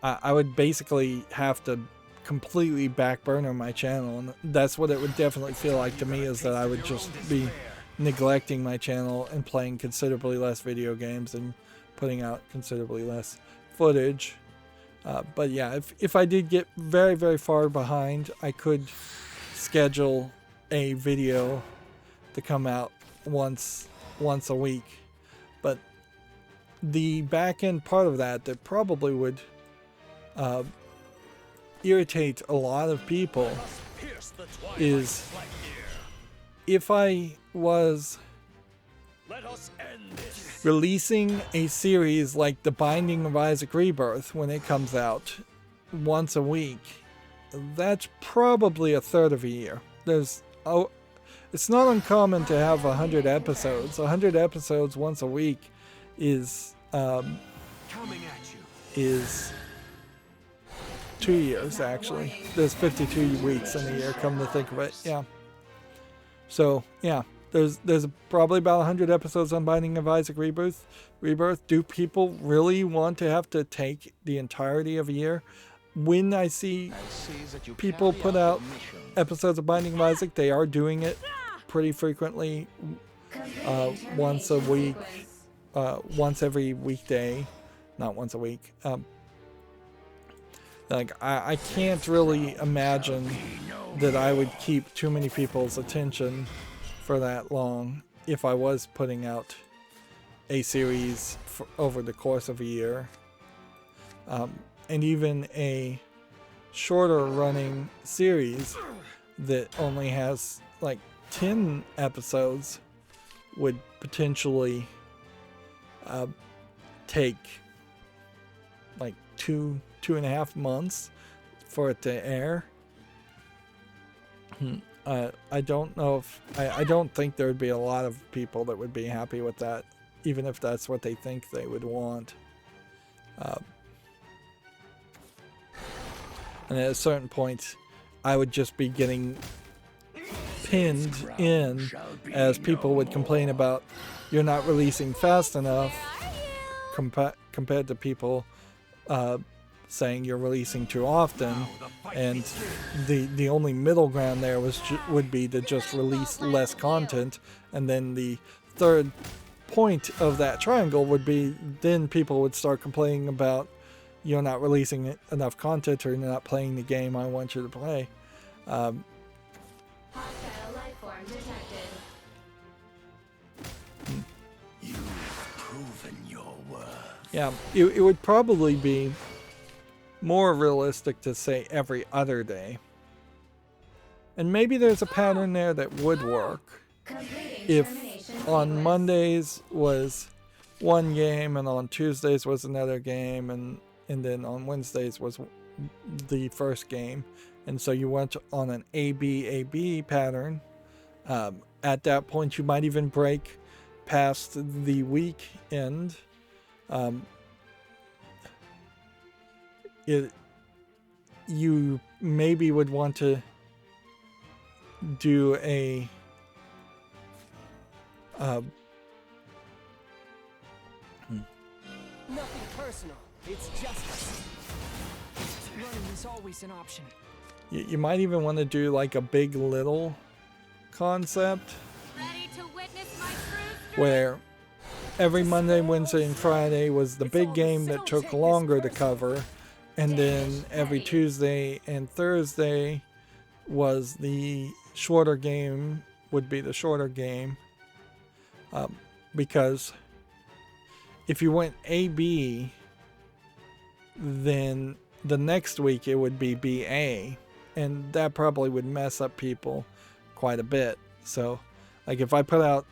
I would basically have to completely back burner my channel, and that's what it would definitely feel like to me, is that I would just be neglecting my channel and playing considerably less video games and putting out considerably less footage. But yeah, if I did get very, very far behind, I could schedule a video to come out once a week. But the back end part of that probably would irritate a lot of people is if I was releasing a series like The Binding of Isaac Rebirth when it comes out once a week. That's probably a third of a year. It's not uncommon to have 100 episodes. 100 episodes once a week is 2 years, actually. There's 52 weeks in a year, come to think of it. Yeah. So yeah, there's probably about 100 episodes on Binding of Isaac Rebirth. Do people really want to have to take the entirety of a year? When I see people put out episodes of Binding of Isaac, they are doing it pretty frequently, once a week, once every weekday, not once a week. Like I can't really imagine that I would keep too many people's attention for that long if I was putting out a series over the course of a year. And even a shorter running series that only has like 10 episodes would potentially take like two and a half months for it to air. I don't know if I don't think there would be a lot of people that would be happy with that, even if that's what they think they would want. And at a certain point, I would just be getting pinned in as people would complain about you're not releasing fast enough compared to people saying you're releasing too often, and the only middle ground there would be to just release less content, and then the third point of that triangle would be then people would start complaining about you're not releasing enough content or you're not playing the game I want you to play. Hostile life form detected. You've proven your worth. Yeah, it would probably be more realistic to say every other day. And maybe there's a pattern there that would work. If on Mondays was one game and on Tuesdays was another game and then on Wednesdays was the first game. And so you went on an A-B pattern. At that point, you might even break past the weekend. You maybe would want to do a Nothing personal. It's justice. Running is always an option. you might even want to do like a big little concept Ready to witness my truth? where every Monday, Wednesday, and Friday was the big game that took longer to cover, and then every Tuesday and Thursday was the shorter game, would be the shorter game. Because if you went A-B, then the next week it would be B-A, and that probably would mess up people quite a bit. So, like if I put out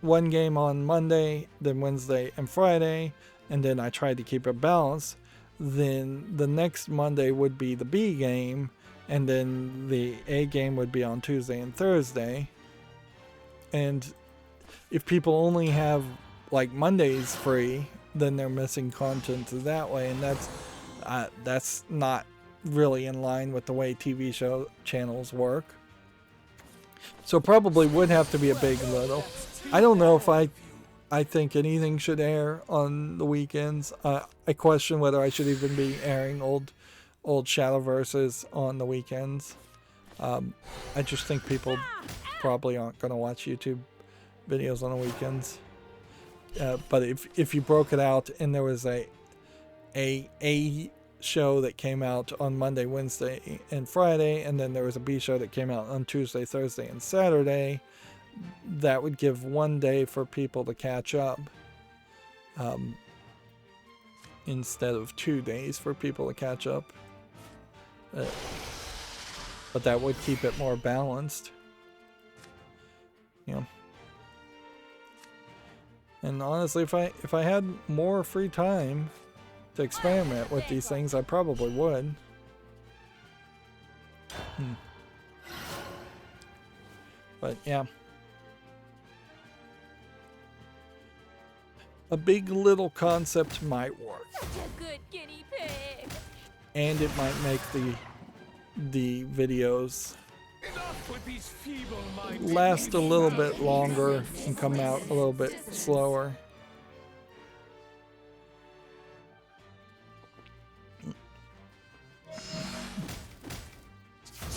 one game on Monday, then Wednesday and Friday, and then I tried to keep it balanced, then the next Monday would be the B game, and then the A game would be on Tuesday and Thursday. And if people only have like Mondays free, then they're missing content that way, and that's not really in line with the way TV show channels work. So probably would have to be a big little. I don't know if I think anything should air on the weekends. I question whether I should even be airing old Shadowverses on the weekends. I just think people probably aren't going to watch YouTube videos on the weekends. But if you broke it out and there was a show that came out on Monday, Wednesday, and Friday, and then there was a B show that came out on Tuesday, Thursday, and Saturday, that would give one day for people to catch up, instead of 2 days for people to catch up. But that would keep it more balanced. You know. And honestly, if I had more free time to experiment with these things, I probably would. But yeah. A big little concept might work. Such a good guinea pig. And it might make the videos Enough with these feeble-minded last a little bit longer and come out a little bit slower.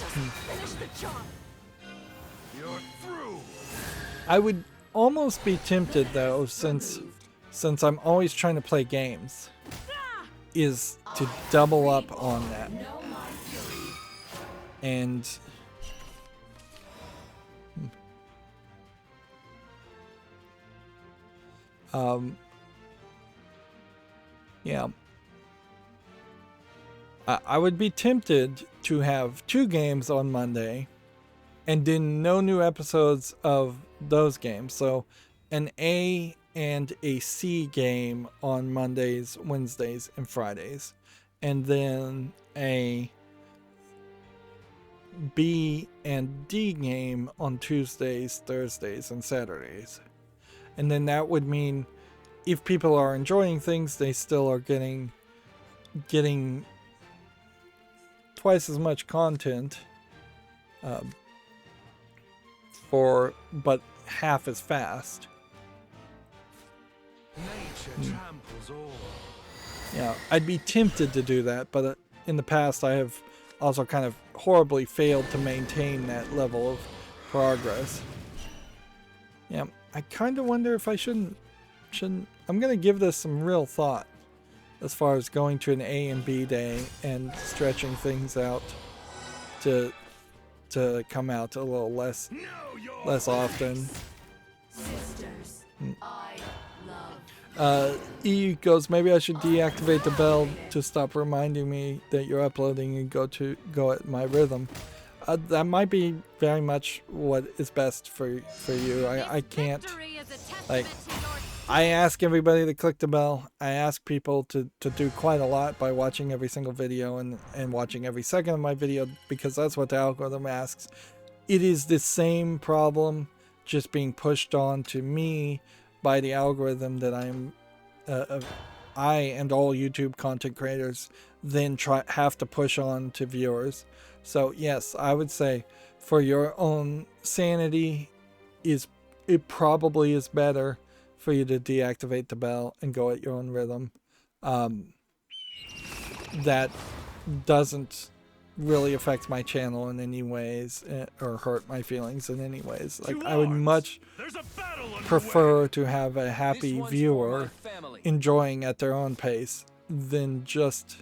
Finish the job. You're through. I would almost be tempted though, since I'm always trying to play games, is to double up on that. And yeah. I would be tempted to have 2 games on Monday and then no new episodes of those games. So an A and a C game on Mondays, Wednesdays, and Fridays, and then a B and D game on Tuesdays, Thursdays, and Saturdays. And then that would mean if people are enjoying things, they still are getting twice as much content but half as fast. Nature tramples all. Yeah, I'd be tempted to do that, but in the past I have also kind of horribly failed to maintain that level of progress. Yeah, I kind of wonder if I shouldn't. I'm gonna give this some real thought as far as going to an A and B day and stretching things out to come out a little less often. Sisters, I love. E goes, maybe I should deactivate the bell to stop reminding me that you're uploading and go at my rhythm. That might be very much what is best for you. I can't, like, I ask everybody to click the bell. I ask people to do quite a lot by watching every single video and watching every second of my video, because that's what the algorithm asks. It is the same problem just being pushed on to me by the algorithm that I and all YouTube content creators then have to push on to viewers. So yes, I would say for your own sanity, it probably is better for you to deactivate the bell and go at your own rhythm. That doesn't really affect my channel in any ways or hurt my feelings in any ways. Like, I would much prefer to have a happy viewer enjoying at their own pace than just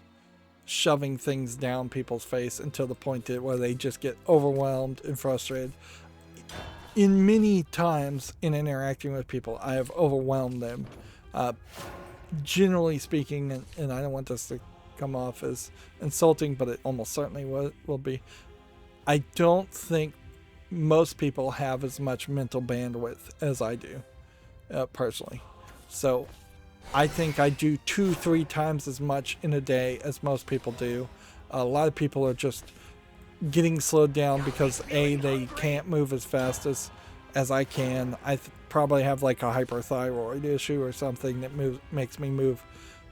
shoving things down people's face until the point where they just get overwhelmed and frustrated. In many times in interacting with people, I have overwhelmed them. Generally speaking, and I don't want this to come off as insulting, but it almost certainly will be, I don't think most people have as much mental bandwidth as I do, personally. So I think I do 2-3 times as much in a day as most people do. A lot of people are just getting slowed down because they can't move as fast as I can. I probably have like a hyperthyroid issue or something that makes me move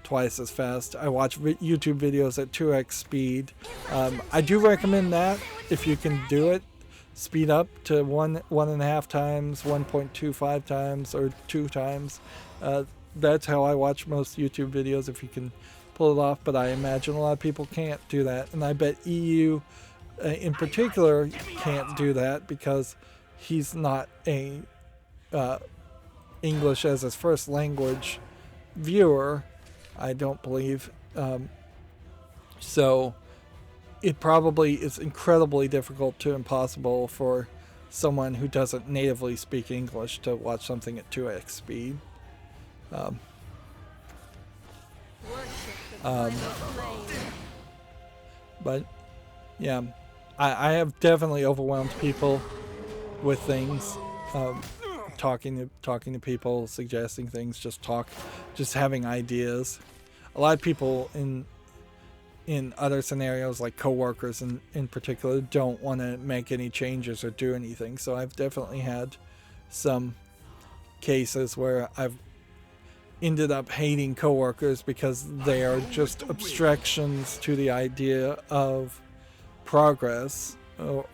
twice as fast. I watch YouTube videos at 2x speed. I do recommend that if you can do it. Speed up to 1.5 times, 1.25 times, or 2 times. That's how I watch most YouTube videos, if you can pull it off, but I imagine a lot of people can't do that, and I bet EU in particular can't do that because he's not a English as his first language viewer, I don't believe. So it probably is incredibly difficult to impossible for someone who doesn't natively speak English to watch something at 2x speed. But yeah, I have definitely overwhelmed people with things, talking to people, suggesting things, just having ideas. A lot of people in other scenarios, like coworkers in particular, don't want to make any changes or do anything. So I've definitely had some cases where I've ended up hating coworkers because they are just obstructions to the idea of progress, or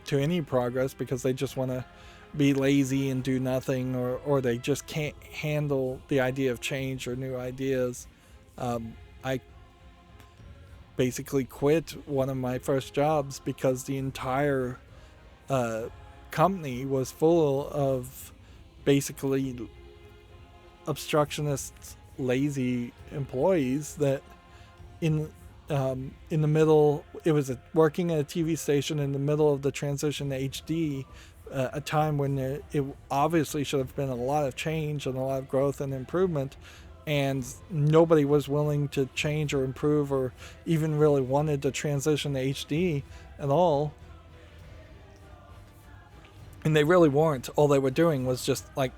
to any progress, because they just want to be lazy and do nothing, or they just can't handle the idea of change or new ideas. I basically quit one of my first jobs because the entire company was full of basically obstructionist, lazy employees that in the middle, it was working at a TV station in the middle of the transition to HD, a time when it obviously should have been a lot of change and a lot of growth and improvement, and nobody was willing to change or improve or even really wanted to transition to HD at all. And they really weren't. All they were doing was just like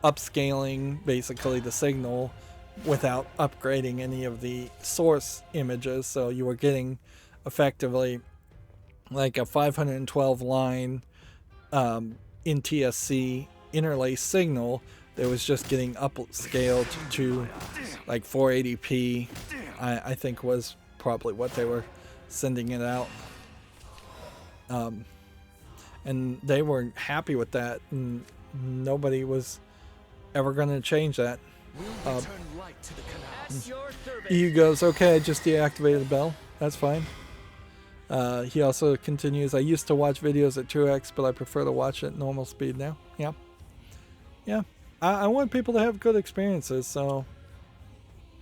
upscaling basically the signal without upgrading any of the source images. So you were getting effectively like a 512 line NTSC interlace signal that was just getting upscaled to like 480p. I think was probably what they were sending it out. And they were happy with that, and nobody was ever going to change that. He goes, okay, I just deactivated the bell. That's fine. He also continues, I used to watch videos at 2x, but I prefer to watch at normal speed now. Yeah. Yeah. I want people to have good experiences, so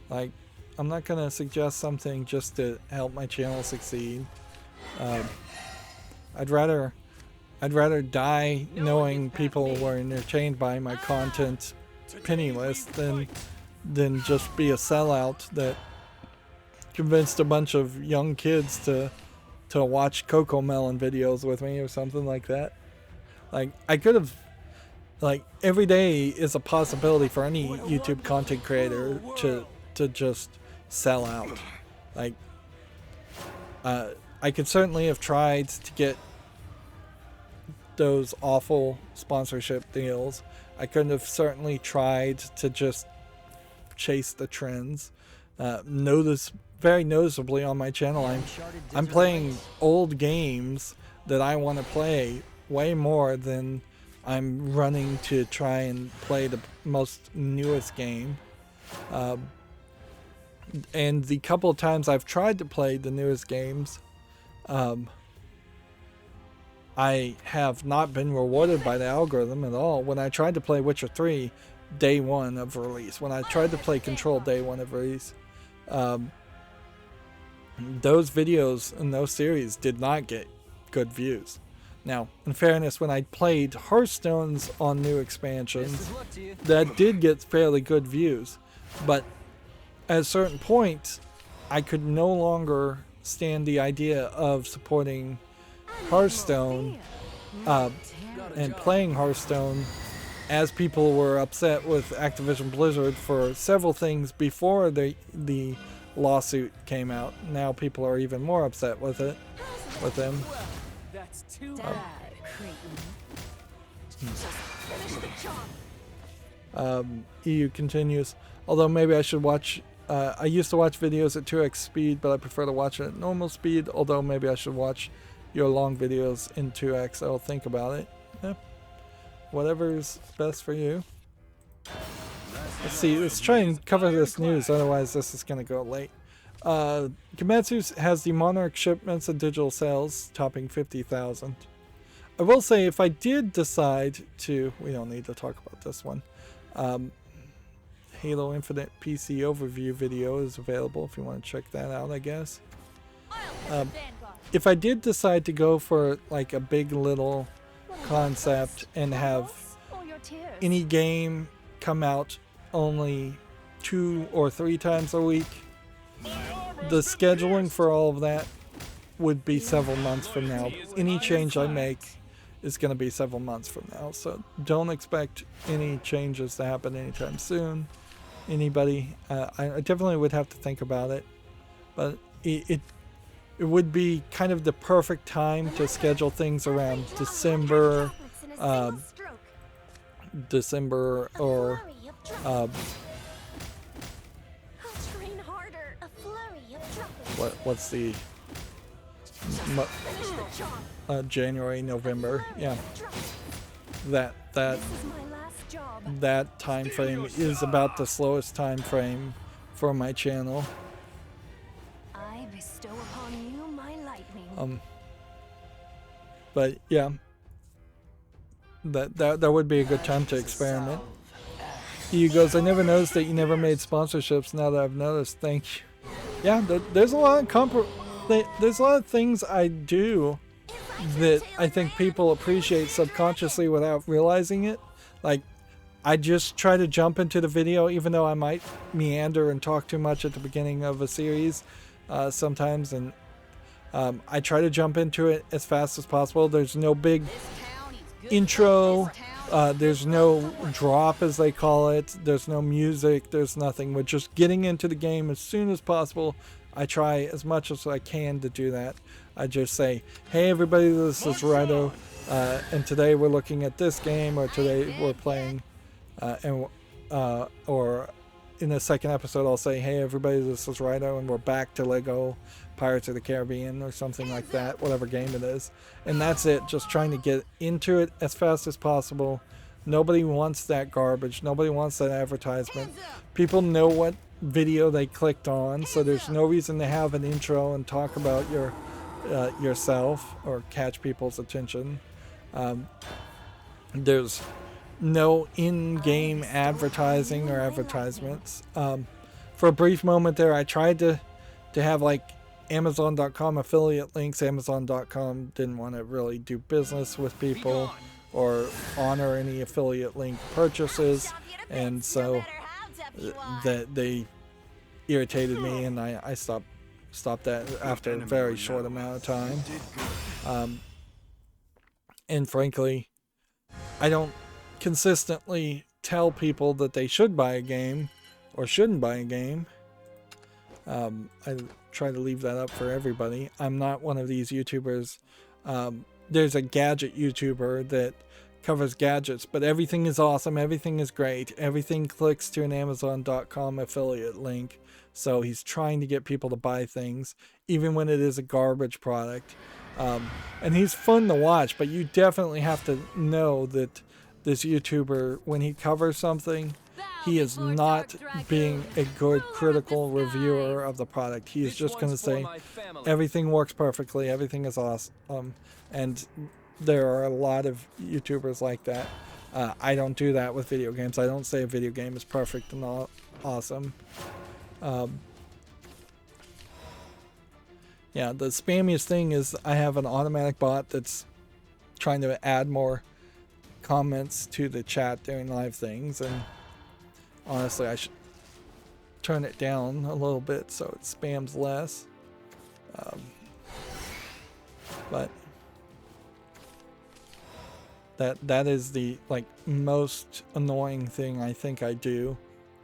like, I'm not going to suggest something just to help my channel succeed. I'd rather die knowing people were entertained by my content penniless than just be a sellout that convinced a bunch of young kids to watch Coco Melon videos with me or something like that. Like, I could have, like, every day is a possibility for any YouTube content creator to just sell out. Like, I could certainly have tried to get those awful sponsorship deals. I could have certainly tried to just chase the trends. Very noticeably on my channel, I'm playing old games that I want to play way more than I'm running to try and play the most newest game. And the couple of times I've tried to play the newest games, I have not been rewarded by the algorithm at all. When I tried to play Witcher 3 day one of release, when I tried to play Control day one of release, those videos and those series did not get good views. Now, in fairness, when I played Hearthstone's on new expansions, that did get fairly good views. But at a certain point, I could no longer stand the idea of supporting Hearthstone and playing Hearthstone as people were upset with Activision Blizzard for several things before the lawsuit came out. Now people are even more upset with them. That's too bad, EU continues, although maybe I should watch, I used to watch videos at 2x speed, but I prefer to watch it at normal speed, although maybe I should watch your long videos in 2x. I'll think about it. Yeah. Whatever's best for you. Let's see, let's try and cover this news, otherwise this is going to go late. Kimetsu has the Monarch shipments and digital sales topping 50,000. I will say, if I did decide to, we don't need to talk about this one. Halo Infinite PC overview video is available if you want to check that out, I guess. If I did decide to go for like a big little concept and have any game come out only 2 or 3 times a week, the scheduling for all of that would be several months from now. Any change I make is going to be several months from now, so don't expect any changes to happen anytime soon. Anybody, I definitely would have to think about it, but it would be kind of the perfect time to schedule things around December or what's the January, November, yeah. That time frame is about the slowest time frame for my channel. I bestow upon you my lightning. But yeah, that would be a good time to experiment. He goes, I never noticed that you never made sponsorships. Now that I've noticed, thank you. Yeah, there's a lot of there's a lot of things I do that I think people appreciate subconsciously without realizing it. Like, I just try to jump into the video, even though I might meander and talk too much at the beginning of a series sometimes, and I try to jump into it as fast as possible. There's no big intro There's no drop, as they call it. There's no music. There's nothing. We're just getting into the game as soon as possible. I try as much as I can to do that. I just say, hey everybody, this is Rydo, and today we're looking at this game, or today we're playing, or in the second episode I'll say, hey everybody, this is Rydo, and we're back to Lego Pirates of the Caribbean or something like that, whatever game it is. And that's it, just trying to get into it as fast as possible. Nobody wants that garbage. Nobody wants that advertisement. People know what video they clicked on, so there's no reason to have an intro and talk about yourself or catch people's attention. There's no in-game advertising or advertisements. For a brief moment there, I tried to have like Amazon.com affiliate links. Amazon.com didn't want to really do business with people or honor any affiliate link purchases, and so that they irritated me, and I stopped that after a very short amount of time. And frankly, I don't consistently tell people that they should buy a game or shouldn't buy a game. I try to leave that up for everybody. I'm not one of these YouTubers. There's a gadget YouTuber that covers gadgets, but everything is awesome, everything is great, everything clicks to an Amazon.com affiliate link. So he's trying to get people to buy things, even when it is a garbage product. And he's fun to watch, but you definitely have to know that this YouTuber, when he covers something, he is not being a good critical reviewer of the product. He is just going to say, everything works perfectly, everything is awesome. And there are a lot of YouTubers like that. I don't do that with video games. I don't say a video game is perfect and awesome. Yeah, the spammiest thing is I have an automatic bot that's trying to add more comments to the chat during live things, and honestly I should turn it down a little bit so it spams less. But that is the most annoying thing I think I do,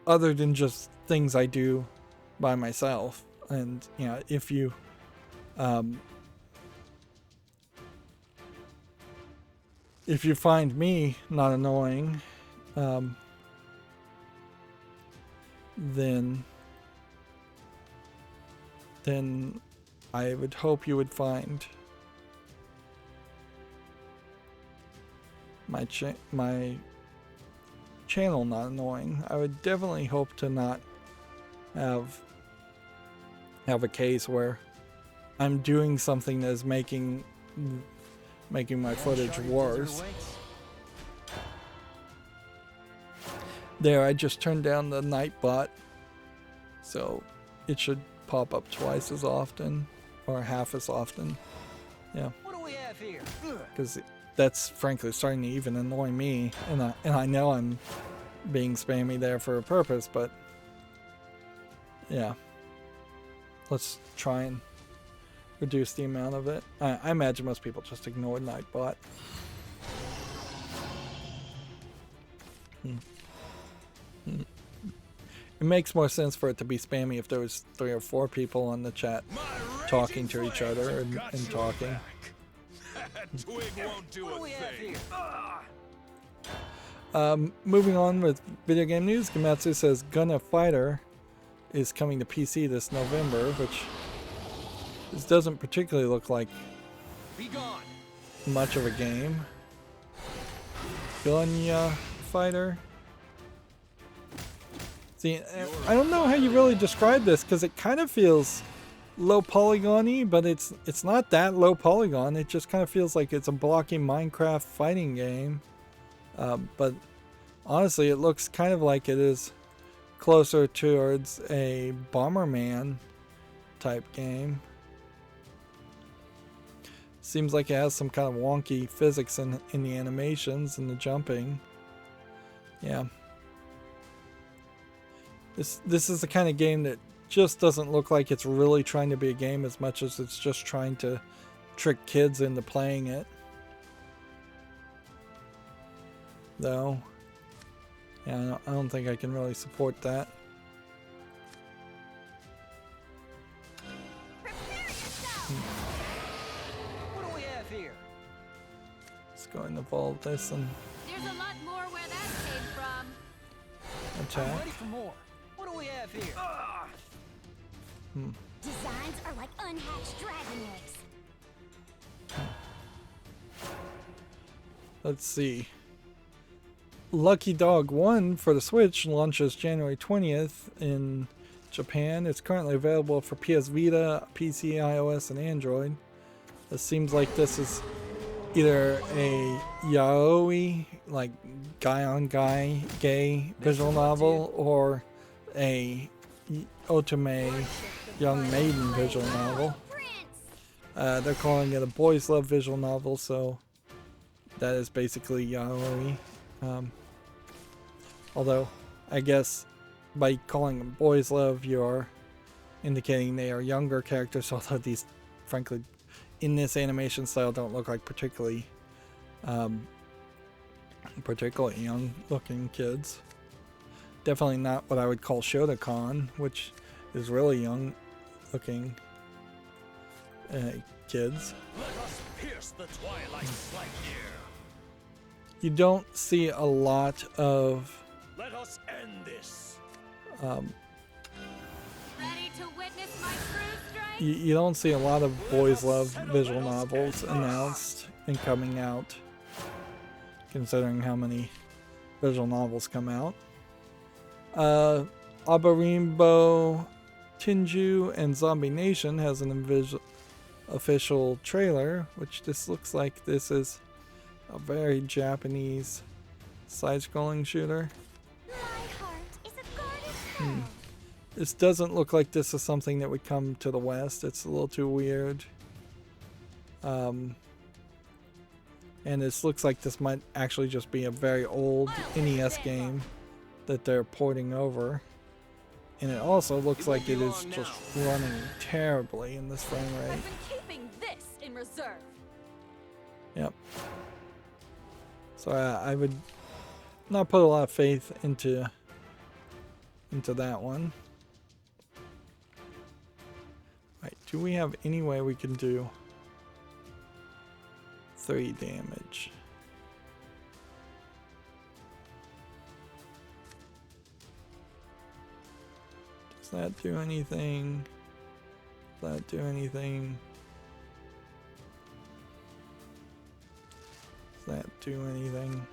other than just things I do by myself. And if you find me not annoying, then I would hope you would find my channel not annoying. I would definitely hope to not have a case where I'm doing something that is making my footage worse. There, I just turned down the night bot, so it should pop up twice as often, or half as often. Yeah. What do we have here? Because that's frankly starting to even annoy me, and I know I'm being spammy there for a purpose, but yeah. Let's try and reduce the amount of it. I imagine most people just ignore Nightbot. It makes more sense for it to be spammy if there was 3 or 4 people on the chat talking to each other and talking. Twig won't do a thing. Moving on with video game news, Gamatsu says Gunna Fighter is coming to PC this November, which this doesn't particularly look like much of a game. Gunna Fighter. See, I don't know how you really describe this, because it kind of feels low polygon-y, but it's not that low polygon. It just kind of feels like it's a blocky Minecraft fighting game. But honestly, it looks kind of like it is closer towards a Bomberman type game. Seems like it has some kind of wonky physics in the animations and the jumping. Yeah. This is the kind of game that just doesn't look like it's really trying to be a game as much as it's just trying to trick kids into playing it. though. Yeah, I don't think I can really support that. Prepare yourself! What do we have here? Let's go and evolve this and There's a lot more where that came from. I'm attack. ready for more. What do we have here? Designs are like unhatched dragon eggs. Let's see. Lucky Dog 1 for the Switch launches January 20th in Japan. It's currently available for PS Vita, PC, iOS, and Android. It seems like this is either a yaoi, like guy on guy, gay visual novel, or a otome, young maiden visual novel. Prince! They're calling it a boys love visual novel, so that is basically yaoi. Although, I guess by calling them boys love, you're indicating they are younger characters, although these, frankly, in this animation style don't look like particularly young looking kids. Definitely not what I would call Shotokan, which is really young looking kids. Let us pierce the twilight light here. You don't see a lot of Let us end this. Ready to witness my true strength? you don't see a lot of boys love visual novels announced and coming out, considering how many visual novels come out. Abarimbo Tinju and Zombie Nation has an official trailer, which just looks like this is a very Japanese side-scrolling shooter. My heart is a guarded pearl. This doesn't look like this is something that would come to the West. It's a little too weird. And this looks like this might actually just be a very old NES game that they're porting over. And it also looks like it is just running terribly in this frame rate. I've been keeping this in reserve. Yep. So I would not put a lot of faith into that one. Right, do we have any way we can do 3 damage? Does that do anything? Does that do anything? Does that do anything?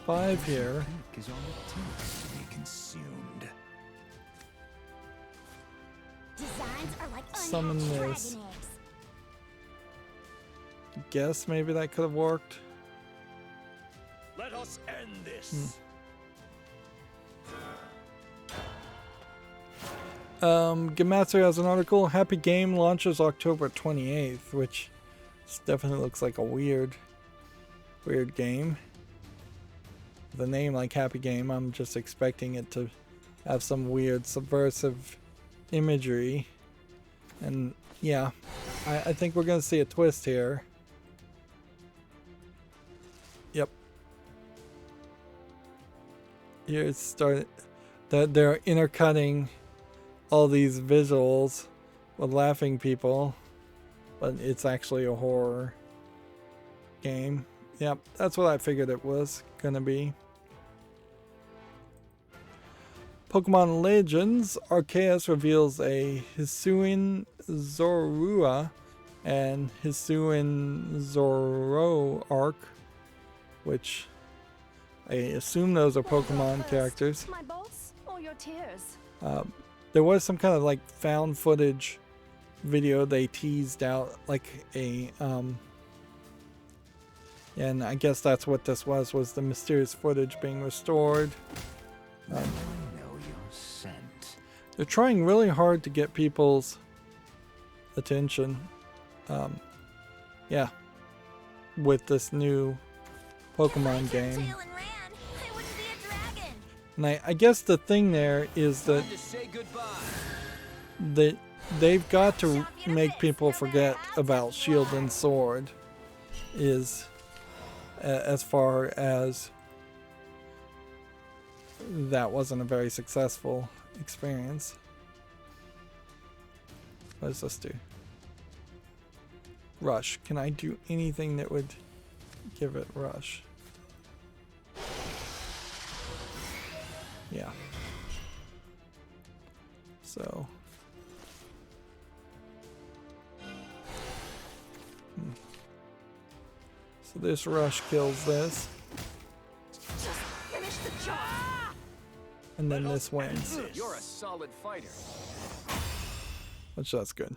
5 here. Ink is all it takes to be consumed. Designs are like Summon unhatched this. dragon eggs. Guess maybe that could have worked. Let us end this. Gematsu has an article. Happy Game launches October 28th, which definitely looks like a weird game. The name like Happy Game, I'm just expecting it to have some weird subversive imagery. And yeah, I think we're gonna see a twist here. Yep. Here it's started that they're intercutting all these visuals with laughing people, but it's actually a horror game. Yep, that's what I figured it was gonna be. Pokemon Legends Arceus reveals a Hisuian Zorua and Hisuian Zoroark, which I assume those are Pokemon characters. My bolts or your tears? There was some kind of like found footage video they teased out, like a and I guess that's what this was the mysterious footage being restored. I know your scent. They're trying really hard to get people's attention. Yeah, with this new Pokemon game. Tail and ran, I wouldn't be a dragon. And I guess the thing there is that Time to say goodbye. they've got to make people forget about Shield and Sword is as far as that wasn't a very successful experience. What does this do? Rush. Can I do anything that would give it rush? Yeah. So. So this rush kills this. Finish the job. And then this wins. You're a solid fighter. Which that's good.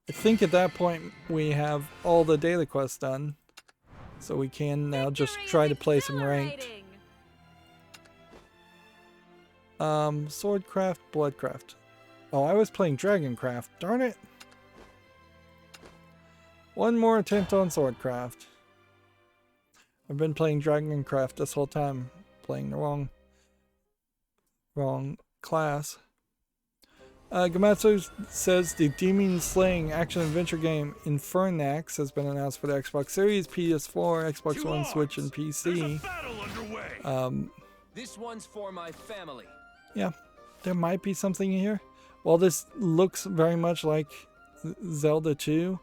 I think at that point we have all the daily quests done. So we can now just try to play some ranked. Swordcraft, Bloodcraft. Oh, I was playing Dragoncraft. Darn it. One more attempt on Swordcraft. I've been playing Dragoncraft this whole time. Playing the wrong class. Gamatsu says the demon slaying action adventure game Infernax has been announced for the Xbox Series, PS4, Xbox One, Switch, and PC. This one's for my family. Yeah, there might be something here. While this looks very much like Zelda 2,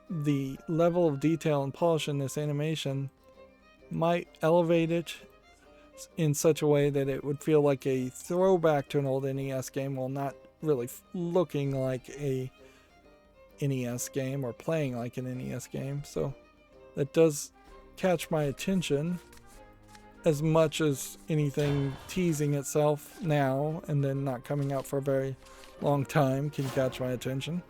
the level of detail and polish in this animation might elevate it in such a way that it would feel like a throwback to an old NES game while not really looking like a NES game or playing like an NES game. So that does catch my attention as much as anything teasing itself now and then not coming out for a very long time can catch my attention.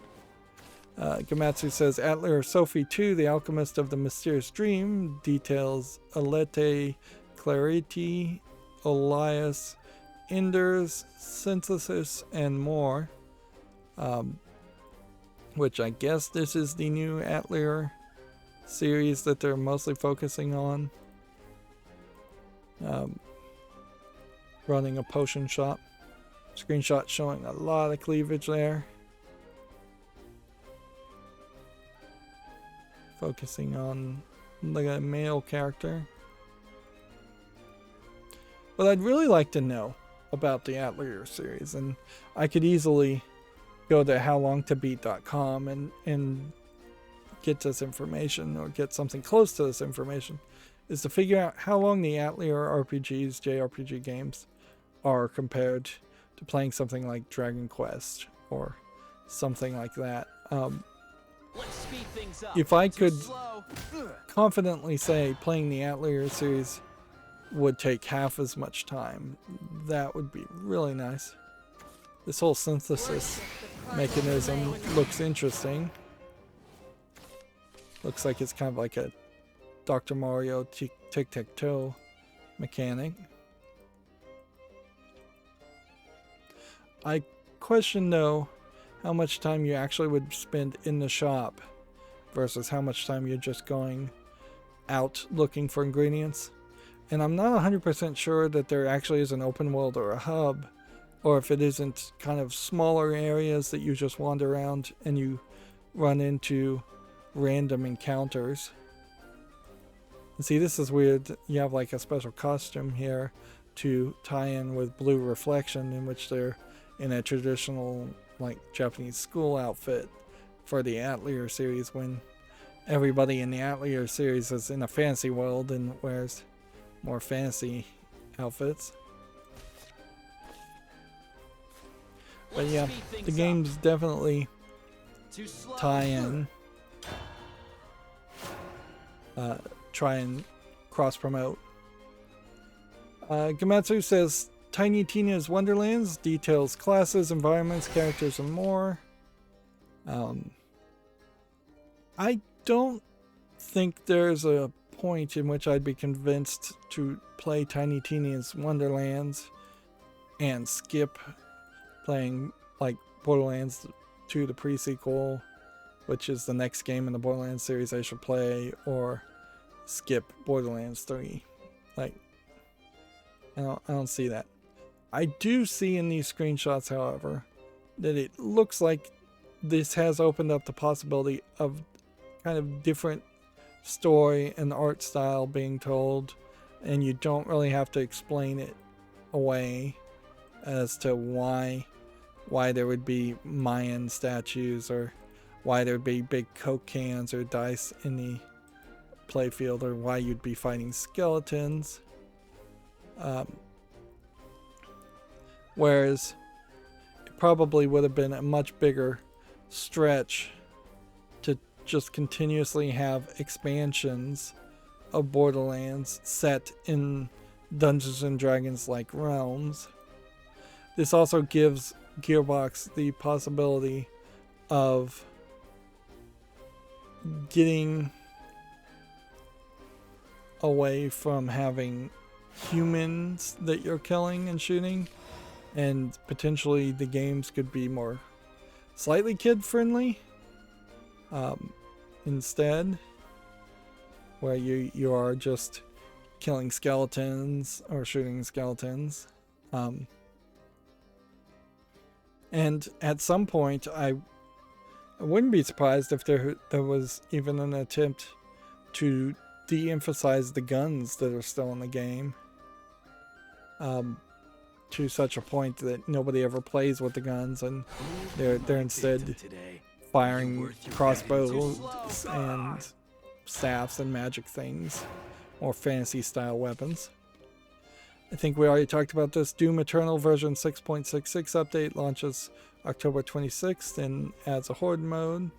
Gamatsu says Atelier Sophie 2, The Alchemist of the Mysterious Dream, details Alete, Clarity, Elias, Enders, Synthesis, and more. Which I guess this is the new Atelier series that they're mostly focusing on. Running a potion shop. Screenshot showing a lot of cleavage there. Focusing on the male character. But I'd really like to know about the Atelier series, and I could easily go to howlongtobeat.com and get this information, or get something close to this information, is to figure out how long the Atelier RPGs, JRPG games, are compared to playing something like Dragon Quest or something like that. Let's speed things up. If I could confidently say playing the Atelier series would take half as much time, that would be really nice. This whole synthesis mechanism looks interesting. Looks like it's kind of like a Dr. Mario tic-tac-toe mechanic. I question though how much time you actually would spend in the shop versus how much time you're just going out looking for ingredients. And I'm not 100% sure that there actually is an open world or a hub, or if it isn't kind of smaller areas that you just wander around and you run into random encounters. And see, this is weird. You have like a special costume here to tie in with Blue Reflection, in which they're in a traditional like Japanese school outfit for the Atelier series, when everybody in the Atelier series is in a fantasy world and wears more fantasy outfits. But yeah, the games definitely tie in, try and cross promote. Gamatsu says Tiny Tina's Wonderlands details classes, environments, characters, and more. I don't think there's a point in which I'd be convinced to play Tiny Tina's Wonderlands and skip playing like Borderlands 2, the pre-sequel, which is the next game in the Borderlands series I should play, or skip Borderlands 3. Like, I don't see that. I do see in these screenshots, however, that it looks like this has opened up the possibility of kind of different story and art style being told, and you don't really have to explain it away as to why there would be Mayan statues, or why there would be big Coke cans or dice in the playfield, or why you'd be fighting skeletons. Whereas it probably would have been a much bigger stretch to just continuously have expansions of Borderlands set in Dungeons and Dragons like realms. This also gives Gearbox the possibility of getting away from having humans that you're killing and shooting, and potentially the games could be more slightly kid friendly instead, where you are just killing skeletons or shooting skeletons. And at some point I wouldn't be surprised if there was even an attempt to de-emphasize the guns that are still in the game, to such a point that nobody ever plays with the guns, and they're instead firing crossbows and staffs and magic things, more fantasy style weapons. I think we already talked about this. Doom Eternal version 6.66 update launches October 26th and adds a horde mode.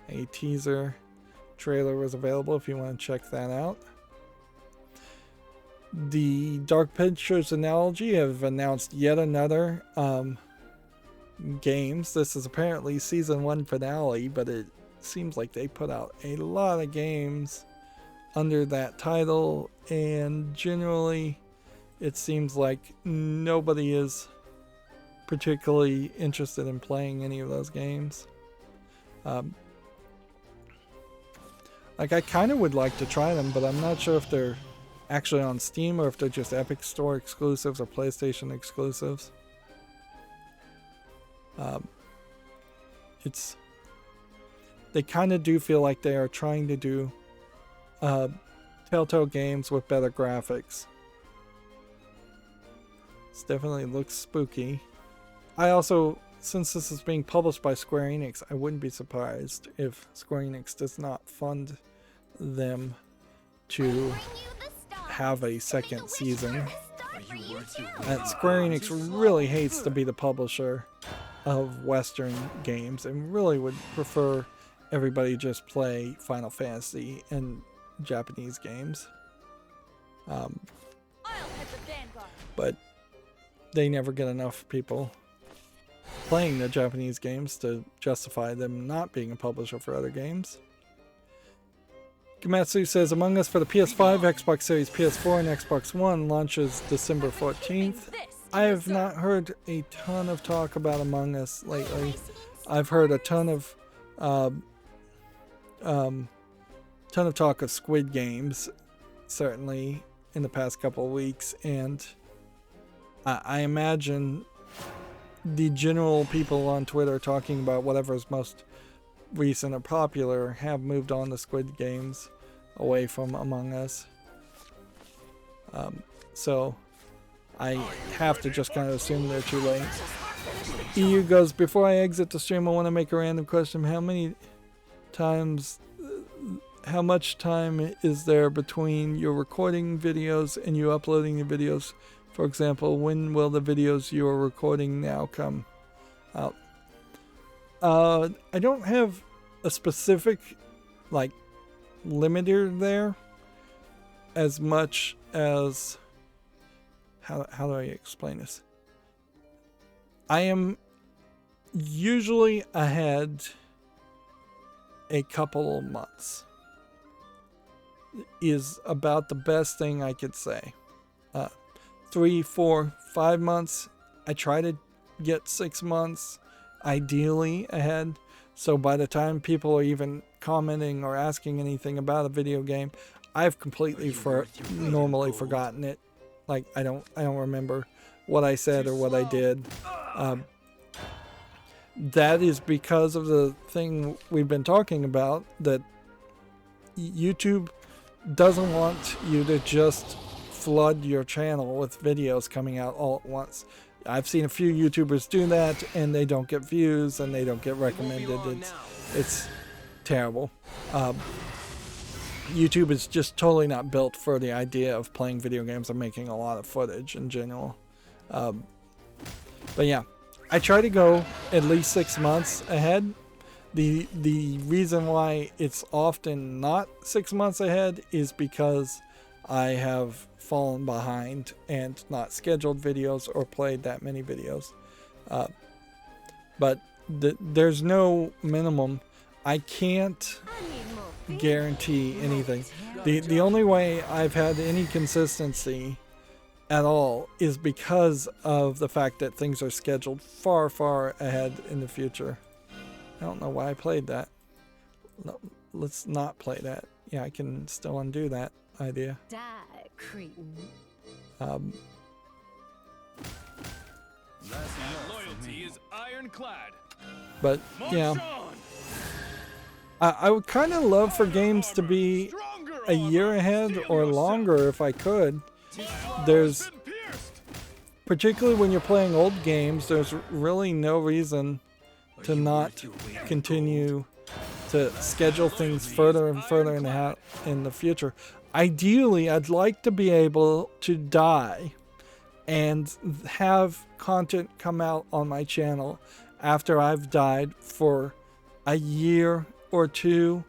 A teaser trailer was available if you want to check that out. The Dark Pictures Analogy have announced yet another games. This is apparently season 1 finale, but it seems like they put out a lot of games under that title, and generally it seems like nobody is particularly interested in playing any of those games. Like, I kind of would like to try them, but I'm not sure if they're actually on Steam or if they're just Epic Store exclusives or PlayStation exclusives. They kind of do feel like they are trying to do Telltale games with better graphics. This definitely looks spooky. I also, since this is being published by Square Enix, I wouldn't be surprised if Square Enix does not fund them to have a second season. And Square Enix really hates to be the publisher of Western games and really would prefer everybody just play Final Fantasy and Japanese games. But they never get enough people playing the Japanese games to justify them not being a publisher for other games. Gamatsu says Among Us for the PS5, Xbox Series, PS4, and Xbox One launches December 14th. I have not heard a ton of talk about Among Us lately. I've heard a ton of talk of Squid Games, certainly in the past couple of weeks, and I imagine the general people on Twitter talking about whatever is most recent or popular have moved on to Squid Games away from Among Us. So I have to just kind of assume they're too late. EU goes, before I exit the stream, I want to make a random question. How much time is there between your recording videos and you uploading the videos? For example, when will the videos you are recording now come out? I don't have a specific limiter there, as much as how do I explain this? I am usually ahead a couple of months is about the best thing I could say. 3, 4, 5 months. I try to get 6 months ideally ahead, so by the time people are even commenting or asking anything about a video game, I've completely normally forgotten it. Like, I don't remember what I said or what I did. that is because of the thing we've been talking about, that YouTube doesn't want you to just flood your channel with videos coming out all at once. I've seen a few YouTubers do that, and they don't get views and they don't get recommended. It's terrible. YouTube is just totally not built for the idea of playing video games and making a lot of footage in general. But yeah, I try to go at least 6 months ahead. The reason why it's often not 6 months ahead is because I have fallen behind and not scheduled videos or played that many videos. But there's no minimum. I can't guarantee anything. The only way I've had any consistency at all is because of the fact that things are scheduled far ahead in the future. I don't know why I played that. No, let's not play that. Yeah, I can still undo that idea. Die, cretin. Loyalty is ironclad. But yeah, I would kind of love for games to be a year ahead or longer if I could. There's, particularly when you're playing old games, there's really no reason to not continue to schedule things further and further in the future. Ideally, I'd like to be able to die and have content come out on my channel after I've died for a year or two.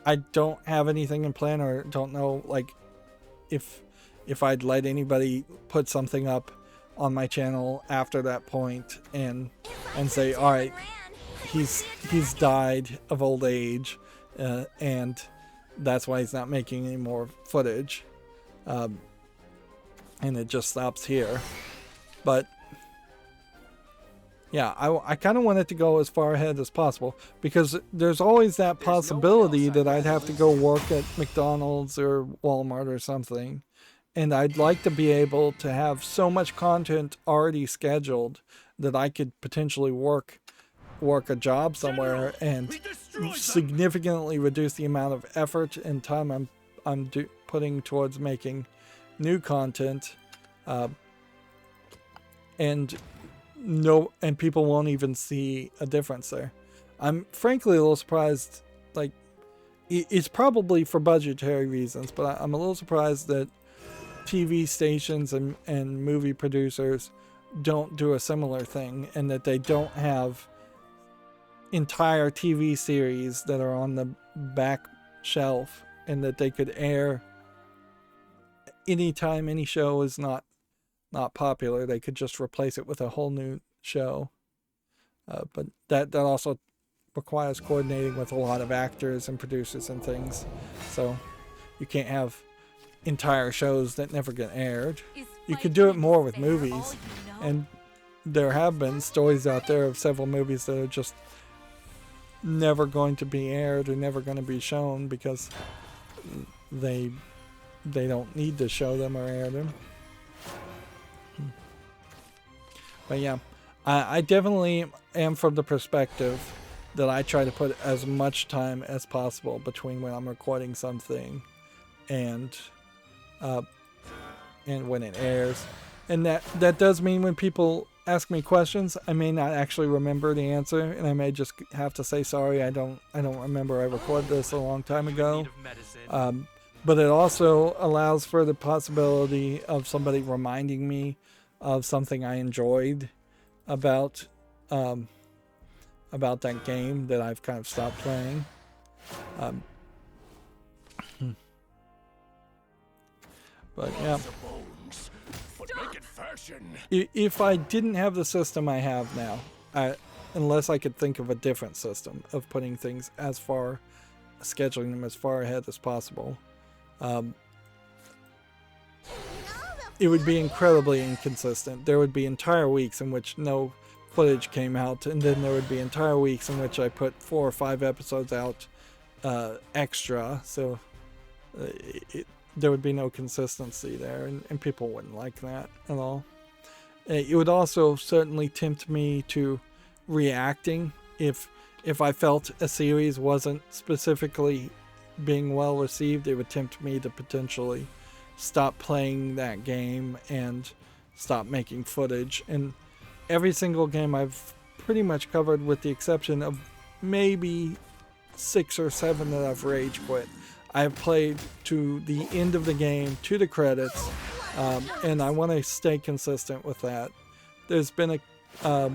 I don't have anything in plan, or don't know like if I'd let anybody put something up on my channel after that point and say, all right, he's died of old age, and that's why he's not making any more footage, and it just stops here. But yeah, I kind of want it to go as far ahead as possible, because there's always that possibility that I'd have to go work at McDonald's or Walmart or something, and I'd like to be able to have so much content already scheduled that I could potentially work a job somewhere and significantly reduce the amount of effort and time I'm putting towards making new content, and people won't even see a difference there. I'm frankly a little surprised. Like, it's probably for budgetary reasons, but I'm a little surprised that TV stations and movie producers don't do a similar thing, and that they don't have entire TV series that are on the back shelf and that they could air anytime any show is not popular. They could just replace it with a whole new show. But that also requires coordinating with a lot of actors and producers and things. So you can't have entire shows that never get aired. You could do it more with movies, and there have been stories out there of several movies that are just never going to be aired or never going to be shown because they don't need to show them or air them. But yeah, I definitely am from the perspective that I try to put as much time as possible between when I'm recording something and when it airs. And that does mean when people ask me questions, I may not actually remember the answer, and I may just have to say, sorry, I don't remember, I recorded this a long time ago. But it also allows for the possibility of somebody reminding me of something I enjoyed about that game that I've kind of stopped playing. But yeah, if I didn't have the system I have now, unless I could think of a different system of putting things scheduling them as far ahead as possible, it would be incredibly inconsistent. There would be entire weeks in which no footage came out, and then there would be entire weeks in which I put 4 or 5 episodes out extra, so there would be no consistency there, and people wouldn't like that at all. It would also certainly tempt me to reacting if I felt a series wasn't specifically being well received. It would tempt me to potentially stop playing that game and stop making footage. And every single game I've pretty much covered, with the exception of maybe 6 or 7 that I've rage quit, I've played to the end of the game, to the credits, and I want to stay consistent with that. There's been a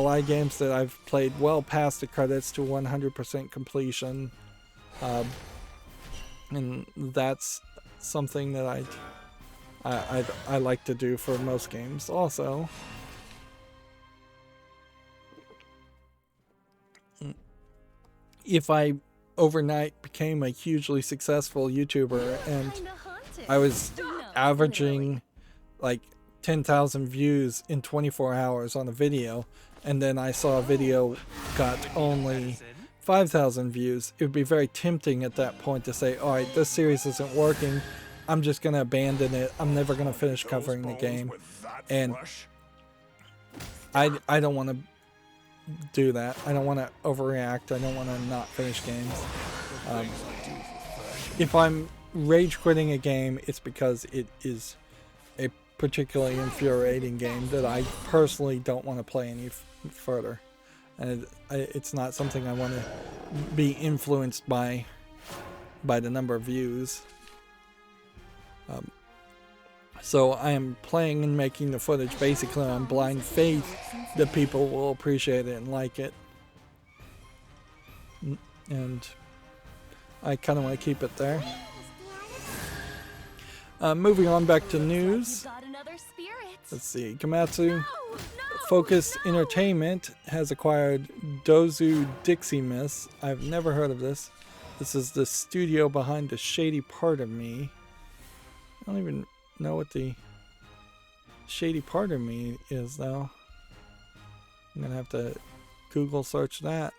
lot of games that I've played well past the credits to 100% completion, and that's something that I like to do for most games. Also, if I overnight became a hugely successful YouTuber and I was averaging like 10,000 views in 24 hours on a video, and then I saw a video got only 5,000 views, it would be very tempting at that point to say, alright, this series isn't working, I'm just going to abandon it, I'm never going to finish covering the game. And I don't want to do that. I don't want to overreact. I don't want to not finish games. If I'm rage quitting a game, it's because it is a particularly infuriating game that I personally don't want to play any further. And it's not something I want to be influenced by the number of views. So I am playing and making the footage basically on blind faith that people will appreciate it and like it. And I kind of want to keep it there. Moving on back to news. Let's see. Komatsu Focus Entertainment has acquired Dozu Dixie Miss. I've never heard of this. This is the studio behind The Shady Part of Me. I don't even know what the Shady Part of Me is, though. I'm gonna have to Google search that.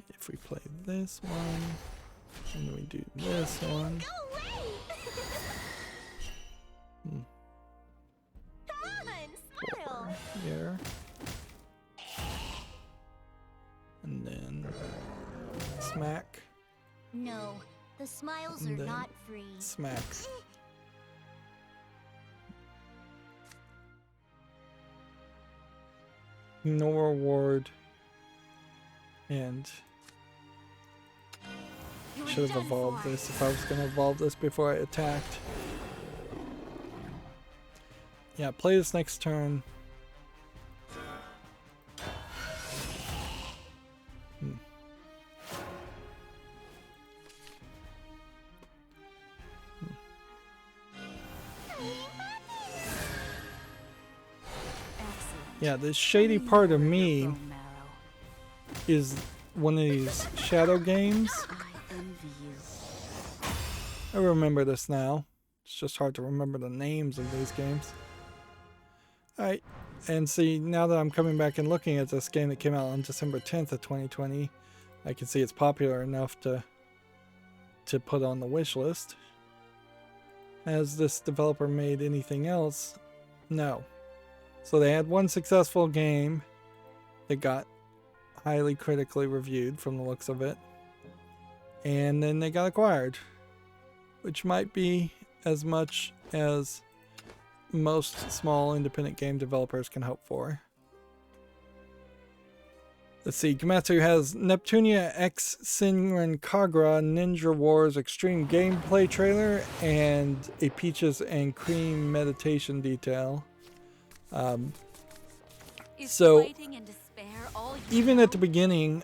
If we play this one, and we do this one. Here. And then smack. No, the smiles And are then not free. smack. Ignore reward. And should have evolved this if I was going to evolve this before I attacked. Yeah, play this next turn. Yeah, the Shady Part of Me is one of these shadow games. I remember this now. It's just hard to remember the names of these games. Alright, and see, now that I'm coming back and looking at this game that came out on December 10th of 2020, I can see it's popular enough to put on the wish list. Has this developer made anything else? No. So they had one successful game that got highly critically reviewed from the looks of it, and then they got acquired, which might be as much as most small independent game developers can hope for. Let's see, Komatsu has Neptunia X Senran Kagura Ninja Wars Extreme gameplay trailer and a Peaches and Cream meditation detail. So even at the beginning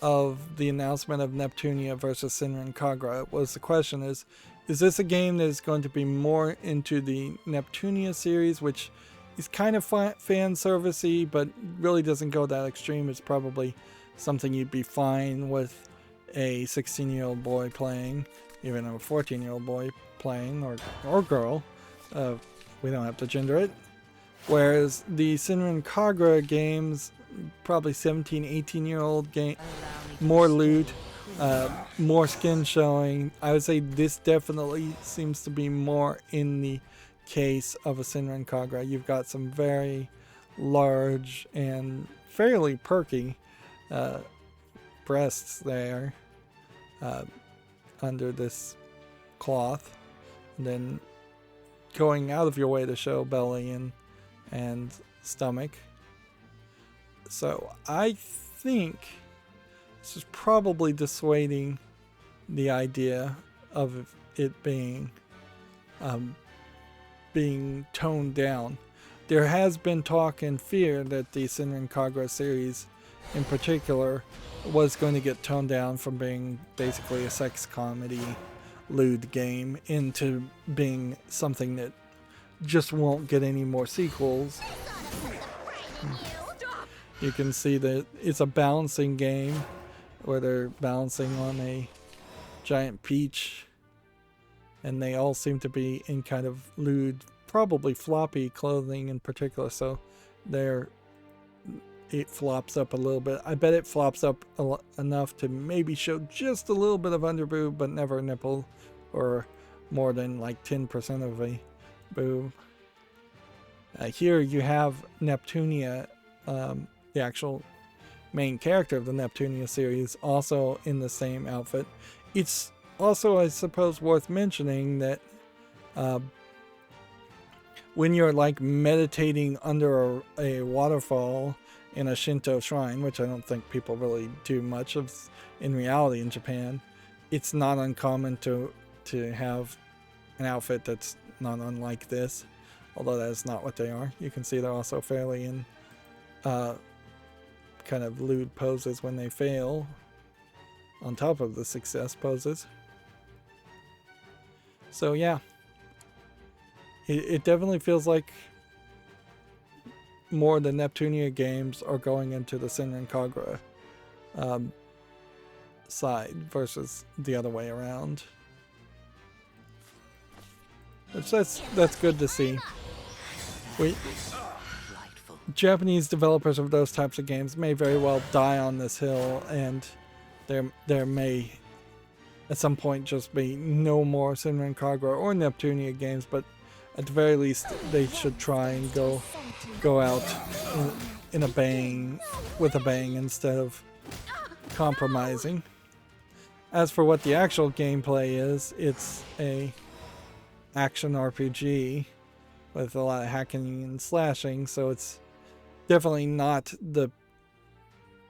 of the announcement of Neptunia versus Senran Kagura was the question is this a game that is going to be more into the Neptunia series, which is kind of fan servicey but really doesn't go that extreme? It's probably something you'd be fine with a 16-year-old boy playing, even a 14-year-old boy playing, or girl. We don't have to gender it. Whereas the Senran Kagura games, probably 17, 18-year-old game, more lewd, more skin showing. I would say this definitely seems to be more in the case of a Sinran Kagura. You've got some very large and fairly perky breasts there under this cloth, and then going out of your way to show belly and stomach. So I think this is probably dissuading the idea of it being toned down. There has been talk and fear that the Sinran Kagura series in particular was going to get toned down from being basically a sex comedy lewd game into being something that just won't get any more sequels. You can see that it's a balancing game where they're balancing on a giant peach, and they all seem to be in kind of lewd, probably floppy clothing in particular, so it flops up a little bit. I bet it flops up enough to maybe show just a little bit of underboob, but never a nipple, or more than like 10% of a boob. Here you have Neptunia, the actual main character of the Neptunia series, also in the same outfit. It's also, I suppose, worth mentioning that when you're like meditating under a waterfall in a Shinto shrine, which I don't think people really do much of in reality in Japan, it's not uncommon to have an outfit that's not unlike this, although that is not what they are. You can see they're also fairly in kind of lewd poses when they fail, on top of the success poses. So yeah, it definitely feels like more of the Neptunia games are going into the Sinran Kagura side versus the other way around. Which that's good to see. Japanese developers of those types of games may very well die on this hill, and there may at some point just be no more Sinran Kagura or Neptunia games, but at the very least they should try and go out in a bang, with a bang, instead of compromising. As for what the actual gameplay is, it's a action RPG with a lot of hacking and slashing, so it's definitely not the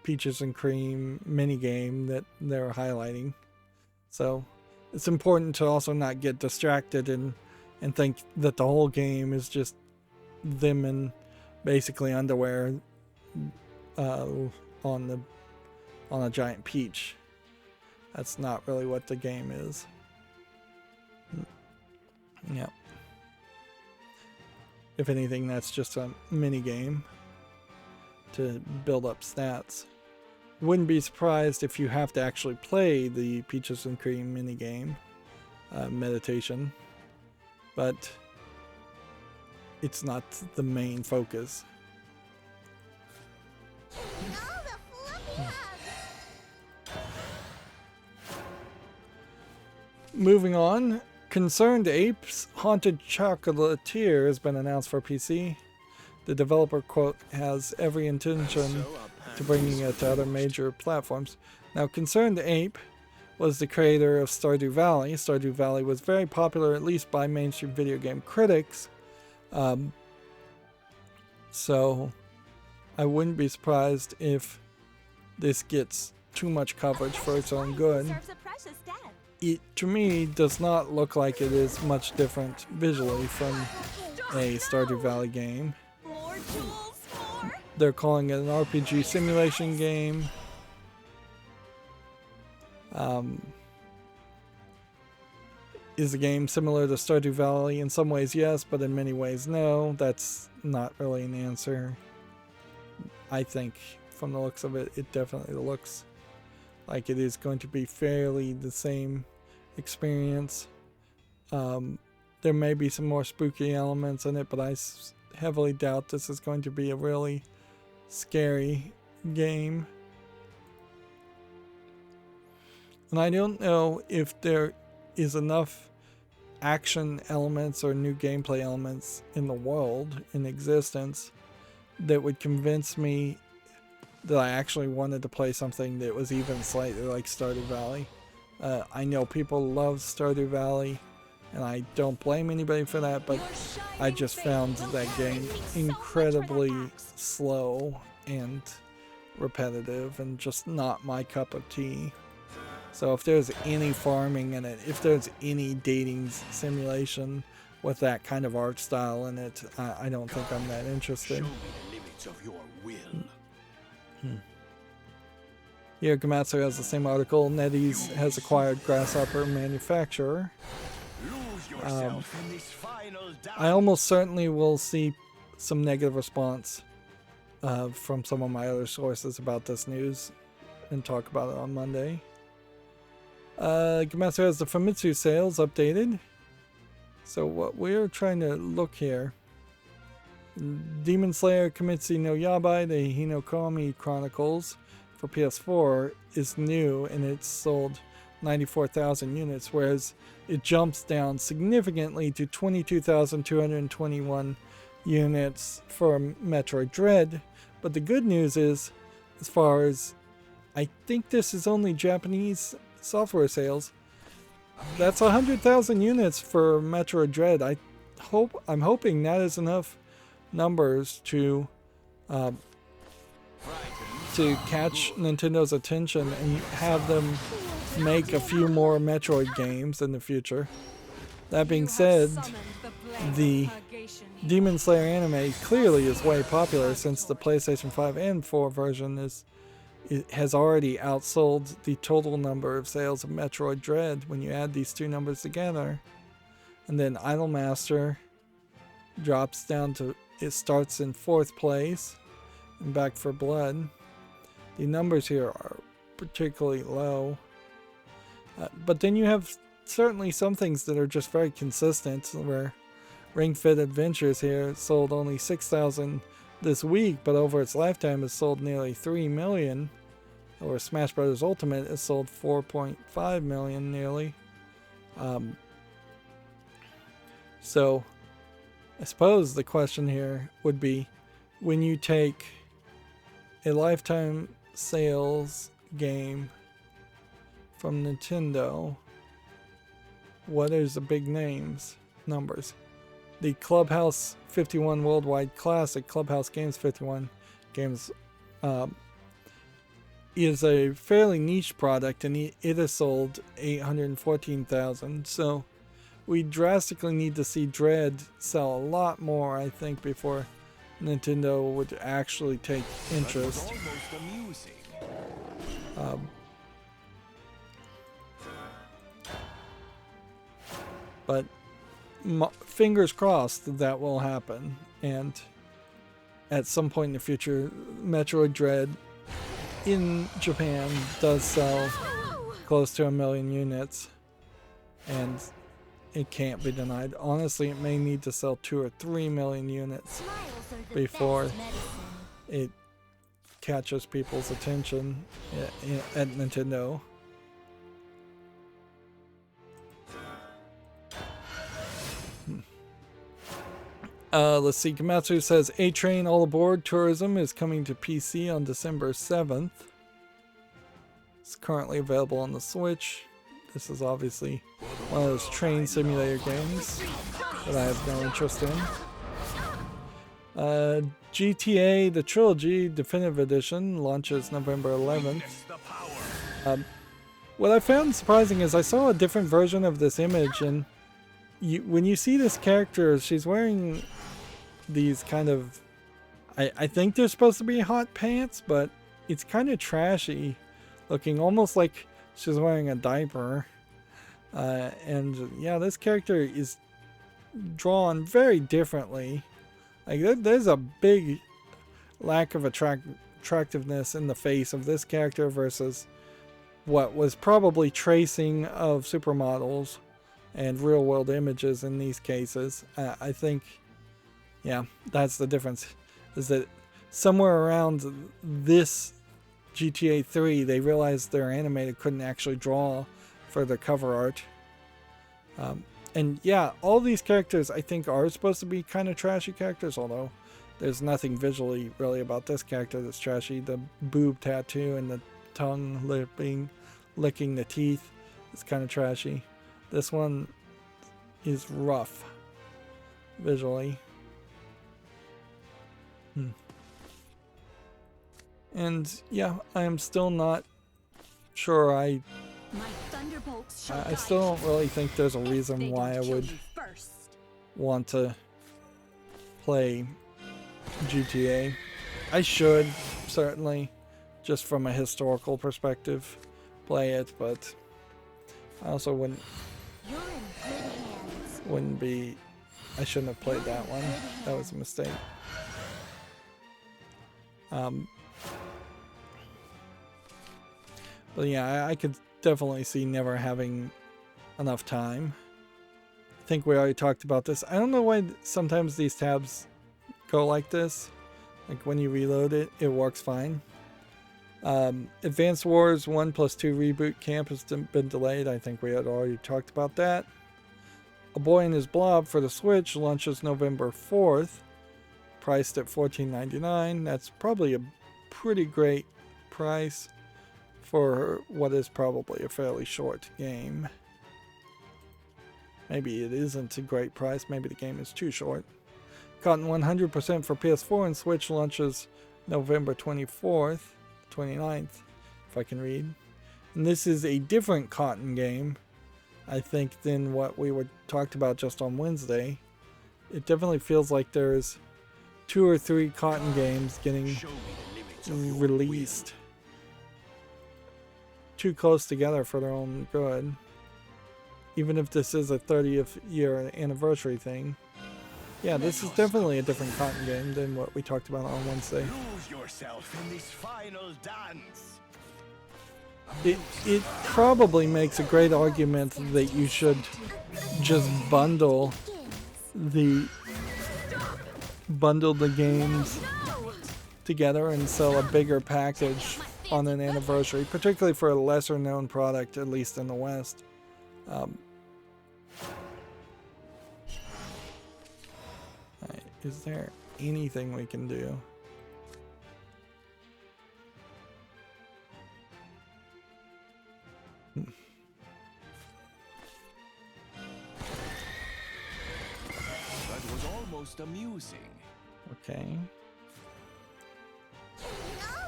Peaches and Cream minigame that they're highlighting. So it's important to also not get distracted and think that the whole game is just them in basically underwear on a giant peach. That's not really what the game is. Yeah. If anything, that's just a mini game to build up stats. Wouldn't be surprised if you have to actually play the Peaches and Cream mini game meditation, but it's not the main focus. Moving on, Concerned Apes Haunted Chocolatier has been announced for PC. The developer, quote, has every intention to bringing it to other major platforms. Now, Concerned Ape was the creator of Stardew Valley. Stardew Valley was very popular, at least by mainstream video game critics. So I wouldn't be surprised if this gets too much coverage for its own good. It, to me, does not look like it is much different visually from a Stardew Valley game. They're calling it an RPG simulation game. Is the game similar to Stardew Valley? In some ways, yes, but in many ways, no. That's not really an answer. I think, from the looks of it, it definitely looks like it is going to be fairly the same experience. There may be some more spooky elements in it, but I heavily doubt this is going to be a really scary game. And I don't know if there is enough action elements or new gameplay elements in the world, in existence, that would convince me that I actually wanted to play something that was even slightly like Stardew Valley. I know people love Stardew Valley, and I don't blame anybody for that, but I just found that game incredibly slow and repetitive and just not my cup of tea. So if there's any farming in it, if there's any dating simulation with that kind of art style in it, I don't think I'm that interested. Show me the limits of your will. Here, Gamatsu has the same article. NetEase has acquired Grasshopper Manufacturer. Lose yourself in this final dance. I almost certainly will see some negative response from some of my other sources about this news and talk about it on Monday. Gamatsu has the Famitsu sales updated. So what we're trying to look here. Demon Slayer Kimetsu no Yabai, the Hinokami Chronicles for PS4 is new and it's sold 94,000 units, whereas it jumps down significantly to 22,221 units for Metroid Dread. But the good news is, as far as I think this is only Japanese software sales, that's 100,000 units for Metroid Dread. I'm hoping that is enough numbers to catch Nintendo's attention and have them make a few more Metroid games in the future. That being said, the Demon Slayer anime clearly is way popular, since the PlayStation 5 and 4 version has already outsold the total number of sales of Metroid Dread when you add these two numbers together. And then Idolmaster drops down to, it starts in 4th place, and Back for Blood. The numbers here are particularly low. But then you have certainly some things that are just very consistent, where Ring Fit Adventures here sold only 6,000 this week, but over its lifetime has sold nearly 3 million. Or Smash Bros. Ultimate has sold 4.5 million nearly. So I suppose the question here would be, when you take a lifetime sales game from Nintendo, what is the big names numbers? The Clubhouse 51 Worldwide Classic, Clubhouse Games 51 games, is a fairly niche product, and it has sold 814,000. So we drastically need to see Dread sell a lot more, I think, before Nintendo would actually take interest. But fingers crossed that will happen, and at some point in the future, Metroid Dread in Japan does sell close to 1 million units, and it can't be denied. Honestly, it may need to sell 2 or 3 million units before it catches people's attention at Nintendo. Let's see, Gamatsu says A-Train All Aboard Tourism is coming to PC on December 7th. It's currently available on the Switch. This is obviously one of those train simulator games that I have no interest in. GTA The Trilogy Definitive Edition launches November 11th. What I found surprising is I saw a different version of this image, and when you see this character, she's wearing these kind of, I think they're supposed to be hot pants, but it's kind of trashy looking, almost like she's wearing a diaper. And yeah, this character is drawn very differently. Like there's a big lack of attractiveness in the face of this character versus what was probably tracing of supermodels and real world images in these cases. I think, yeah, that's the difference, is that somewhere around this GTA 3, they realized their animator couldn't actually draw for the cover art. And yeah, all these characters I think are supposed to be kind of trashy characters, although there's nothing visually really about this character that's trashy. The boob tattoo and the tongue licking the teeth is kind of trashy. This one is rough visually. And yeah, I am still not sure. I still don't really think there's a reason why I would want to play GTA. I should, certainly, just from a historical perspective, play it, but I also wouldn't be. I shouldn't have played that one. That was a mistake. But yeah, I could definitely see never having enough time. I think we already talked about this. I don't know why sometimes these tabs go like this. Like when you reload it, it works fine. Advanced Wars 1+2 Reboot Camp has been delayed. I think we had already talked about that. A Boy and His Blob for the Switch launches November 4th. Priced at $14.99. That's probably a pretty great price for what is probably a fairly short game. Maybe it isn't a great price. Maybe the game is too short. Cotton 100% for PS4 and Switch launches November 29th, if I can read. And this is a different Cotton game, I think, than what we talked about just on Wednesday. It definitely feels like there's 2 or 3 Cotton games getting released too close together for their own good. Even if this is a 30th year anniversary thing. Yeah, this is definitely a different Cotton game than what we talked about on Wednesday. Lose yourself in this final dance. It probably makes a great argument that you should just bundle the games together and sell a bigger package on an anniversary, particularly for a lesser known product, at least in the West. Is there anything we can do? That was almost amusing. Okay. All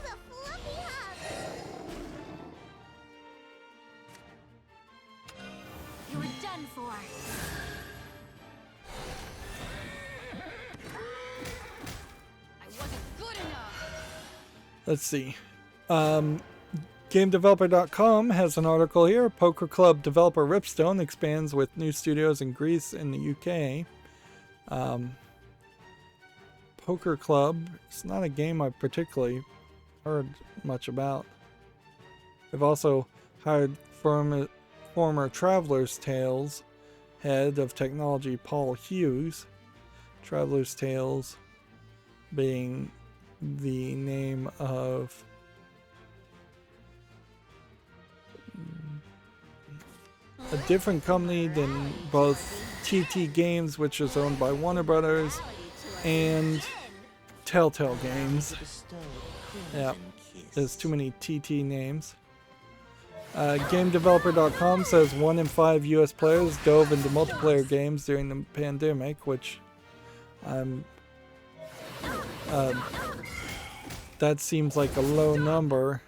the fluffy hugs. You were done for. I wasn't good enough. Let's see. GameDeveloper.com has an article here. Poker Club developer Ripstone expands with new studios in Greece and the UK. Poker Club, it's not a game I've particularly heard much about. They've also hired former Traveler's Tales head of technology Paul Hughes. Traveler's Tales being the name of a different company than both TT Games, which is owned by Warner Brothers, and Telltale Games. Yeah, there's too many TT names. GameDeveloper.com says 1 in 5 US players dove into multiplayer games during the pandemic, which that seems like a low number.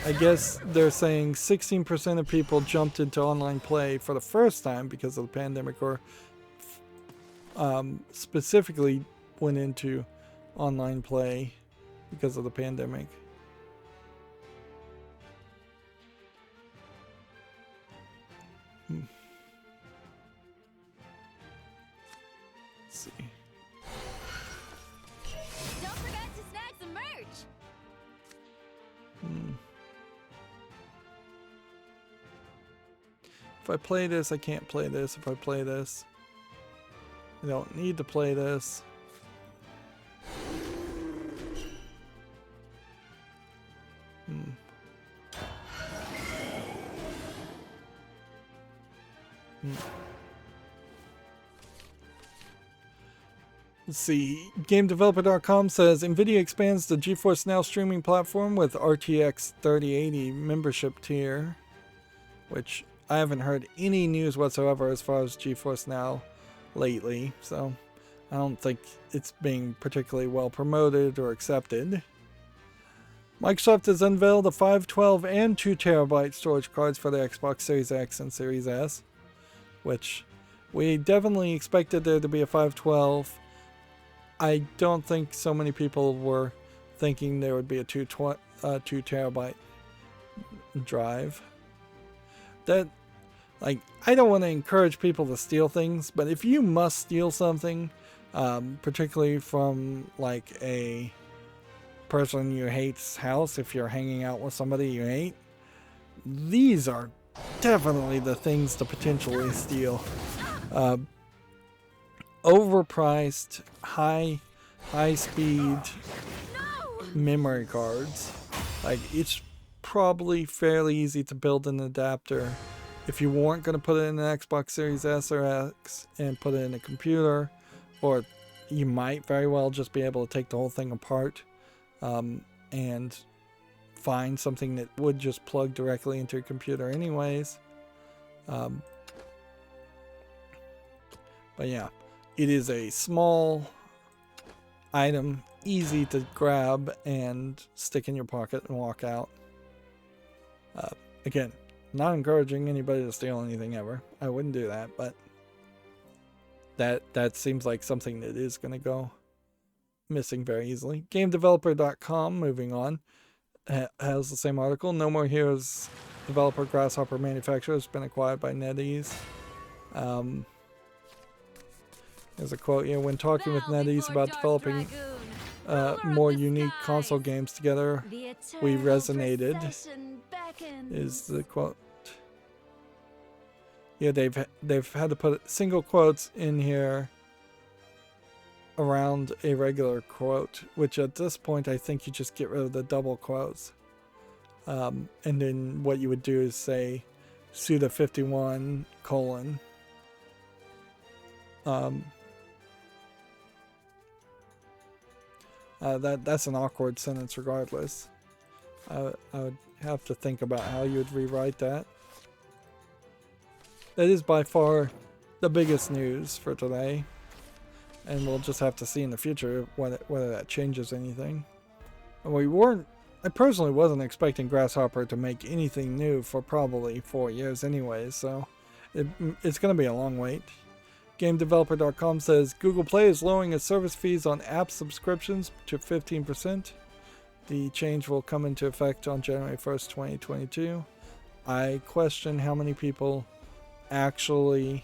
I guess they're saying 16% of people jumped into online play for the first time because of the pandemic, or specifically went into online play because of the pandemic. Let's see. Don't forget to snag some merch. If I play this, I can't play this. If I play this, I don't need to play this. Let's see. GameDeveloper.com says NVIDIA expands the GeForce Now streaming platform with RTX 3080 membership tier, which I haven't heard any news whatsoever as far as GeForce Now lately, so I don't think it's being particularly well promoted or accepted. Microsoft has unveiled the 512 and 2 terabyte storage cards for the Xbox Series X and Series S, which we definitely expected there to be a 512. I don't think so many people were thinking there would be a 2 terabyte drive. That, like, I don't want to encourage people to steal things, but if you must steal something, particularly from like a person you hate's house, if you're hanging out with somebody you hate, these are definitely the things to potentially steal. Overpriced, high speed memory cards. Like, it's probably fairly easy to build an adapter if you weren't going to put it in an Xbox Series S or X and put it in a computer, or you might very well just be able to take the whole thing apart and find something that would just plug directly into your computer anyways. But yeah, it is a small item, easy to grab and stick in your pocket and walk out. Again, not encouraging anybody to steal anything ever. I wouldn't do that, but that seems like something that is going to go missing very easily. GameDeveloper.com, moving on, has the same article. No More Heroes developer Grasshopper manufacturer has been acquired by NetEase. There's a quote here: when talking with NetEase about developing more unique console games together, we resonated, is the quote. Yeah, they've had to put single quotes in here around a regular quote, which at this point I think you just get rid of the double quotes. And then what you would do is say Suda51 : that's an awkward sentence regardless. I would have to think about how you would rewrite that. That is by far the biggest news for today, and we'll just have to see in the future whether that changes anything. And I personally wasn't expecting Grasshopper to make anything new for probably 4 years anyways, so it's going to be a long wait. GameDeveloper.com says Google Play is lowering its service fees on app subscriptions to 15%. The change will come into effect on January 1st, 2022. I question how many people actually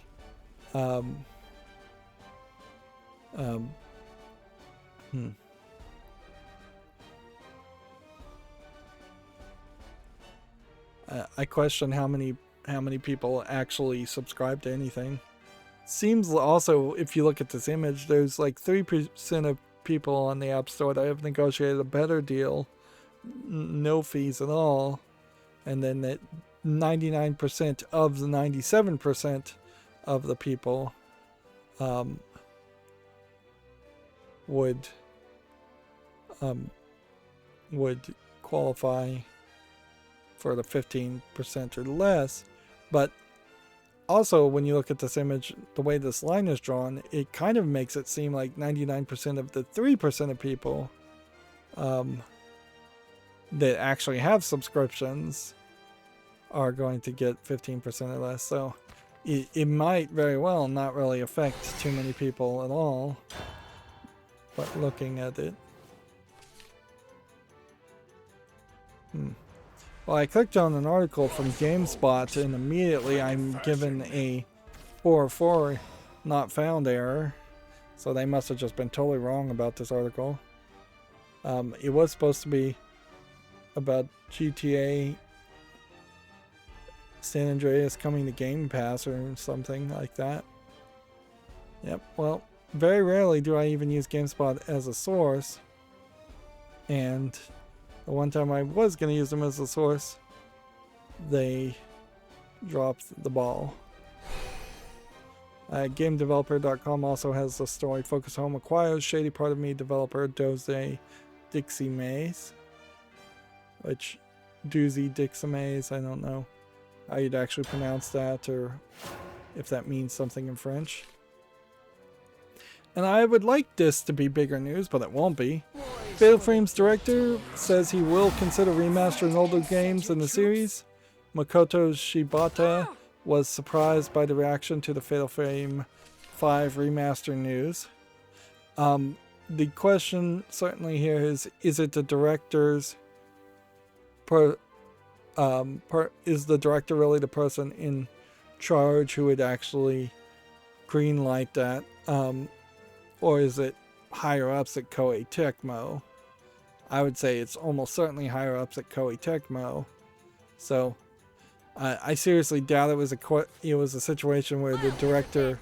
I question how many people actually subscribe to anything. Seems also, if you look at this image, there's like 3% of people on the App Store that have negotiated a better deal, no fees at all, and then that 99% of the 97% of the people would qualify for the 15% or less. But also, when you look at this image, the way this line is drawn, it kind of makes it seem like 99% of the 3% of people that actually have subscriptions are going to get 15% or less. So it might very well not really affect too many people at all. But looking at it. Well, I clicked on an article from GameSpot and immediately I'm given a 404 not found error. So they must have just been totally wrong about this article. It was supposed to be about GTA San Andreas coming to Game Pass or something like that. Yep, well, very rarely do I even use GameSpot as a source. And The one time I was going to use them as a source, they dropped the ball. GameDeveloper.com also has the story. Focus Home acquires Shady Part of Me developer Doze Dixie Maze. Which, Doozy Dixie Maze, I don't know how you'd actually pronounce that or if that means something in French. And I would like this to be bigger news, but it won't be. Fatal Frame's director says he will consider remastering older games in the series. Makoto Shibata was surprised by the reaction to the Fatal Frame 5 remaster news. The question certainly here is it the director's is the director really the person in charge who would actually greenlight that? Or is it higher ups at Koei Tecmo? I would say it's almost certainly higher ups at Koei Tecmo. So I seriously doubt it was a situation where the director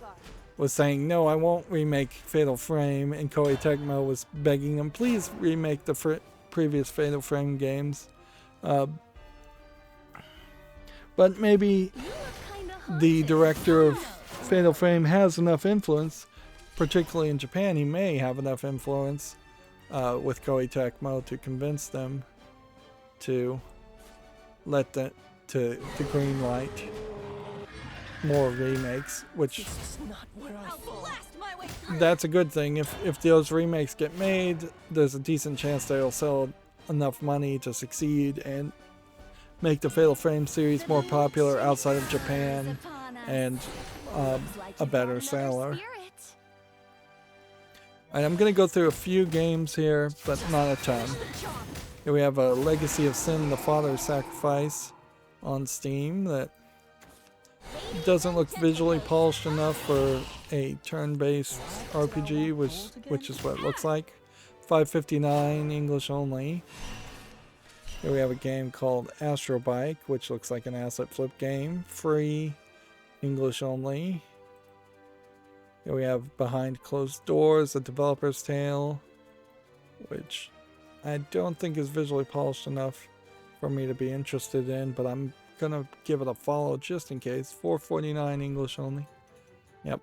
was saying, no, I won't remake Fatal Frame, and Koei Tecmo was begging them, please remake the previous Fatal Frame games. But maybe the director of Fatal Frame has enough influence, particularly in Japan. He may have enough influence with Koei Tecmo to convince them to let that to green light more remakes, which that's a good thing. If those remakes get made, there's a decent chance they'll sell enough money to succeed and make the Fatal Frame series more popular outside of Japan and a better seller. Alright, I'm going to go through a few games here, but not a ton. Here we have a Legacy of Sin, The Father's Sacrifice on Steam that doesn't look visually polished enough for a turn-based RPG, which is what it looks like. $5.59 English only. Here we have a game called Astro Bike, which looks like an asset flip game. Free, English only. Here we have Behind Closed Doors, A Developer's Tale, which I don't think is visually polished enough for me to be interested in, but I'm gonna give it a follow just in case. $4.49 English only. Yep.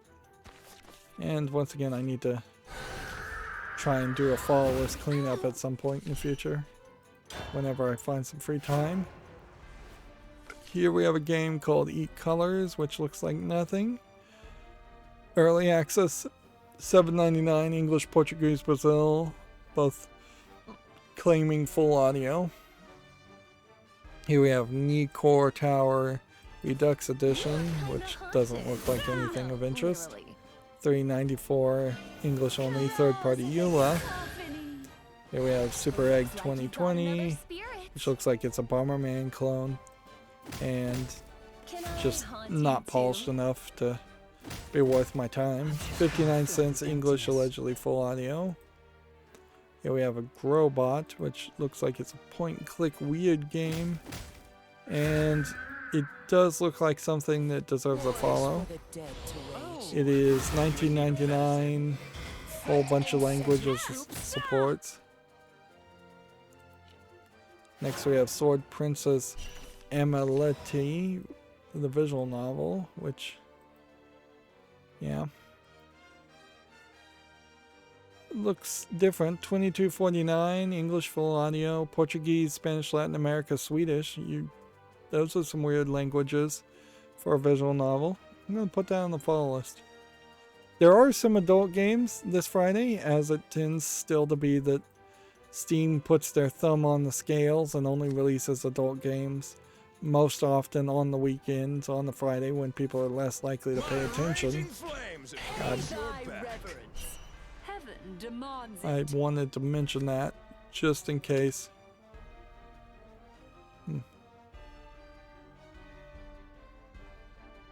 And once again, I need to try and do a follow list cleanup at some point in the future, whenever I find some free time. Here we have a game called Eat Colors, which looks like nothing. Early access, $7.99 English, Portuguese, Brazil, both claiming full audio. Here we have Nicor Tower Redux Edition, which doesn't look like anything of interest. $3.94 English only, third-party EULA. Here we have Super Egg 2020, which looks like it's a Bomberman clone, and just not polished enough to be worth my time. 59 cents English, allegedly full audio. Here we have a Growbot, which looks like it's a point-and-click weird game, and it does look like something that deserves a follow. It is $19.99, whole bunch of languages supports. Next we have Sword Princess Amaleti, the visual novel, which, yeah, looks different. $22.49 English full audio, Portuguese, Spanish, Latin America, Swedish. Those are some weird languages for a visual novel. I'm going to put that on the follow list. There are some adult games this Friday, as it tends still to be that Steam puts their thumb on the scales and only releases adult games most often on the weekends, on the Friday, when people are less likely to pay attention. I wanted to mention that just in case.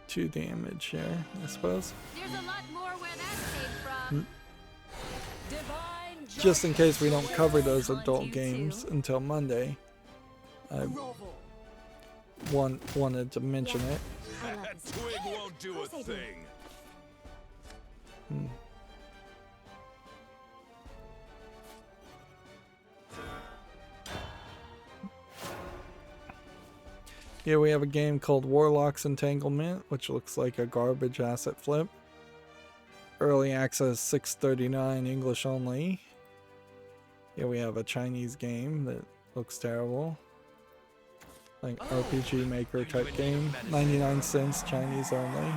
2 damage here, I suppose. There's a lot more where that came from. Just in case we don't cover those adult games until Monday, I wanted to mention it. That twig won't do a thing. Here we have a game called Warlock's Entanglement, which looks like a garbage asset flip. Early access 6.39 English only. Here we have a Chinese game that looks terrible. Like RPG Maker type game. 99 cents Chinese only.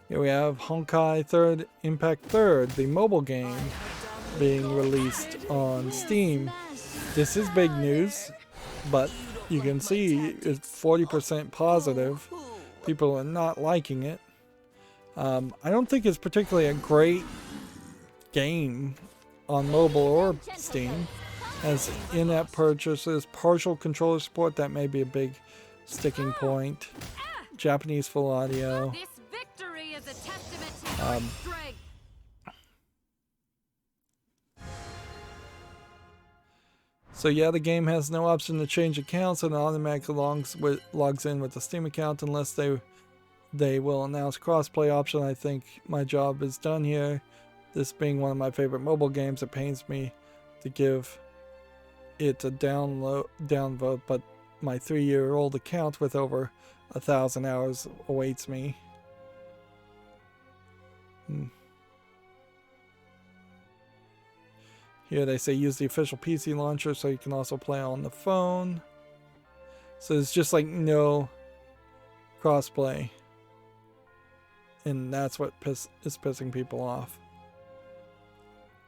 Here we have Honkai Impact 3rd, the mobile game being released on Steam. This is big news, but you can see it's 40% positive. People are not liking it. I don't think it's particularly a great game on mobile or Steam. As in-app purchases, partial controller support, that may be a big sticking point. Japanese full audio. This victory is a testament to your strength. So yeah, the game has no option to change accounts and automatically logs in with the Steam account unless they will announce crossplay option. I think my job is done here. This being one of my favorite mobile games, it pains me to give it a downvote, but my 3-year-old account with over 1,000 hours awaits me. Here they say use the official PC launcher so you can also play on the phone. So it's just like no crossplay. And that's what is pissing people off.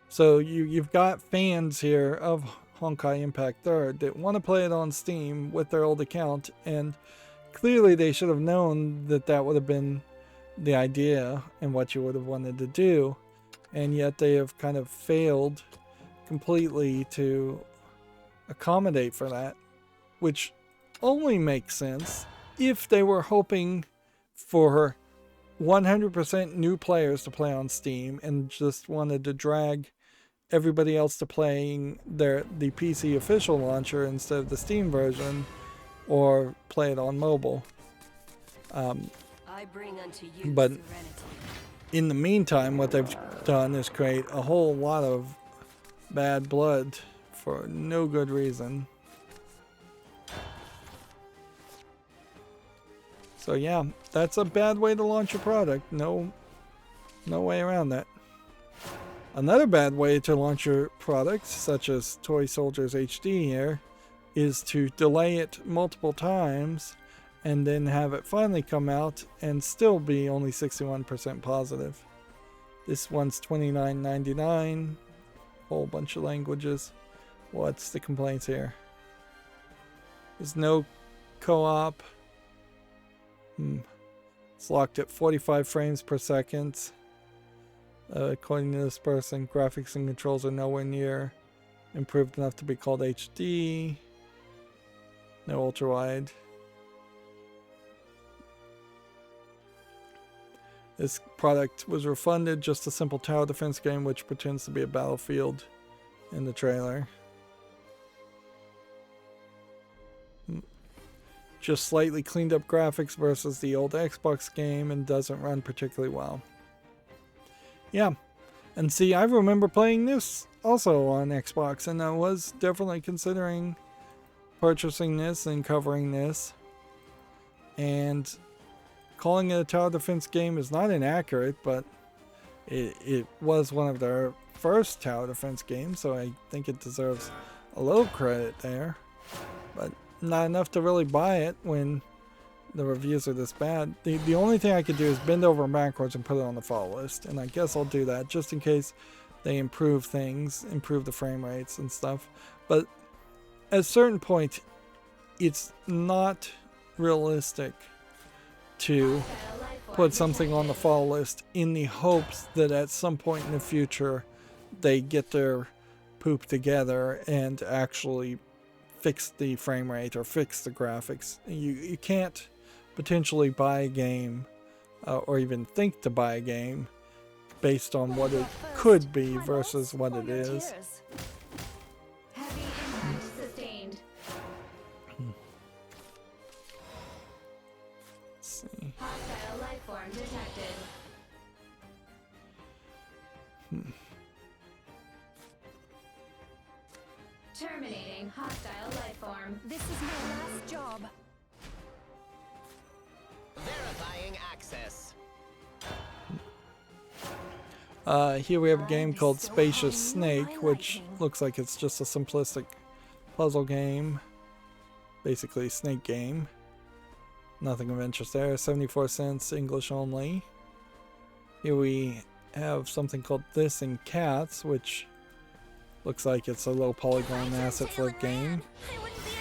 So you've got fans here of Honkai Impact 3rd that want to play it on Steam with their old account, and clearly they should have known that that would have been the idea and what you would have wanted to do, and yet they have kind of failed completely to accommodate for that, which only makes sense if they were hoping for 100% new players to play on Steam and just wanted to drag everybody else to playing the PC official launcher instead of the Steam version, or play it on mobile. I bring unto you But serenity. in the meantime, what they've done is create a whole lot of bad blood for no good reason. So yeah, that's a bad way to launch a product. No way around that. Another bad way to launch your products, such as Toy Soldiers HD here, is to delay it multiple times and then have it finally come out and still be only 61% positive. This one's $29.99, whole bunch of languages. What's the complaints here? There's no co-op. It's locked at 45 frames per second. According to this person, graphics and controls are nowhere near improved enough to be called HD. No ultra-wide. This product was refunded, just a simple tower defense game which pretends to be a battlefield in the trailer. Just slightly cleaned up graphics versus the old Xbox game and doesn't run particularly well. Yeah, and see, I remember playing this also on Xbox, and I was definitely considering purchasing this and covering this. And calling it a tower defense game is not inaccurate, but it was one of their first tower defense games, so I think it deserves a little credit there. But not enough to really buy it when the reviews are this bad. The only thing I could do is bend over backwards and put it on the follow list, and I guess I'll do that just in case they improve things, improve the frame rates and stuff. But at a certain point, it's not realistic to put something on the follow list in the hopes that at some point in the future they get their poop together and actually fix the frame rate or fix the graphics. You can't potentially buy a game or even think to buy a game based on what it could be versus what it is. Heavy impact sustained. Let's see. Hostile life form detected. Terminating hostile life form. This is my last job. Here we have a game called Spacious Snake, which looks like it's just a simplistic puzzle game. Basically a snake game. Nothing of interest there. 74 cents, English only. Here we have something called This and Cats, which looks like it's a low polygon asset flip game.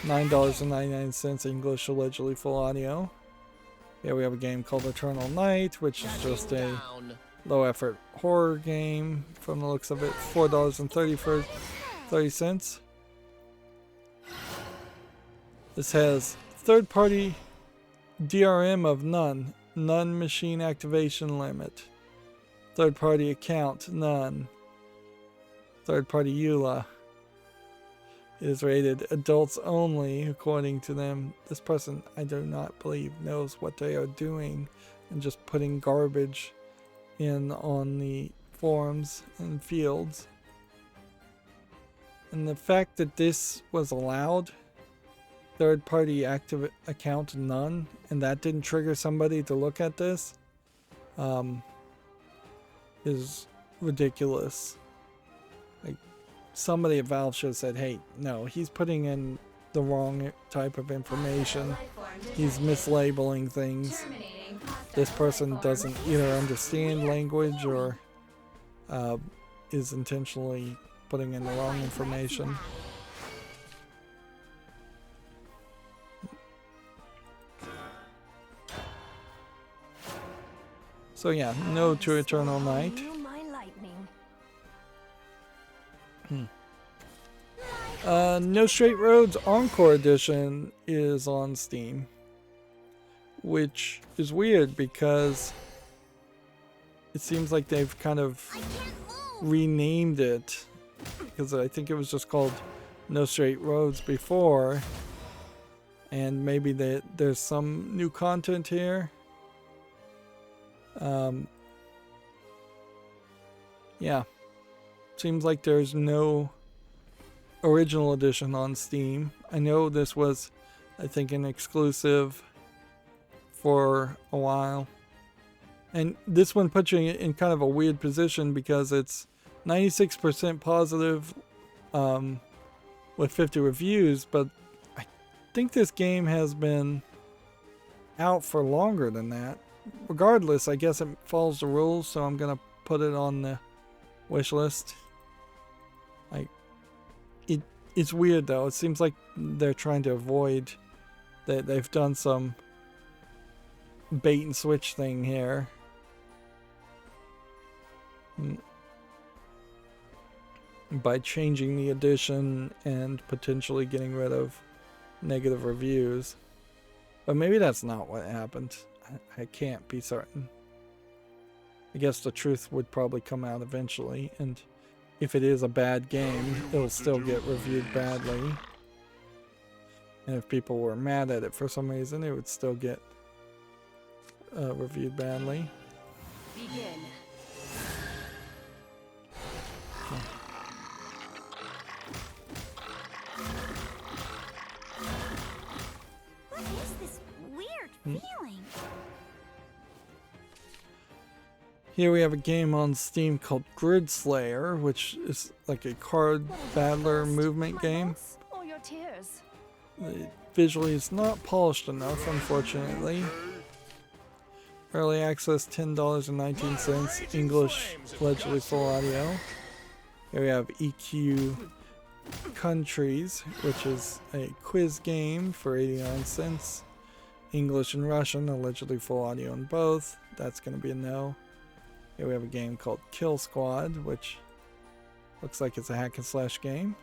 $9.99, English, allegedly full audio. Here we have a game called Eternal Night, which is just a low effort horror game from the looks of it. $4.30. This has third party DRM of none. None machine activation limit. Third party account, none. Third party EULA. It is rated adults only, according to them. This person, I do not believe, knows what they are doing and just putting garbage in on the forums and fields. And the fact that this was allowed, third party active account none, and that didn't trigger somebody to look at this, is ridiculous. Like, somebody at Valve should have said, hey, no, he's putting in the wrong type of information. He's mislabeling things. This person doesn't either understand language or is intentionally putting in the wrong information. So yeah, no to Eternal Night. No Straight Roads Encore Edition is on Steam, which is weird because it seems like they've kind of renamed it, because I think it was just called No Straight Roads before, and maybe there's some new content here. Yeah, seems like there's no original edition on Steam. I know this was, I think, an exclusive for a while, and this one puts you in kind of a weird position because it's 96% positive with 50 reviews, but I think this game has been out for longer than that. Regardless, I guess it follows the rules, so I'm gonna put it on the wish list. It's weird though. It seems like they're trying to avoid that. They've done some bait and switch thing here. By changing the edition and potentially getting rid of negative reviews. But maybe that's not what happened. I can't be certain. I guess the truth would probably come out eventually, and if it is a bad game, it'll still get reviewed badly. And if people were mad at it for some reason, it would still get reviewed badly. Begin. What is this weird feeling? Here we have a game on Steam called Grid Slayer, which is like a card battler movement game. Or your tears. Visually, it's not polished enough, unfortunately. Early access, $10.19. English, allegedly full audio. Here we have EQ Countries, which is a quiz game for 89 cents. English and Russian, allegedly full audio in both. That's going to be a no. Here we have a game called Kill Squad, which looks like it's a hack and slash game.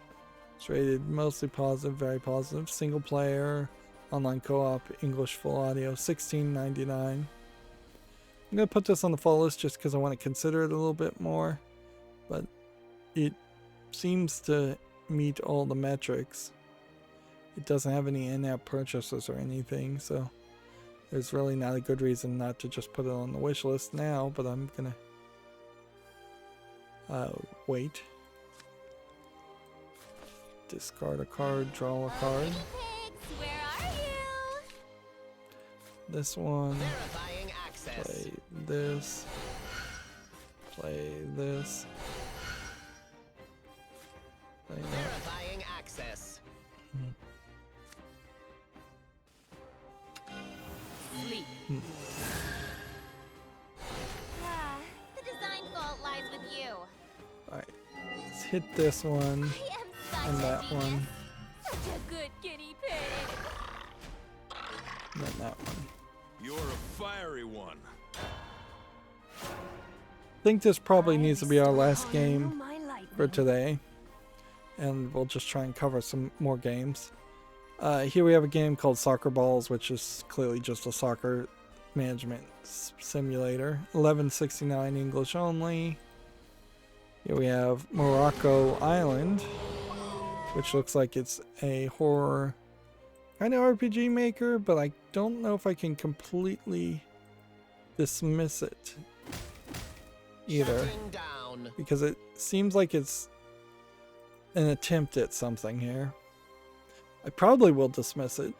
It's rated mostly positive, very positive. Single player, online co-op, English full audio, $16.99. I'm going to put this on the fall list just because I want to consider it a little bit more. But it seems to meet all the metrics. It doesn't have any in-app purchases or anything, so there's really not a good reason not to just put it on the wish list now, but I'm going to wait. Discard a card, draw a card. Pigs, where are you? This one. Play this. Play this. Play that. Verifying access. Sleep. Ah, the design fault lies with you. Alright, let's hit this one I am such and a that genius. one, Such a good guinea pig. and then that one. You're a fiery one. I think this probably needs to be our last game My light for today, and we'll just try and cover some more games. Here we have a game called Soccer Balls, which is clearly just a soccer management simulator. 11.69 English only. Here we have Morocco Island, which looks like it's a horror kind of RPG maker, but I don't know if I can completely dismiss it either, Shutting down. because it seems like it's an attempt at something here. I probably will dismiss it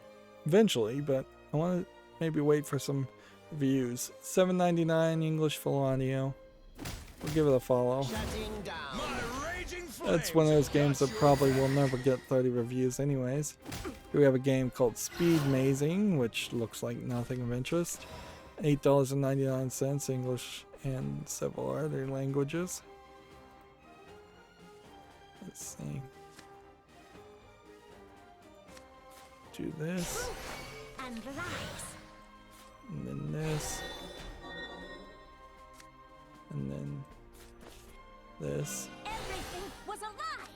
eventually, but I want to maybe wait for some reviews. $7.99 English full audio. We'll give it a follow. Shutting down. My raging That's flames one of those have games got that your probably will back. never get 30 reviews anyways. Here we have a game called Speed Mazing, which looks like nothing of interest. $8.99 English and several other languages. Let's see. Do this, And lies. and then this, and then this. Everything was a lie.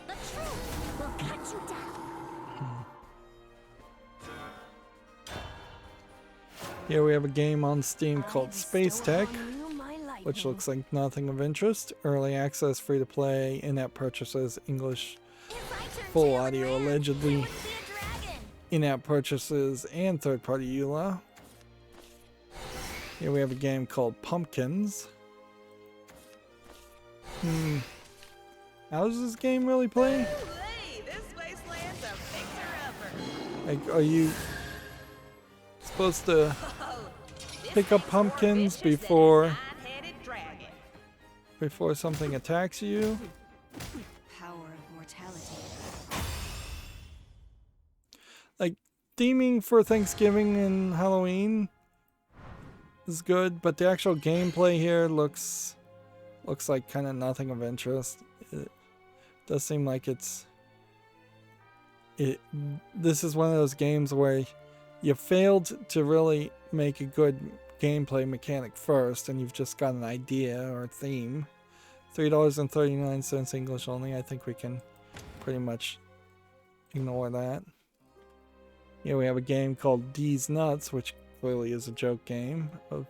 The truth will cut you down. Here we have a game on Steam called Space Tech, my light which looks like nothing of interest. Early access, free to play, in-app purchases, English, If I turn full tail and audio, ran, there allegedly, wouldn't be a dragon. in-app purchases, and third-party EULA. Here we have a game called Pumpkins. How does this game really play? Hey, this wasteland's a fixer-upper. Like, are you supposed to This pick up thing's more pumpkins vicious than a before nine-headed dragon. something attacks you? Power of mortality. Like, theming for Thanksgiving and Halloween is good, but the actual gameplay here looks like kind of nothing of interest. It does seem like this is one of those games where you failed to really make a good gameplay mechanic first, and you've just got an idea or theme. $3.39 English only. I think we can pretty much ignore that. Here we have a game called D's Nuts, which clearly is a joke game of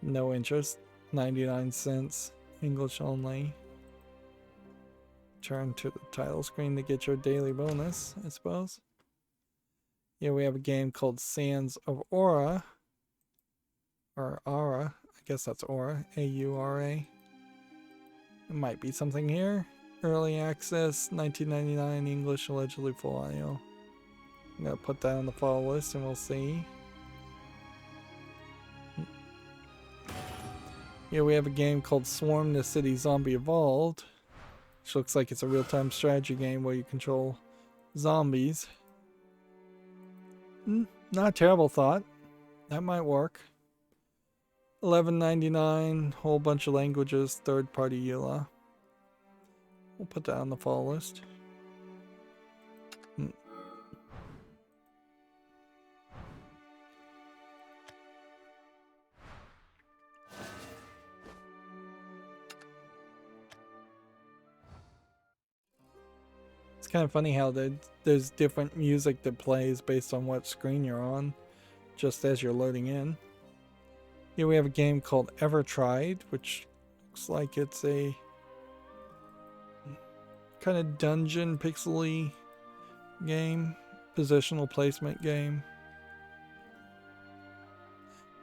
no interest. 99 cents English only. Turn to the title screen to get your daily bonus, I suppose. Here we have a game called Sands of Aura. Or Aura. I guess that's Aura. A-U-R-A. It might be something here. Early access, $19.99 English, allegedly full audio. I'm going to put that on the follow list and we'll see. Here we have a game called Swarm the City Zombie Evolved, which looks like it's a real-time strategy game where you control zombies. Not a terrible thought. That might work. $11.99, whole bunch of languages, third-party EULA. We'll put that on the follow list. It's kind of funny how there's different music that plays based on what screen you're on, just as you're loading in. Here we have a game called Ever Tried, which looks like it's a kind of dungeon pixely game, positional placement game.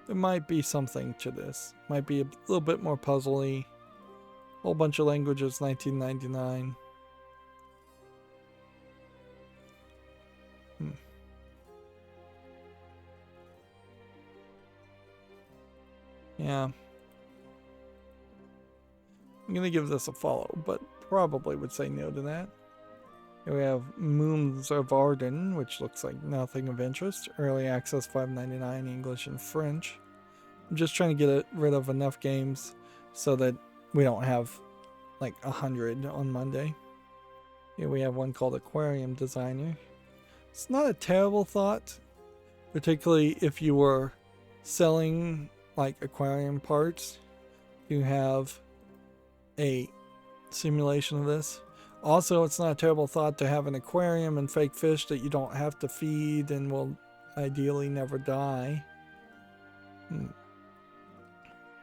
There might be something to this. Might be a little bit more puzzly. Whole bunch of languages, $19.99. Yeah. I'm gonna give this a follow, but probably would say no to that. Here we have Moons of Arden, which looks like nothing of interest. Early access $5.99 English and French. I'm just trying to get rid of enough games so that we don't have like 100 on Monday. Here we have one called Aquarium Designer. It's not a terrible thought, particularly if you were selling like aquarium parts. You have a simulation of this. Also, it's not a terrible thought to have an aquarium and fake fish that you don't have to feed and will ideally never die.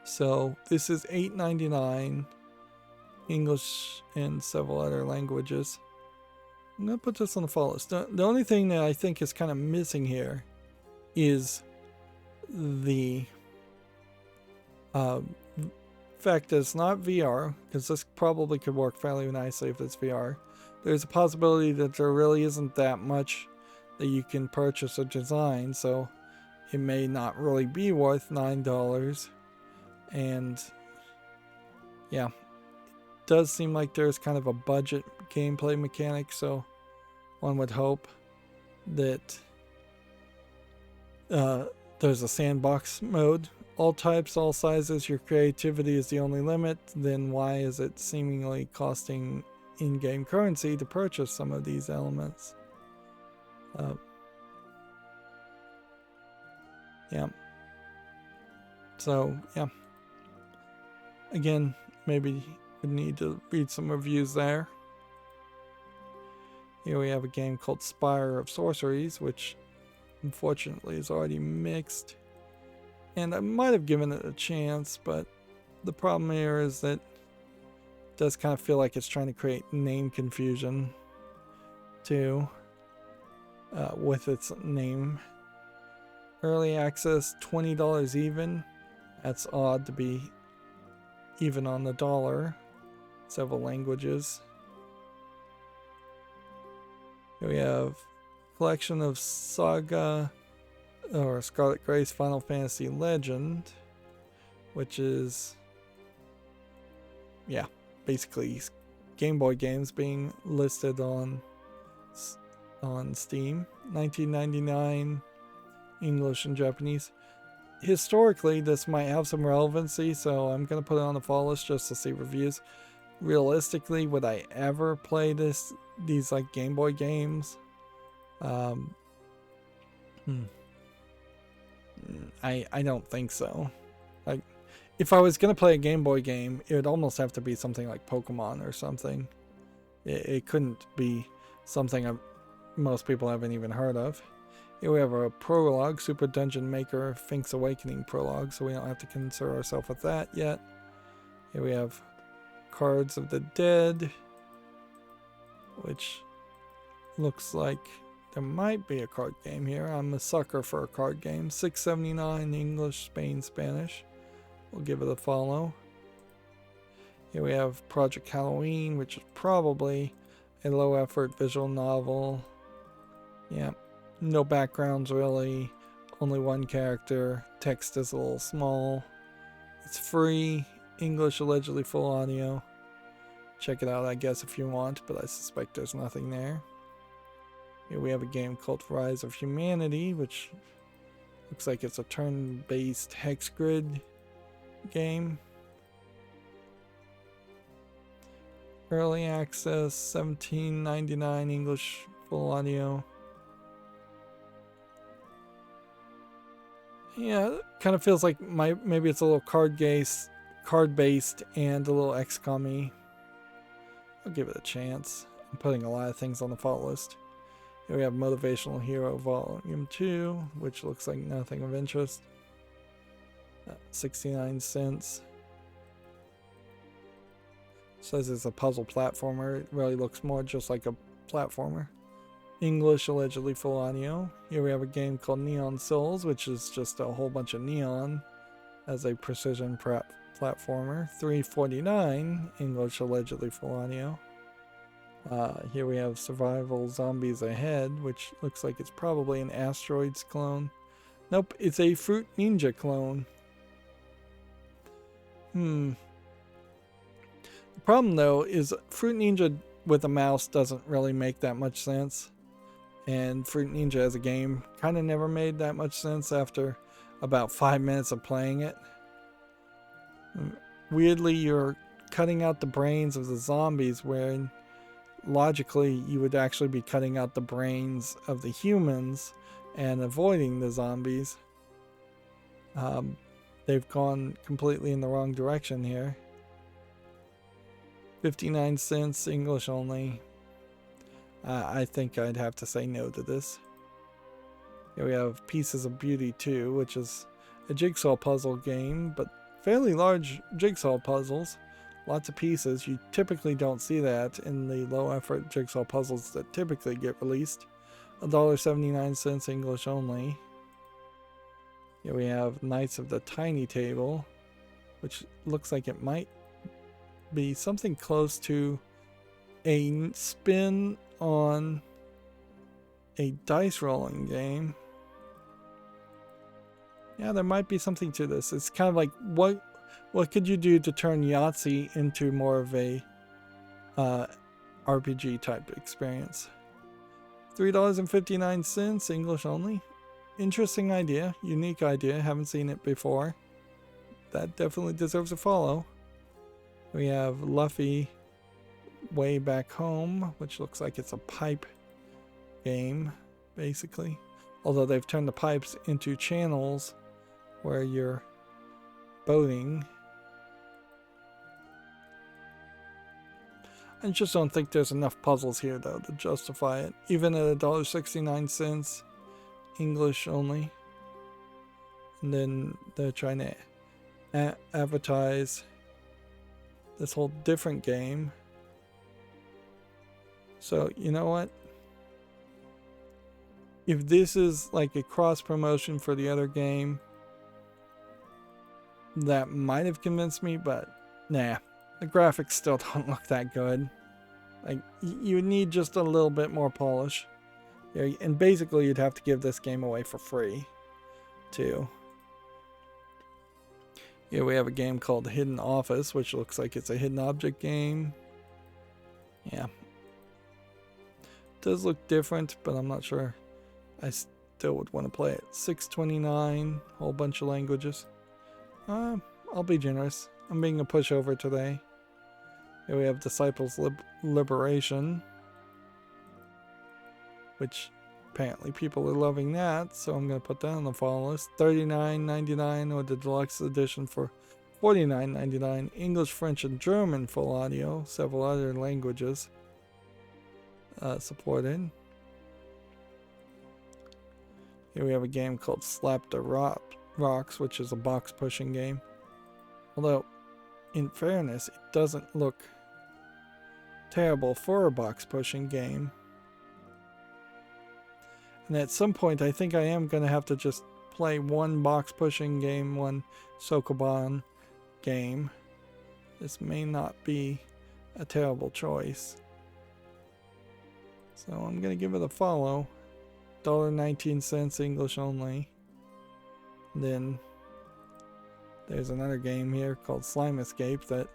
So this is $8.99, English and several other languages. I'm gonna put this on the follow list. The only thing that I think is kind of missing here is the fact that it's not VR, because this probably could work fairly nicely if it's VR. There's a possibility that there really isn't that much that you can purchase or design, so it may not really be worth $9. And yeah, it does seem like there's kind of a budget gameplay mechanic, so one would hope that there's a sandbox mode. All types, all sizes, your creativity is the only limit. Then why is it seemingly costing in-game currency to purchase some of these elements? Yeah. So, yeah. Again, maybe we need to read some reviews there. Here we have a game called Spire of Sorceries, which unfortunately is already mixed. And I might have given it a chance, but the problem here is that it does kind of feel like it's trying to create name confusion too, with its name. Early access, $20 even. That's odd to be even on the dollar. Several languages. Here we have collection of Saga or Scarlet Grace Final Fantasy Legend, which is, yeah, basically Game Boy games being listed on Steam. $19.99 English and Japanese. Historically, this might have some relevancy, so I'm going to put it on the follow list just to see reviews. Realistically, would I ever play these like Game Boy games? I don't think so. Like, if I was gonna play a Game Boy game, it would almost have to be something like Pokemon or something. It couldn't be something most people haven't even heard of. Here we have a prologue, Super Dungeon Maker Fink's Awakening prologue, so we don't have to concern ourselves with that yet. Here we have Cards of the Dead, which looks like there might be a card game here. I'm a sucker for a card game. $6.79 English, Spain, Spanish. We'll give it a follow. Here we have Project Halloween, which is probably a low effort visual novel. Yeah, no backgrounds really. Only one character. Text is a little small. It's free. English, allegedly full audio. Check it out, I guess, if you want, but I suspect there's nothing there. Here we have a game called Rise of Humanity, which looks like it's a turn-based hex grid game. Early access, $17.99 English, full audio. Yeah, it kind of feels like maybe it's a little card-based and a little XCOM-y. I'll give it a chance. I'm putting a lot of things on the follow list. Here we have Motivational Hero Volume 2, which looks like nothing of interest. 69 cents. Says it's a puzzle platformer. It really looks more just like a platformer. English, allegedly full audio. Here we have a game called Neon Souls, which is just a whole bunch of neon as a precision platformer. $3.49 English, allegedly full audio. Here we have Survival Zombies Ahead, which looks like it's probably an Asteroids clone. Nope, it's a Fruit Ninja clone. The problem though is Fruit Ninja with a mouse doesn't really make that much sense. And Fruit Ninja as a game kind of never made that much sense after about 5 minutes of playing it. Weirdly, you're cutting out the brains of the zombies, where logically you would actually be cutting out the brains of the humans and avoiding the zombies. They've gone completely in the wrong direction here. 59 cents, English only. I think I'd have to say no to this. Here we have Pieces of Beauty 2, which is a jigsaw puzzle game, but fairly large jigsaw puzzles. Lots of pieces. You typically don't see that in the low effort jigsaw puzzles that typically get released. $1.79, English only. Here we have Knights of the Tiny Table, which looks like it might be something close to a spin on a dice rolling game. Yeah, there might be something to this. It's kind of like, what could you do to turn Yahtzee into more of a RPG type experience? $3.59, English only. Interesting idea, unique idea, haven't seen it before. That definitely deserves a follow. We have Luffy Way Back Home, which looks like it's a pipe game, basically. Although they've turned the pipes into channels where you're boating. I just don't think there's enough puzzles here, though, to justify it. Even at $1.69, English only. And then they're trying to advertise this whole different game. So, you know what? If this is like a cross promotion for the other game, that might have convinced me, but nah. The graphics still don't look that good. Like, you need just a little bit more polish. Yeah, and basically you'd have to give this game away for free, too. Here we have a game called Hidden Office, which looks like it's a hidden object game. Yeah. It does look different, but I'm not sure I still would want to play it. $6.29, whole bunch of languages. I'll be generous. I'm being a pushover today. Here we have Disciples Liberation, which apparently people are loving that, so I'm going to put that on the follow list. $39.99, or the deluxe edition for $49.99. English, French, and German full audio. Several other languages supported. Here we have a game called Slap the Rocks, which is a box pushing game. Although, in fairness, it doesn't look terrible for a box pushing game. And at some point, I think I am going to have to just play one box pushing game, one Sokoban game. This may not be a terrible choice. So I'm going to give it a follow. $1.19, English only. And then there's another game here called Slime Escape that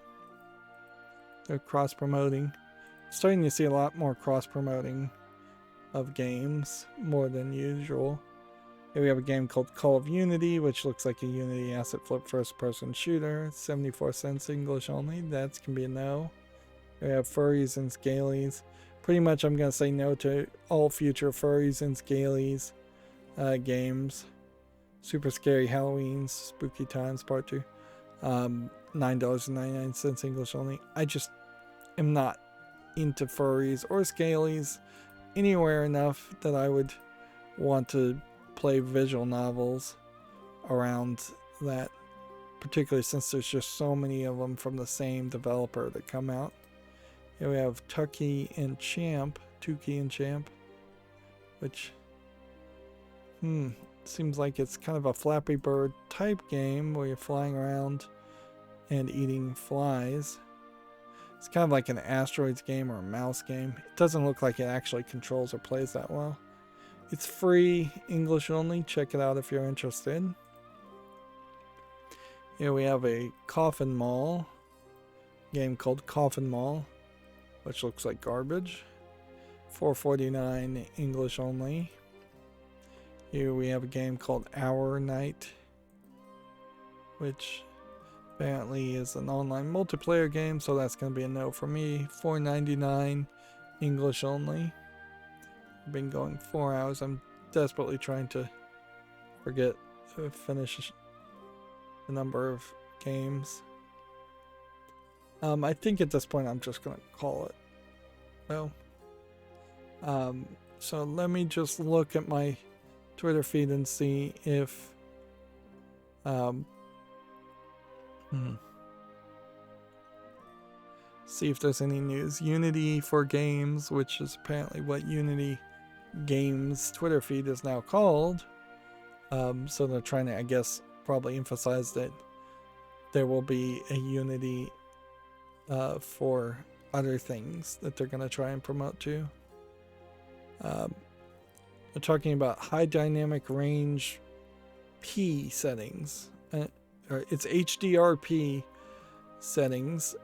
they're cross-promoting. Starting to see a lot more cross-promoting of games, more than usual. Here we have a game called Call of Unity, which looks like a Unity asset flip first-person shooter. 74 cents, English only. That can be a no. We have Furries and Scalies. Pretty much I'm going to say no to all future Furries and Scalies games. Super Scary Halloween, Spooky Times Part 2. $9.99, English only. I just am not into furries or scalies anywhere enough that I would want to play visual novels around that, particularly since there's just so many of them from the same developer that come out. Here we have Tuki and Champ, which seems like it's kind of a Flappy Bird type game where you're flying around and eating flies. It's kind of like an asteroids game or a mouse game. It doesn't look like it actually controls or plays that well. It's free, English only. Check it out if you're interested. Here we have a Coffin Mall game called Coffin Mall, which looks like garbage. $4.49 English only. Here we have a game called Hour Night, which apparently is an online multiplayer game, so that's going to be a no for me. $4.99 English only. I've been going 4 hours. I'm desperately trying to finish the number of games. I think at this point I'm just going to call it. Well, so let me just look at my Twitter feed and see if see if there's any news. Unity for Games, which is apparently what Unity Games Twitter feed is now called. So they're trying to, I guess, probably emphasize that there will be a Unity for other things that they're going to try and promote too. They're talking about high dynamic range P settings. Or it's HDRP settings,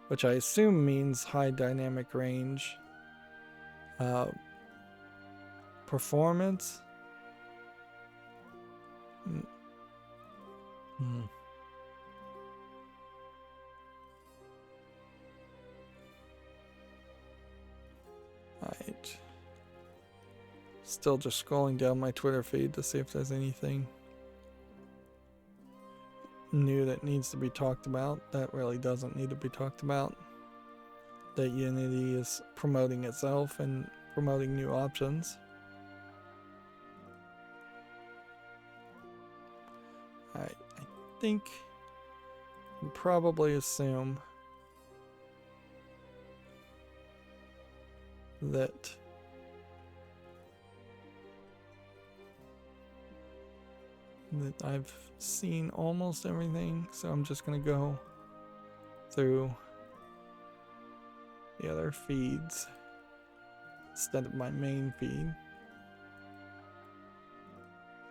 which I assume means high dynamic range performance. Right. Still just scrolling down my Twitter feed to see if there's anything new that needs to be talked about. That really doesn't need to be talked about. That Unity is promoting itself and promoting new options. Alright, I think you can probably assume that I've seen almost everything, so I'm just gonna go through the other feeds instead of my main feed.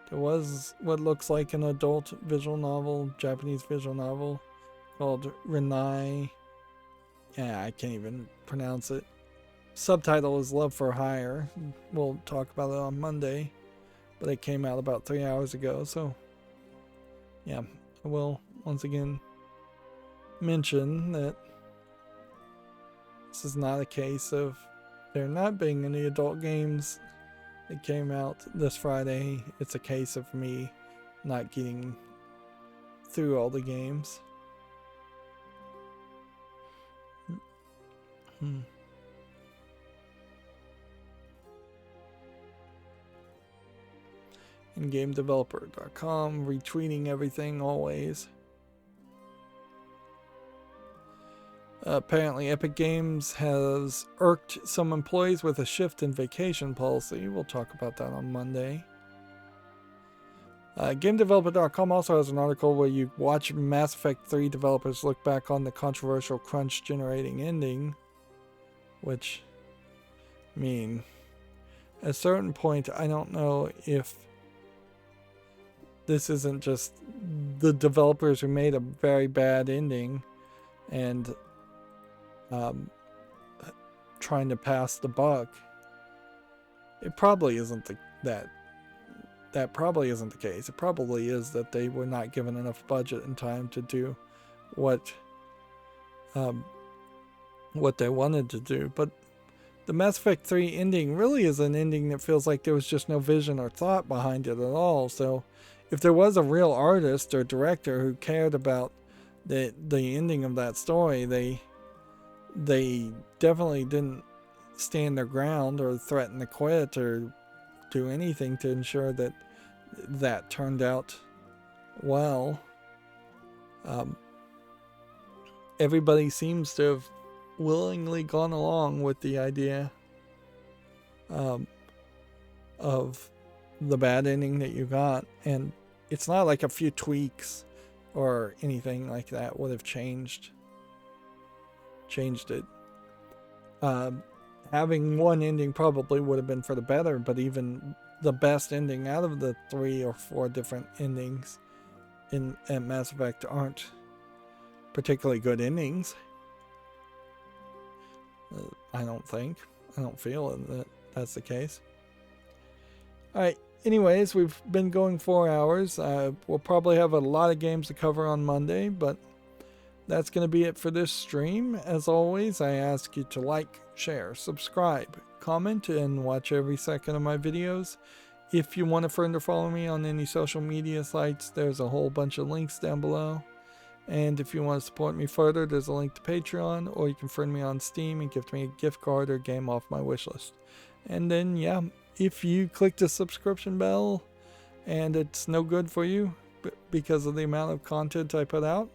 There was what looks like an adult visual novel, Japanese visual novel called Renai. Yeah, I can't even pronounce it. Subtitle is Love for Hire. We'll talk about it on Monday, but it came out about 3 hours ago, so yeah, I will once again mention that this is not a case of there not being any adult games that came out this Friday. It's a case of me not getting through all the games. And GameDeveloper.com retweeting everything always. Apparently Epic Games has irked some employees with a shift in vacation policy. We'll talk about that on Monday. GameDeveloper.com also has an article where you watch Mass Effect 3 developers look back on the controversial crunch generating ending. Which, I mean, at a certain point, I don't know if this isn't just the developers who made a very bad ending and trying to pass the buck. It probably isn't that probably isn't the case. It probably is that they were not given enough budget and time to do what they wanted to do. But the Mass Effect 3 ending really is an ending that feels like there was just no vision or thought behind it at all. So if there was a real artist or director who cared about the ending of that story, they definitely didn't stand their ground or threaten to quit or do anything to ensure that that turned out well. Everybody seems to have willingly gone along with the idea of the bad ending that you got, and it's not like a few tweaks or anything like that would have changed it. Having one ending probably would have been for the better, but even the best ending out of the 3 or 4 different endings at Mass Effect aren't particularly good endings. I don't think. I don't feel that that's the case. Alright, anyways, we've been going 4 hours. We'll probably have a lot of games to cover on Monday, but that's going to be it for this stream. As always, I ask you to like, share, subscribe, comment, and watch every second of my videos. If you want a friend or follow me on any social media sites, there's a whole bunch of links down below. And if you want to support me further, there's a link to Patreon, or you can friend me on Steam and gift me a gift card or game off my wishlist. And then, yeah, if you click the subscription bell and it's no good for you because of the amount of content I put out,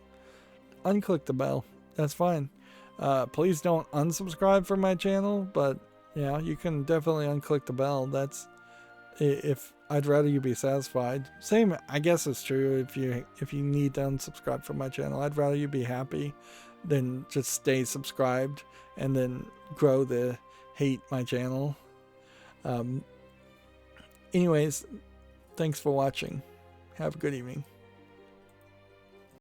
unclick the bell. That's fine. Please don't unsubscribe from my channel, but yeah, you can definitely unclick the bell. That's if I'd rather you be satisfied. Same, I guess it's true if you need to unsubscribe from my channel. I'd rather you be happy than just stay subscribed and then grow the hate my channel. Anyways, thanks for watching. Have a good evening.